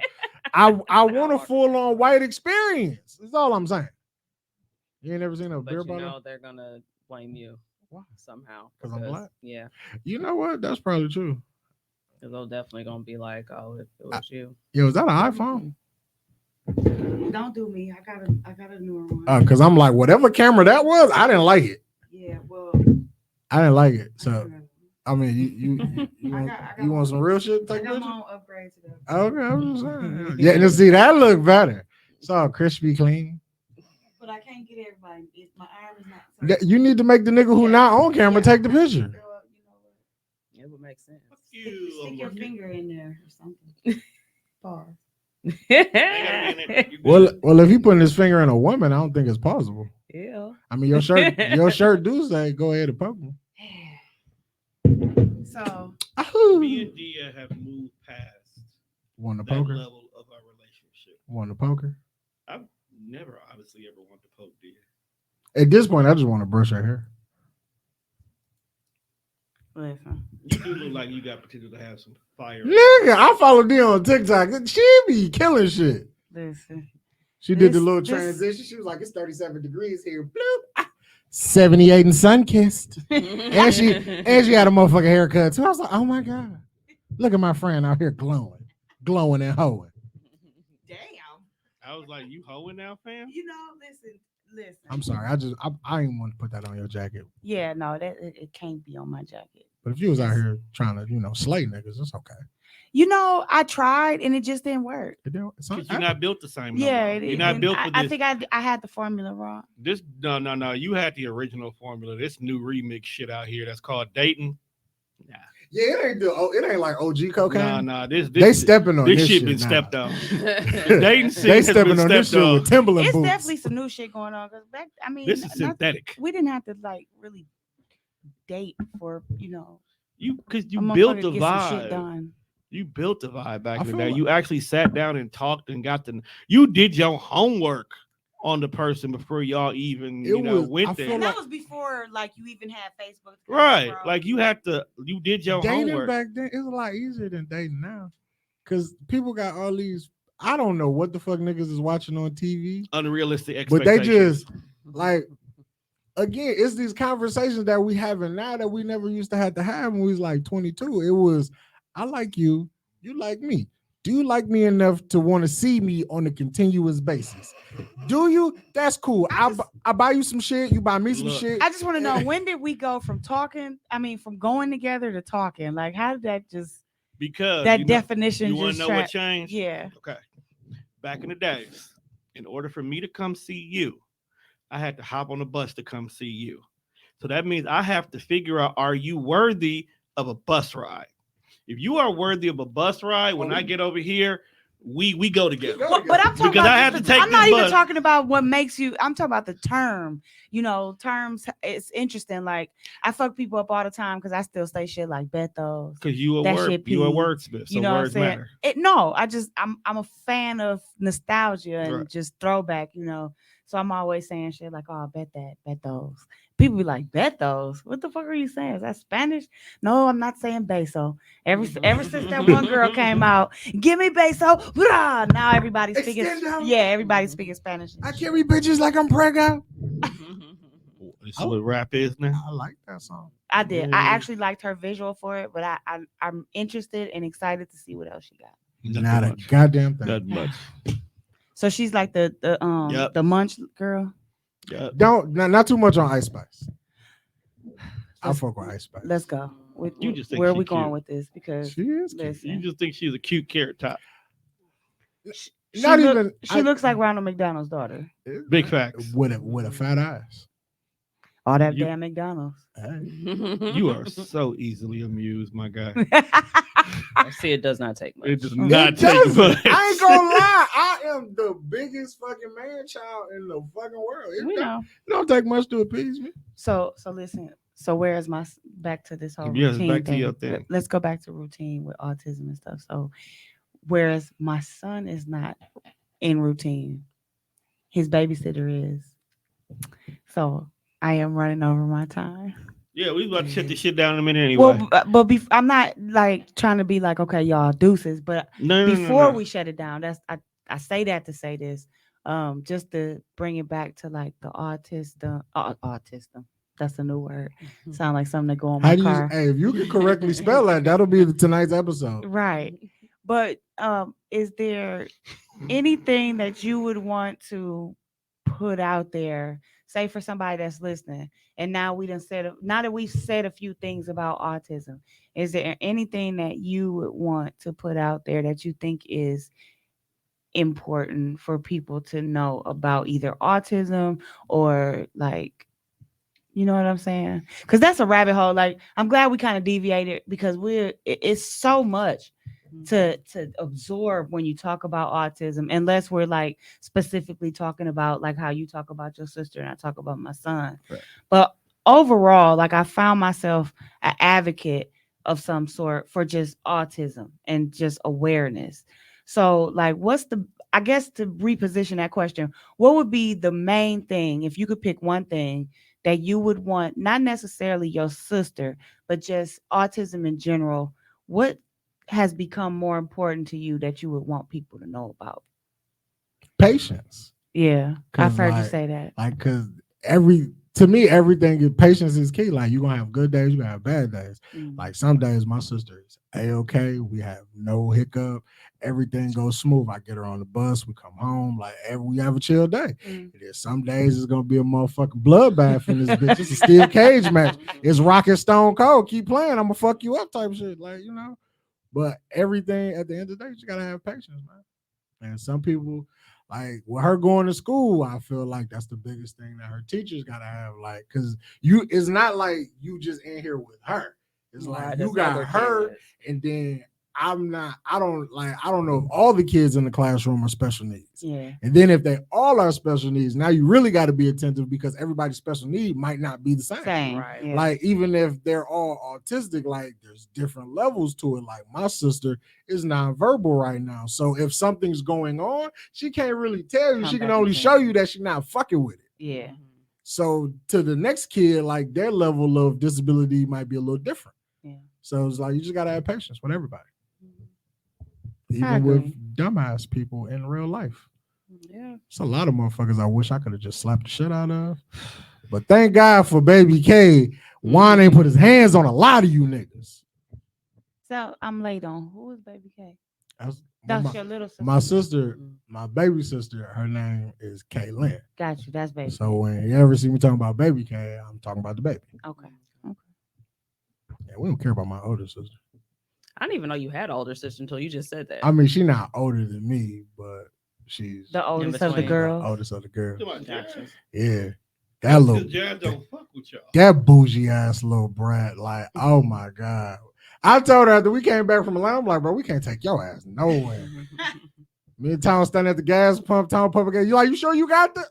Speaker 3: I want a full on white experience. That's all I'm saying. You ain't never seen a
Speaker 5: But
Speaker 3: beer
Speaker 5: you
Speaker 3: bottle?
Speaker 5: know they're gonna blame you.
Speaker 3: Why?
Speaker 5: somehow.
Speaker 3: 'Cause I'm
Speaker 5: because-
Speaker 3: black?
Speaker 5: Yeah.
Speaker 3: You know what? That's probably true.
Speaker 5: Because they're definitely gonna be like, oh, if it was you.
Speaker 3: Yo, is that an iPhone?
Speaker 2: Don't do me. I got a newer one.
Speaker 3: Because I'm like, whatever camera that was, I didn't like it.
Speaker 2: Yeah, well,
Speaker 3: I didn't like it.
Speaker 2: I
Speaker 3: So
Speaker 2: got-
Speaker 3: I mean, you want,
Speaker 2: I got
Speaker 3: you want some real shit? To
Speaker 2: I
Speaker 3: take
Speaker 2: got
Speaker 3: pictures?
Speaker 2: my own upgrade to that.
Speaker 3: Okay, I was just saying. Yeah, and see that look better. It's all crispy clean.
Speaker 2: But I can't get everybody. My arm is not.
Speaker 3: Yeah, you need to make the nigga who not on camera take the picture.
Speaker 2: Girl, you know what?
Speaker 5: It would make sense.
Speaker 2: Stick your finger in there or something. Pause.
Speaker 3: Well, if he putting his finger in a woman, I don't think it's possible.
Speaker 5: Yeah.
Speaker 3: I mean, your shirt do say go ahead and poke him.
Speaker 2: So
Speaker 1: Me and Dia have moved past
Speaker 3: Want to
Speaker 1: that
Speaker 3: poker?
Speaker 1: level of our relationship.
Speaker 3: Want to poker?
Speaker 1: I've never honestly ever want to poke Dia.
Speaker 3: At this point, I just want to brush her hair.
Speaker 2: listen.
Speaker 1: You do look like you got potential to have some fire.
Speaker 3: Nigga, I follow D on TikTok. She be killing shit.
Speaker 2: Listen.
Speaker 3: She did the
Speaker 2: This-
Speaker 3: little
Speaker 2: this-
Speaker 3: transition. She was like, it's 37 degrees here. Bloop. 78 and sun kissed. And she had a motherfucking haircut too. I was like, oh my God. Look at my friend out here glowing and hoeing.
Speaker 2: Damn.
Speaker 1: I was like, you hoeing now, fam?
Speaker 2: You know, listen.
Speaker 3: I'm sorry. I didn't want to put that on your jacket.
Speaker 2: Yeah, no, that it can't be on my jacket.
Speaker 3: But if you was out here trying to, slay niggas, it's okay.
Speaker 2: You know, I tried and it just didn't work.
Speaker 3: It's
Speaker 1: Because you're not built the same. No
Speaker 2: Yeah,
Speaker 1: more. You're not built for this.
Speaker 2: I think I had the formula wrong.
Speaker 1: This no. You had the original formula. This new remix shit out here that's called dating. Nah,
Speaker 3: Yeah, it ain't like OG cocaine.
Speaker 1: nah. This
Speaker 3: They stepping on
Speaker 1: this
Speaker 3: this
Speaker 1: shit been
Speaker 3: now.
Speaker 1: stepped on. The dating shit
Speaker 3: They
Speaker 1: has
Speaker 3: stepping
Speaker 1: been
Speaker 3: on this
Speaker 1: stepped
Speaker 3: shit
Speaker 1: on.
Speaker 3: with Timberland
Speaker 2: It's
Speaker 3: boots.
Speaker 2: definitely some new shit going on. Cause
Speaker 1: This is synthetic.
Speaker 2: we didn't have to like really date for
Speaker 1: Because
Speaker 2: a
Speaker 1: you
Speaker 2: motherfucker
Speaker 1: built
Speaker 2: to
Speaker 1: the
Speaker 2: get some shit
Speaker 1: vibe.
Speaker 2: done.
Speaker 1: You built the vibe back
Speaker 3: I
Speaker 1: in the
Speaker 3: feel
Speaker 1: day.
Speaker 3: like-
Speaker 1: You actually sat down and talked and you did your homework on the person before y'all even
Speaker 3: It was- I
Speaker 1: went
Speaker 3: feel
Speaker 1: there.
Speaker 2: And
Speaker 3: like-
Speaker 2: that was before like you even had Facebook.
Speaker 1: Right.
Speaker 2: bro.
Speaker 1: Like you did your
Speaker 3: Dating
Speaker 1: homework.
Speaker 3: back then is a lot easier than dating now. Because people got all these, I don't know what the fuck niggas is watching on TV.
Speaker 1: Unrealistic
Speaker 3: But they
Speaker 1: expectations.
Speaker 3: just like again, it's these conversations that we having now that we never used to have when we was like 22. It was, I like you, you like me. Do you like me enough to want to see me on a continuous basis? Do you? That's cool. I buy you some shit, you buy me some
Speaker 1: Look,
Speaker 3: shit.
Speaker 2: I just want to know when did we go from from going together to talking? Like how did that just
Speaker 1: because
Speaker 2: that
Speaker 1: you know-
Speaker 2: definition
Speaker 1: You want
Speaker 2: just
Speaker 1: to know what changed?
Speaker 2: yeah.
Speaker 1: Okay. Back in the days, in order for me to come see you, I had to hop on a bus to come see you. So that means I have to figure out, are you worthy of a bus ride? If you are worthy of a bus ride, when I get over here, we go together.
Speaker 2: But I'm talking
Speaker 1: Because
Speaker 2: about
Speaker 1: I have to take
Speaker 2: I'm not
Speaker 1: this
Speaker 2: even
Speaker 1: bus.
Speaker 2: talking about what makes you. I'm talking about the term. Terms. It's interesting. Like I fuck people up all the time because I still say shit like bet those.
Speaker 1: Because you a
Speaker 2: That shit
Speaker 1: you a
Speaker 2: peeve.
Speaker 1: wordsmith, so
Speaker 2: You know what I'm
Speaker 1: words
Speaker 2: saying?
Speaker 1: matter.
Speaker 2: No, I'm a fan of nostalgia and
Speaker 1: Right.
Speaker 2: just throwback. So I'm always saying shit like, oh, bet those. People be like, bet those. What the fuck are you saying? Is that Spanish? No, I'm not saying beso. Ever since that one girl came out, give me beso. Blah! Now everybody's speaking.
Speaker 3: Extendo.
Speaker 2: Yeah, everybody's speaking Spanish. and
Speaker 3: I
Speaker 2: shit.
Speaker 3: carry bitches like I'm pregnant.
Speaker 1: This is what rap is now.
Speaker 3: I like that song.
Speaker 2: I did.
Speaker 1: Yeah.
Speaker 2: I actually liked her visual for it, but I'm interested and excited to see what else she got.
Speaker 3: Not a goddamn thing.
Speaker 1: Not much.
Speaker 2: So she's like
Speaker 1: Yep.
Speaker 2: the munch girl.
Speaker 1: Yeah.
Speaker 3: Not too much on Ice Spice. I
Speaker 2: Let's-
Speaker 3: fuck with Ice Spice.
Speaker 2: Let's go.
Speaker 1: You just think
Speaker 2: where are
Speaker 1: she
Speaker 2: we going
Speaker 1: cute.
Speaker 2: with this? Because
Speaker 3: She is cute.
Speaker 2: listen,
Speaker 1: You just think she's a cute carrot top.
Speaker 2: she,
Speaker 3: Not
Speaker 2: look-
Speaker 3: even.
Speaker 2: she looks like Ronald McDonald's daughter.
Speaker 1: Big facts.
Speaker 3: With a fat ass.
Speaker 2: All that
Speaker 1: You-
Speaker 2: damn McDonald's.
Speaker 3: Hey.
Speaker 1: You are so easily amused, my guy.
Speaker 5: See, it does not take much.
Speaker 1: It does
Speaker 3: It
Speaker 1: not take
Speaker 3: doesn't.
Speaker 1: much.
Speaker 3: I ain't gonna lie. I am the biggest fucking man child in the fucking world.
Speaker 2: We know.
Speaker 3: It don't take much to appease me.
Speaker 2: So listen. So where is my back to this whole
Speaker 1: Yes,
Speaker 2: routine
Speaker 1: back to
Speaker 2: thing?
Speaker 1: your thing.
Speaker 2: Let's go back to routine with autism and stuff. So whereas my son is not in routine, his babysitter is. So I am running over my time.
Speaker 1: Yeah, we about to shut this shit down in a minute anyway.
Speaker 2: Well, but I'm not like trying to be like, okay, y'all deuces, but
Speaker 1: no,
Speaker 2: before we shut it down, I say that to say this, just to bring it back to like the autism, That's a new word.
Speaker 5: Mm-hmm.
Speaker 2: Sound like something that go on
Speaker 3: How
Speaker 2: my
Speaker 3: do you?
Speaker 2: car.
Speaker 3: Hey, if you can correctly spell that, that'll be tonight's episode.
Speaker 2: Right. But is there anything that you would want to put out there, say for somebody that's listening, and now that we've said a few things about autism, is there anything that you would want to put out there that you think is important for people to know about either autism or like, you know what I'm saying? Because that's a rabbit hole. Like, I'm glad we kind of deviated because it's so much to absorb when you talk about autism, unless we're like specifically talking about like how you talk about your sister and I talk about my son.
Speaker 3: Right.
Speaker 2: But overall, like I found myself an advocate of some sort for just autism and just awareness. So like I guess to reposition that question, what would be the main thing if you could pick one thing that you would want, not necessarily your sister, but just autism in general? What has become more important to you that you would want people to know about?
Speaker 3: Patience.
Speaker 2: Yeah, I've
Speaker 3: 'Cause,
Speaker 2: heard you
Speaker 3: like-
Speaker 2: say that.
Speaker 3: Like, cause to me, everything is patience is key. Like, you're gonna have good days, you're gonna have bad days.
Speaker 2: Mm.
Speaker 3: Like, some days my sister is A-okay. We have no hiccup. Everything goes smooth. I get her on the bus, we come home, like we have a chill day.
Speaker 2: Mm.
Speaker 3: There's some days it's gonna be a motherfucking bloodbath in this bitch. It's a steel cage match. It's Rocket Stone Cold. Keep playing, I'm gonna fuck you up type shit. Like, you know. But everything at the end of the day, you gotta have patience, man. And some people, like with her going to school, I feel like that's the biggest thing that her teachers gotta have. Like, cause it's not like you just in here with her. It's like you got her, and then I don't know if all the kids in the classroom are special needs.
Speaker 2: Yeah.
Speaker 3: And then if they all are special needs, now you really got to be attentive because everybody's special need might not be the same.
Speaker 5: Right.
Speaker 2: Yeah.
Speaker 3: Like, even if they're all autistic, like there's different levels to it. Like, my sister is nonverbal right now. So if something's going on, she can't really tell you.
Speaker 2: Come
Speaker 3: She can
Speaker 2: back
Speaker 3: only
Speaker 2: and
Speaker 3: show
Speaker 2: tell
Speaker 3: you that she's not fucking with it.
Speaker 2: Yeah.
Speaker 3: So to the next kid, like their level of disability might be a little different.
Speaker 2: Yeah.
Speaker 3: So it's like you just gotta have patience with everybody.
Speaker 2: I
Speaker 3: Even
Speaker 2: agree.
Speaker 3: with dumbass people in real life.
Speaker 5: Yeah.
Speaker 3: It's a lot of motherfuckers I wish I could have just slapped the shit out of. But thank God for Baby K. Juan ain't put his hands on a lot of you niggas.
Speaker 2: So I'm late on. Who is Baby K?
Speaker 3: That's
Speaker 2: That's your little sister.
Speaker 3: my sister, my baby sister, her name is Kaylin.
Speaker 2: Got you. That's Baby
Speaker 3: So
Speaker 2: K.
Speaker 3: when you ever see me talking about Baby K, I'm talking about the baby.
Speaker 2: Okay.
Speaker 3: Yeah, we don't care about my older sister.
Speaker 5: I didn't even know you had an older sister until you just said that.
Speaker 3: I mean, she's not older than me, but she's
Speaker 2: The oldest of the
Speaker 5: between.
Speaker 2: girls.
Speaker 3: oldest of the girls.
Speaker 1: Come on,
Speaker 5: Gotcha.
Speaker 1: Jazz.
Speaker 3: Yeah. That little
Speaker 1: Jazz don't fuck with y'all.
Speaker 3: that bougie ass little brat. Like, oh my God. I told her after we came back from Atlanta, I'm like, bro, we can't take your ass nowhere. Me and Tom standing at the gas pump, Tom pumping gas. You like, you sure you got the?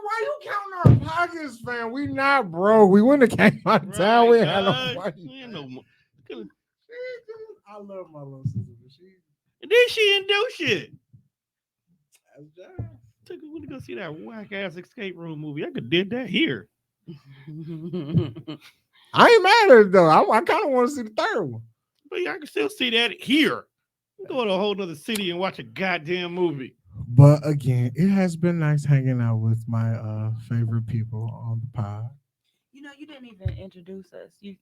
Speaker 3: Why you counting our pockets, fam? We not broke. We wouldn't have came out of town. We ain't had no
Speaker 1: God.
Speaker 3: money.
Speaker 1: We ain't no mo-
Speaker 3: I love my little sister, but she.
Speaker 1: And then she didn't do shit.
Speaker 3: That's Jazz.
Speaker 1: We to go see that whack ass escape room movie. I could did that here.
Speaker 3: I ain't mad at it though. I kind of want to see the third one.
Speaker 1: But yeah, I can still see that here. Go to a whole nother city and watch a goddamn movie.
Speaker 3: But again, it has been nice hanging out with my favorite people on the pod.
Speaker 2: You know, you didn't even introduce us. You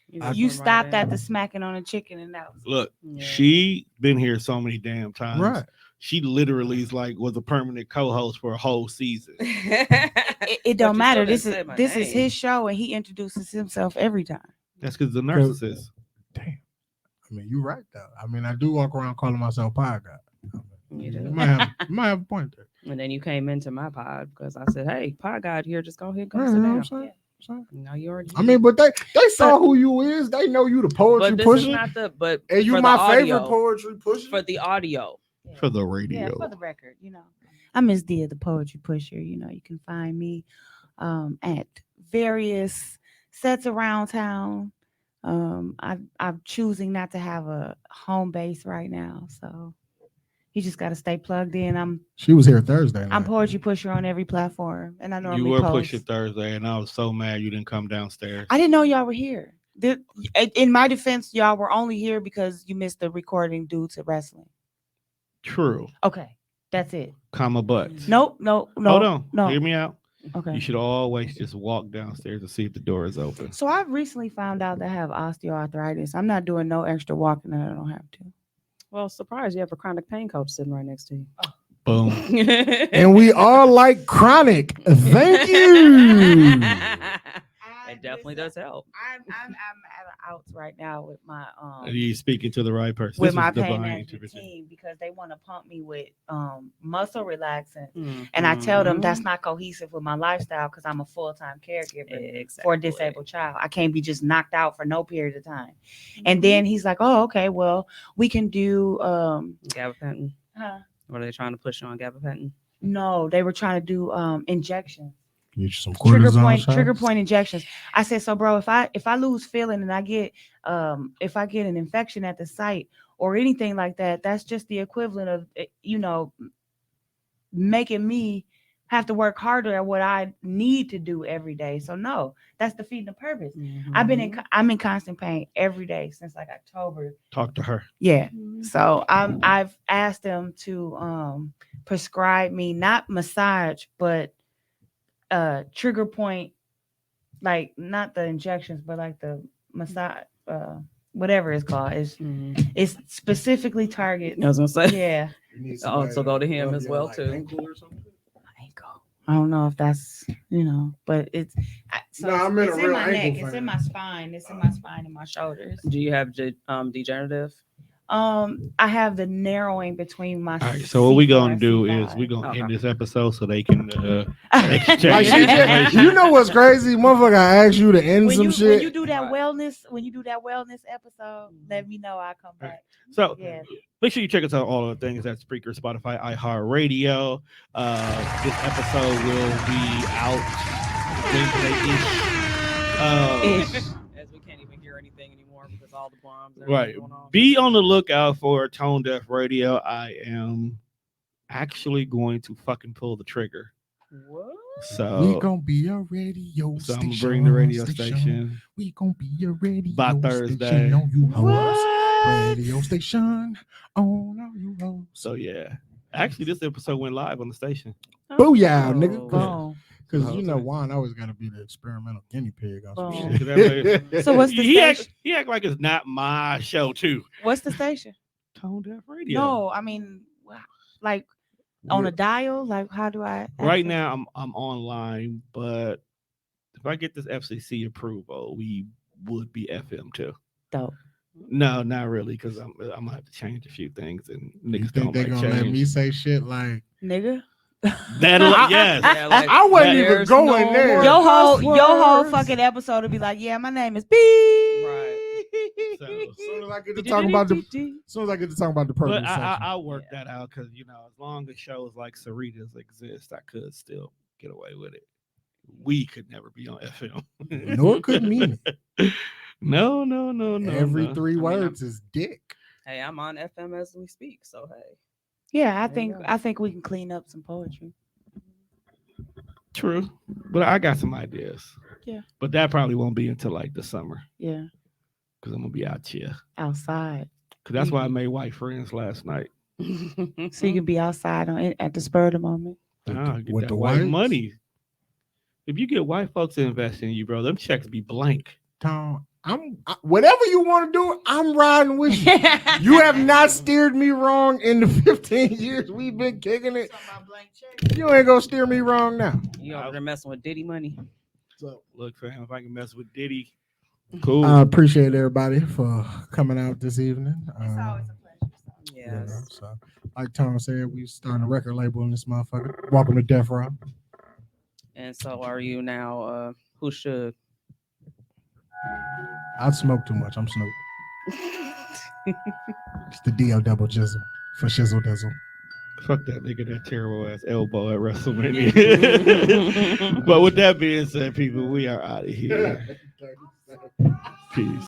Speaker 5: You
Speaker 2: stopped at the smacking on a chicken, and that was
Speaker 1: Look,
Speaker 5: Yeah.
Speaker 1: she been here so many damn times.
Speaker 3: Right.
Speaker 1: She literally is like was a permanent co-host for a whole season.
Speaker 2: it don't
Speaker 5: you
Speaker 2: matter.
Speaker 5: still
Speaker 2: This
Speaker 5: didn't
Speaker 2: is
Speaker 5: say my
Speaker 2: this is
Speaker 5: name.
Speaker 2: his show, and he introduces himself every time.
Speaker 1: That's because the narcissist.
Speaker 3: Damn. I mean, you're right though. I mean, I do walk around calling myself pod guy.
Speaker 5: You
Speaker 3: You
Speaker 5: do.
Speaker 3: might have a point there.
Speaker 5: And then you came into my pod because I said, "Hey, pod guy here, just go ahead, go
Speaker 3: Right,
Speaker 5: sit
Speaker 3: you know what
Speaker 5: down."
Speaker 3: I'm saying? So,
Speaker 5: No, you already.
Speaker 3: I mean, but they saw who you is. They know you the poetry
Speaker 5: but this is
Speaker 3: pusher,
Speaker 5: not the. But
Speaker 3: and you
Speaker 5: for
Speaker 3: my
Speaker 5: the
Speaker 3: favorite
Speaker 5: audio,
Speaker 3: poetry pusher.
Speaker 5: for the audio.
Speaker 1: For the
Speaker 2: Yeah,
Speaker 1: radio.
Speaker 2: for the record, you know, I'm Miss Dia, the poetry pusher. You know, you can find me at various sets around town. I'm choosing not to have a home base right now, so you just got to stay plugged in.
Speaker 3: She was here Thursday night.
Speaker 2: I'm poetry pusher on every platform, and I normally
Speaker 1: You were
Speaker 2: post.
Speaker 1: pushing Thursday, and I was so mad you didn't come downstairs.
Speaker 2: I didn't know y'all were here. In my defense, y'all were only here because you missed the recording due to wrestling.
Speaker 1: True.
Speaker 2: Okay, that's it.
Speaker 1: Comma but.
Speaker 2: Nope.
Speaker 1: Hold on.
Speaker 2: No.
Speaker 1: Hear me out.
Speaker 2: Okay.
Speaker 1: You should always just walk downstairs to see if the door is open.
Speaker 2: So I've recently found out that I have osteoarthritis. I'm not doing no extra walking that I don't have to.
Speaker 5: Well, surprise, you have a chronic pain coach sitting right next to you.
Speaker 1: Boom.
Speaker 3: And we all like chronic. Thank you.
Speaker 5: It definitely does help.
Speaker 2: I'm at an outs right now with my
Speaker 1: You speaking to the right person.
Speaker 2: with
Speaker 1: This
Speaker 2: my
Speaker 1: was
Speaker 2: pain
Speaker 1: divine
Speaker 2: management
Speaker 1: intervention.
Speaker 2: team because they want to pump me with muscle relaxant.
Speaker 5: Mm-hmm.
Speaker 2: And I tell them that's not cohesive with my lifestyle because I'm a full-time caregiver for a disabled child. I can't be just knocked out for no period of time. And then he's like, oh, okay, well, we can do
Speaker 5: gabapentin. What are they trying to push you on gabapentin?
Speaker 2: No, they were trying to do injections.
Speaker 3: Get you some
Speaker 2: Trigger point injections. I said, so bro, if I lose feeling and I get if I get an infection at the site or anything like that, that's just the equivalent of making me have to work harder at what I need to do every day. So no, that's defeating the purpose.
Speaker 5: Mm-hmm.
Speaker 2: I'm in constant pain every day since like October.
Speaker 1: Talk to her.
Speaker 2: Yeah. So I've asked them to prescribe me not massage but trigger point, like not the injections but like the massage, whatever it's called. It's specifically targeted.
Speaker 5: I was gonna say.
Speaker 2: Yeah.
Speaker 5: Also go to him as well too.
Speaker 2: Ankle. I don't know if that's but it's
Speaker 3: I'm in
Speaker 2: it's
Speaker 3: a
Speaker 2: in
Speaker 3: real
Speaker 2: my neck.
Speaker 3: ankle
Speaker 2: It's
Speaker 3: fan.
Speaker 2: in my spine. It's in my spine and my shoulders.
Speaker 5: Do you have degenerative?
Speaker 2: I have the narrowing between my.
Speaker 1: All right. So what we gonna do is
Speaker 2: C5.
Speaker 1: we gonna
Speaker 5: Okay.
Speaker 1: end this episode so they can
Speaker 3: Like
Speaker 1: check
Speaker 3: she just,
Speaker 1: information.
Speaker 3: you know what's crazy, motherfucker? I asked you to end some
Speaker 2: when
Speaker 3: shit.
Speaker 2: you do that
Speaker 5: Right.
Speaker 2: wellness episode, let me know. I'll come back.
Speaker 1: So
Speaker 2: Yeah.
Speaker 1: make sure you check us out all the things at Spreaker, Spotify, iHeartRadio. This episode will be out Wednesday-ish.
Speaker 5: As we can't even hear anything anymore because all the bombs. and
Speaker 1: Right.
Speaker 5: everything going on.
Speaker 1: Be on the lookout for Tone Deaf Radio. I am actually going to fucking pull the trigger.
Speaker 5: What?
Speaker 1: So
Speaker 3: We gonna be a radio
Speaker 1: so I'm
Speaker 3: station.
Speaker 1: gonna bring the radio station
Speaker 3: We gonna be a radio
Speaker 1: by
Speaker 3: station
Speaker 1: Thursday.
Speaker 3: on you hoes. Radio station on all you hoes.
Speaker 1: So yeah. Actually, this episode went live on the station.
Speaker 3: Booyah, nigga.
Speaker 2: Boom.
Speaker 3: Because Juan always got to be the experimental guinea pig on some
Speaker 2: Oh.
Speaker 3: shit.
Speaker 2: So what's the
Speaker 1: He
Speaker 2: station?
Speaker 1: act like it's not my show too.
Speaker 2: What's the station?
Speaker 1: Tone Deaf Radio.
Speaker 2: No, I mean, like on a dial. Like, how do I?
Speaker 1: Right
Speaker 2: access-
Speaker 1: now I'm online, but if I get this FCC approval, we would be FM too.
Speaker 2: Dope.
Speaker 1: No, not really, because I'm gonna have to change a few things, and
Speaker 3: You
Speaker 1: niggas
Speaker 3: think
Speaker 1: don't
Speaker 3: they
Speaker 1: like
Speaker 3: gonna let me
Speaker 1: change.
Speaker 3: say shit like
Speaker 2: Nigga.
Speaker 1: That yes,
Speaker 5: Yeah, like,
Speaker 3: I wasn't even
Speaker 5: there's
Speaker 3: going
Speaker 5: no
Speaker 3: there.
Speaker 5: more
Speaker 2: Your whole
Speaker 3: Passwords.
Speaker 2: fucking episode will be like, yeah, my name is B.
Speaker 5: Right.
Speaker 1: So,
Speaker 3: as soon as I get to talk about the
Speaker 1: but
Speaker 3: purpose
Speaker 1: I'll work that out because as long as shows like Sarita's exist, I could still get away with it. We could never be on FM.
Speaker 3: No, it couldn't mean it.
Speaker 1: No.
Speaker 3: Every
Speaker 1: no.
Speaker 3: three
Speaker 5: mean,
Speaker 3: words is dick.
Speaker 5: Hey, I'm on FM as we speak, so hey.
Speaker 2: Yeah,
Speaker 5: There you go.
Speaker 2: I think we can clean up some poetry.
Speaker 1: True, but I got some ideas.
Speaker 2: Yeah.
Speaker 1: But that probably won't be until like the summer
Speaker 2: Yeah,
Speaker 1: because I'm gonna be out here.
Speaker 2: outside.
Speaker 1: Because that's why I made white friends last night.
Speaker 2: So you can be outside at the spur of the moment.
Speaker 3: With
Speaker 1: Ah,
Speaker 3: the-
Speaker 1: get
Speaker 3: with
Speaker 1: that
Speaker 3: the
Speaker 1: white
Speaker 3: whites?
Speaker 1: money. If you get white folks to invest in you, bro, them checks be blank.
Speaker 3: Tom, whatever you want to do, I'm riding with you. You have not steered me wrong in the 15 years we've been kicking it. You ain't gonna steer me wrong now.
Speaker 5: You over there messing with Diddy money?
Speaker 3: So
Speaker 1: Look, fam, if I can mess with Diddy, cool.
Speaker 3: I appreciate everybody for coming out this evening.
Speaker 2: It's always a pleasure.
Speaker 3: You know,
Speaker 5: Yes.
Speaker 3: so like Tom said, we starting a record label in this motherfucker. Welcome to Death Row.
Speaker 5: And so are you now who should?
Speaker 3: I smoke too much. I'm Snoop. It's the D.O. double jizzle for shizzle dizzle.
Speaker 1: Fuck that nigga, that terrible ass elbow at WrestleMania. But with that being said, people, we are out of here. Peace.